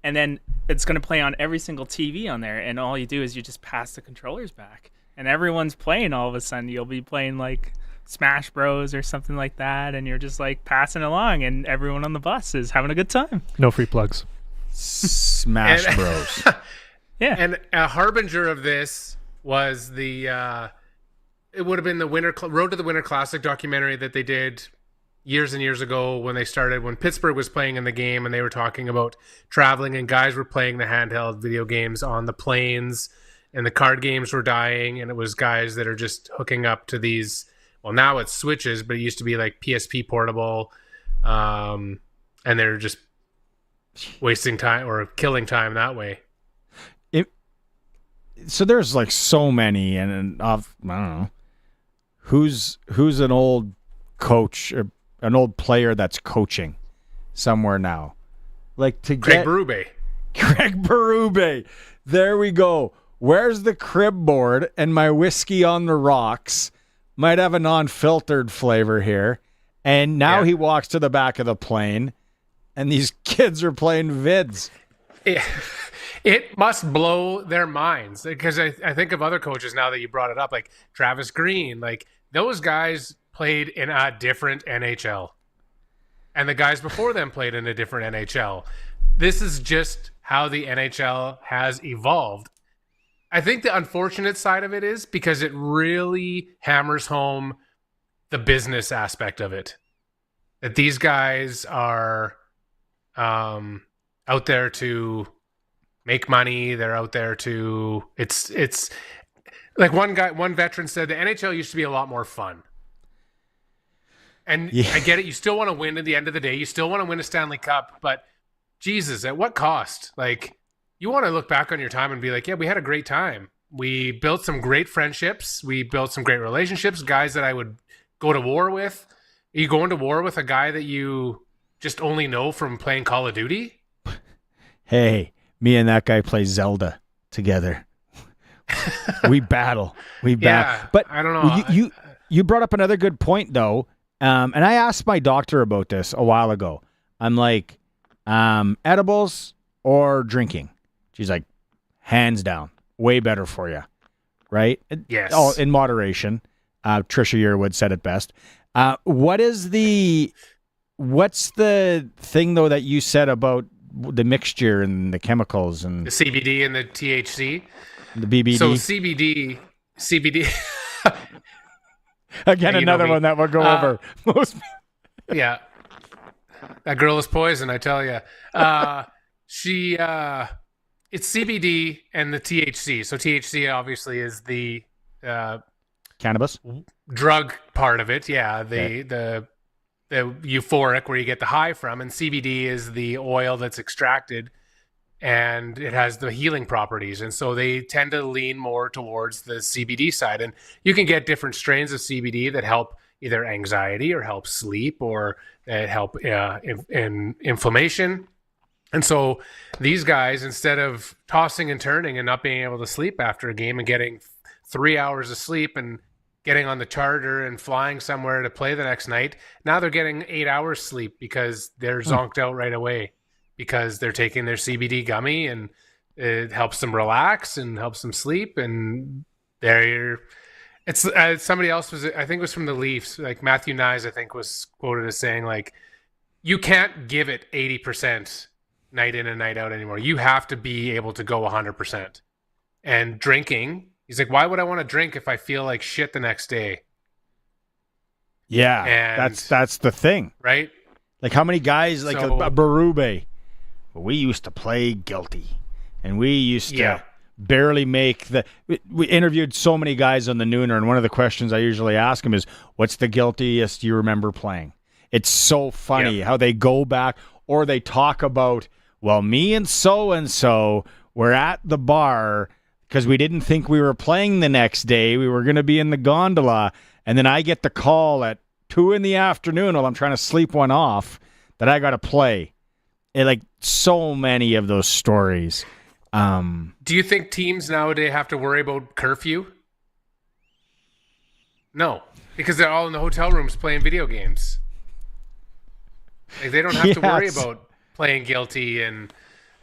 and then it's going to play on every single TV on there, and all you do is you just pass the controllers back, and everyone's playing. All of a sudden, you'll be playing like Smash Bros or something like that, and you're just like passing along, and everyone on the bus is having a good time. No free plugs. Smash Bros. Yeah. And a harbinger of this was it would have been the Road to the Winter Classic documentary that they did years and years ago when Pittsburgh was playing in the game and they were talking about traveling and guys were playing the handheld video games on the planes and the card games were dying, and it was guys that are just hooking up to these. Well, now it's Switches, but it used to be like PSP portable, and they're just wasting time or killing time that way. So there's like so many, and I don't know who's an old coach or an old player that's coaching somewhere now, like to Greg Berube. Greg Berube. There we go. Where's the crib board and my whiskey on the rocks? Might have a non-filtered flavor here. And now he walks to the back of the plane, and these kids are playing vids. It must blow their minds, because I think of other coaches now that you brought it up, like Travis Green. Like, those guys played in a different NHL. And the guys before them played in a different NHL. This is just how the NHL has evolved. I think the unfortunate side of it is because it really hammers home the business aspect of it. That these guys are out there to make money. They're out there to it's like one veteran said the NHL used to be a lot more fun. And I get it. You still want to win at the end of the day. You still want to win a Stanley Cup, but Jesus, at what cost? Like, you want to look back on your time and be like, yeah, we had a great time. We built some great friendships. We built some great relationships, guys that I would go to war with. Are you going to war with a guy that you just only know from playing Call of Duty? Hey, me and that guy play Zelda together. We battle. Yeah, but I don't know. You brought up another good point, though. And I asked my doctor about this a while ago. I'm like, edibles or drinking? She's like, hands down, way better for you, right? Yes. Oh, in moderation. Trisha Yearwood said it best. What's the thing, though, that you said about the mixture and the chemicals and the CBD and the THC? The BBD? So CBD. Again, another one that we'll go over. Yeah. That girl is poison, I tell you. It's CBD and the THC. So THC obviously is the cannabis drug part of it. Yeah, the euphoric where you get the high from, and CBD is the oil that's extracted, and it has the healing properties. And so they tend to lean more towards the CBD side. And you can get different strains of CBD that help either anxiety or help sleep or help in inflammation. And so these guys, instead of tossing and turning and not being able to sleep after a game and getting 3 hours of sleep and getting on the charter and flying somewhere to play the next night, now they're getting 8 hours sleep because they're zonked out right away because they're taking their CBD gummy, and it helps them relax and helps them sleep. And it's somebody else I think it was from the Leafs, like Matthew Nyes, I think, was quoted as saying, like, you can't give it 80% night in and night out anymore. You have to be able to go 100%. And drinking, he's like, why would I want to drink if I feel like shit the next day? Yeah, and that's the thing, right? Like, how many guys, like a Berube, we used to play guilty, and we used to barely make we interviewed so many guys on the Nooner, and one of the questions I usually ask them is, what's the guiltiest you remember playing? It's so funny how they go back, or they talk about, well, me and so were at the bar because we didn't think we were playing the next day. We were going to be in the gondola, and then I get the call at 2 p.m. while I'm trying to sleep one off that I got to play. Like, so many of those stories. Do you think teams nowadays have to worry about curfew? No, because they're all in the hotel rooms playing video games. Like, they don't have to worry about playing guilty, and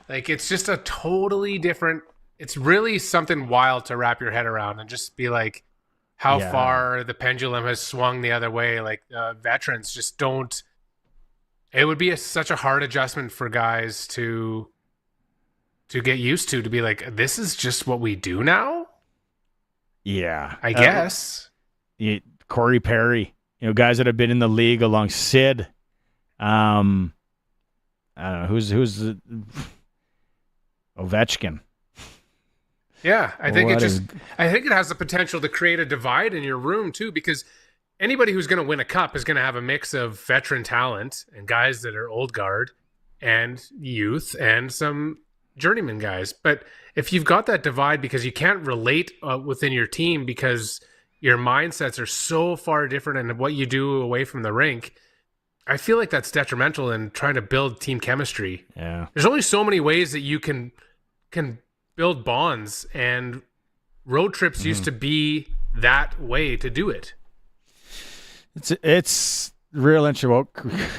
like, it's just a totally different. It's really something wild to wrap your head around and just be like, how far the pendulum has swung the other way. Like, veterans just don't. It would be such a hard adjustment for guys to get used to be like, this is just what we do now. Yeah, I guess. Corey Perry guys that have been in the league along Sid. I don't know who's the Ovechkin. Yeah, I think I think it has the potential to create a divide in your room too, because anybody who's going to win a cup is going to have a mix of veteran talent and guys that are old guard and youth and some journeyman guys. But if you've got that divide because you can't relate within your team because your mindsets are so far different in what you do away from the rink, I feel like that's detrimental in trying to build team chemistry. Yeah. There's only so many ways that you can build bonds, and road trips used to be that way to do it. It's real interesting.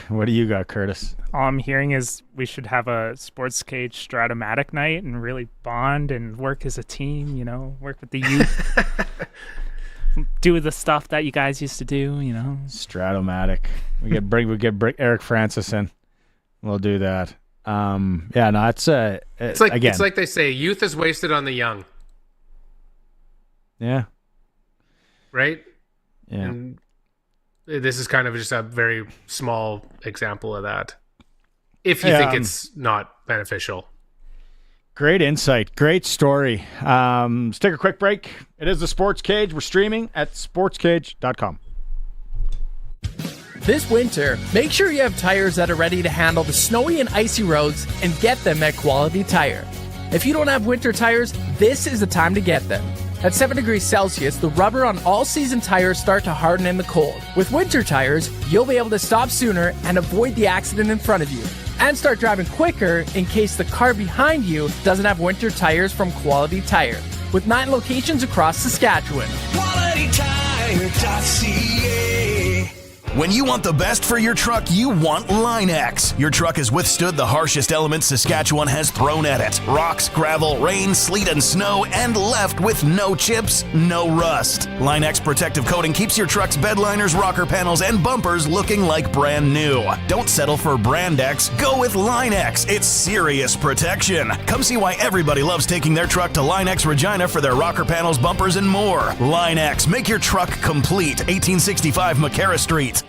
What do you got, Curtis? All I'm hearing is we should have a Sportscage Stratomatic night and really bond and work as a team, work with the youth. Do the stuff that you guys used to do, Stratomatic. We get Eric Francis in. We'll do that. It's like they say, youth is wasted on the young. Yeah. Right? Yeah. And this is kind of just a very small example of that. If you think it's not beneficial. Great insight. Great story. Let's take a quick break. It is the Sports Cage. We're streaming at sportscage.com. This winter, make sure you have tires that are ready to handle the snowy and icy roads and get them at Quality Tire. If you don't have winter tires, this is the time to get them. At 7 degrees Celsius, the rubber on all season tires start to harden in the cold. With winter tires, you'll be able to stop sooner and avoid the accident in front of you. And start driving quicker in case the car behind you doesn't have winter tires from Quality Tire. With 9 locations across Saskatchewan. QualityTire.ca. When you want the best for your truck, you want Line-X. Your truck has withstood the harshest elements Saskatchewan has thrown at it. Rocks, gravel, rain, sleet, and snow, and left with no chips, no rust. Line-X protective coating keeps your truck's bed liners, rocker panels, and bumpers looking like brand new. Don't settle for Brand X. Go with Line-X. It's serious protection. Come see why everybody loves taking their truck to Line-X Regina for their rocker panels, bumpers, and more. Line-X. Make your truck complete. 1865 McCarra Street.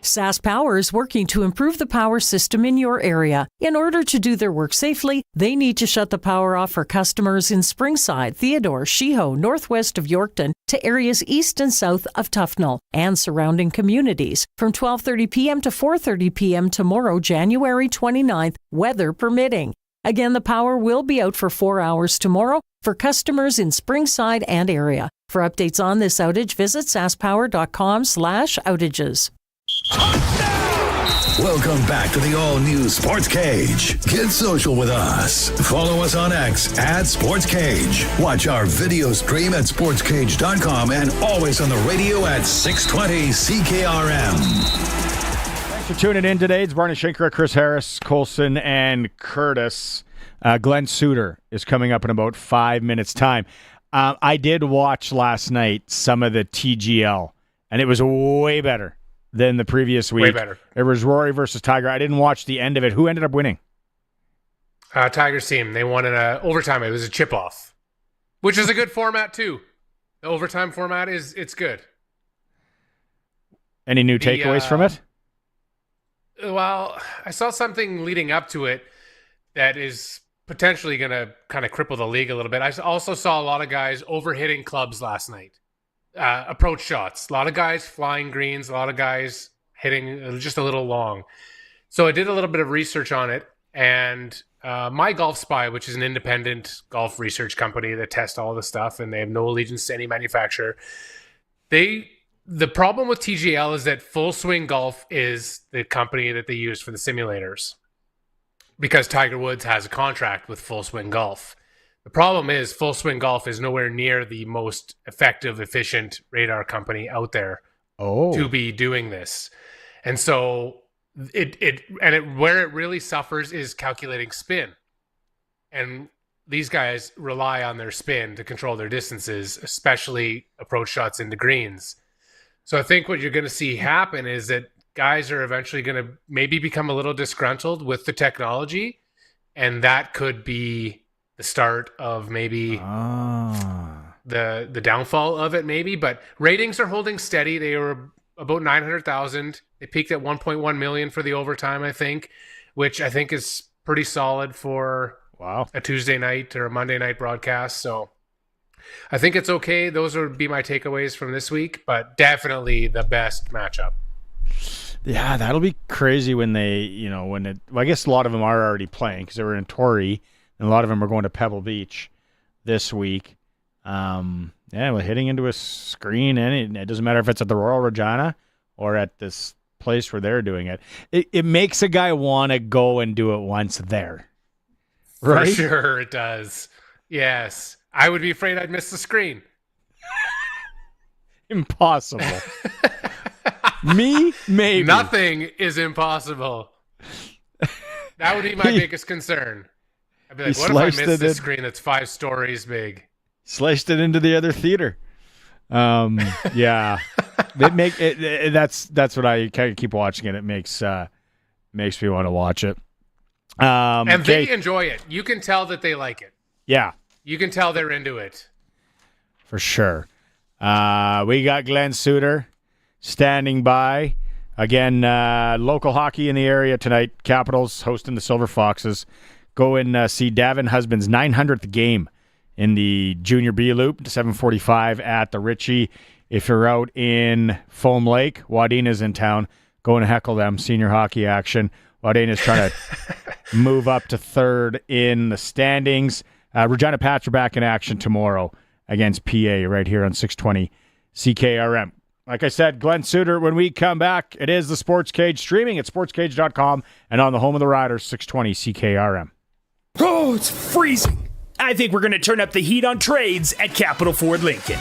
Sask Power is working to improve the power system in your area. In order to do their work safely, they need to shut the power off for customers in Springside, Theodore, Sheeho, northwest of Yorkton, to areas east and south of Tufnell and surrounding communities from 12:30 p.m. to 4:30 p.m. tomorrow, January 29th, weather permitting. Again, the power will be out for 4 hours tomorrow for customers in Springside and area. For updates on this outage, visit saskpower.com/outages. Welcome back to the all-new Sports Cage. Get social with us. Follow us on X at Sports Cage. Watch our video stream at sportscage.com and always on the radio at 620 CKRM. Thanks for tuning in today. It's Barney Schenker, Chris Harris, Colson, and Curtis. Glen Suitor is coming up in about 5 minutes' time. I did watch last night some of the TGL, and it was way better than the previous week. Way better. It was Rory versus Tiger. I didn't watch the end of it. Who ended up winning? Tiger's team. They won in overtime. It was a chip-off, which is a good format, too. The overtime format it's good. Any new takeaways from it? Well, I saw something leading up to it that is potentially going to kind of cripple the league a little bit. I also saw a lot of guys overhitting clubs last night. Approach shots. A lot of guys flying greens, a lot of guys hitting just a little long. So I did a little bit of research on it, and My Golf Spy, which is an independent golf research company that tests all the stuff, and they have no allegiance to any manufacturer. The problem with TGL is that Full Swing Golf is the company that they use for the simulators, because Tiger Woods has a contract with Full Swing Golf. The problem is Full Swing Golf is nowhere near the most effective, efficient radar company out there to be doing this. And so where it really suffers is calculating spin. And these guys rely on their spin to control their distances, especially approach shots into greens. So I think what you're going to see happen is that guys are eventually going to maybe become a little disgruntled with the technology, and that could be the start of maybe the downfall of it, maybe. But ratings are holding steady. They were about 900,000. They peaked at 1.1 million for the overtime, I think, which I think is pretty solid for a Tuesday night or a Monday night broadcast. So I think it's okay. Those would be my takeaways from this week, but definitely the best matchup. Yeah, that'll be crazy when they, I guess a lot of them are already playing because they were in Torrey, and a lot of them are going to Pebble Beach this week. We're hitting into a screen, and it doesn't matter if it's at the Royal Regina or at this place where they're doing it. It makes a guy want to go and do it once there. Right? For sure it does. Yes. I would be afraid I'd miss the screen. Impossible. Me, maybe. Nothing is impossible. That would be my biggest concern. I'd be like, what if I miss this screen that's 5 stories big? Sliced it into the other theater. Yeah. That's what I kind of keep watching it. It makes me want to watch it. And they enjoy it. You can tell that they like it. Yeah. You can tell they're into it. For sure. We got Glen Suitor standing by. Again, local hockey in the area tonight. Capitals hosting the Silver Foxes. Go and see Davin Husband's 900th game in the Junior B Loop, 7:45 at the Ritchie. If you're out in Foam Lake, Wadeena's in town. Go and heckle them. Senior hockey action. Wadeena's trying to move up to third in the standings. Regina Pats are back in action tomorrow against PA right here on 620 CKRM. Like I said, Glen Suitor, when we come back, it is the Sports Cage, streaming at sportscage.com and on the home of the Riders, 620 CKRM. Oh, it's freezing. I think we're going to turn up the heat on trades at Capital Ford Lincoln.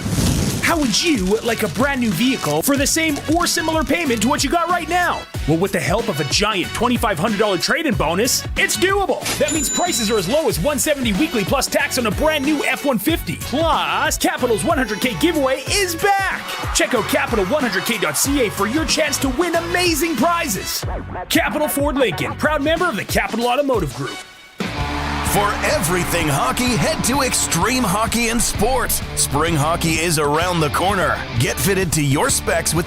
How would you like a brand new vehicle for the same or similar payment to what you got right now? Well, with the help of a giant $2,500 trade-in bonus, it's doable. That means prices are as low as $170 weekly plus tax on a brand new F-150. Plus, Capital's 100K giveaway is back. Check out capital100k.ca for your chance to win amazing prizes. Capital Ford Lincoln, proud member of the Capital Automotive Group. For everything hockey, head to Extreme Hockey and Sports. Spring hockey is around the corner. Get fitted to your specs with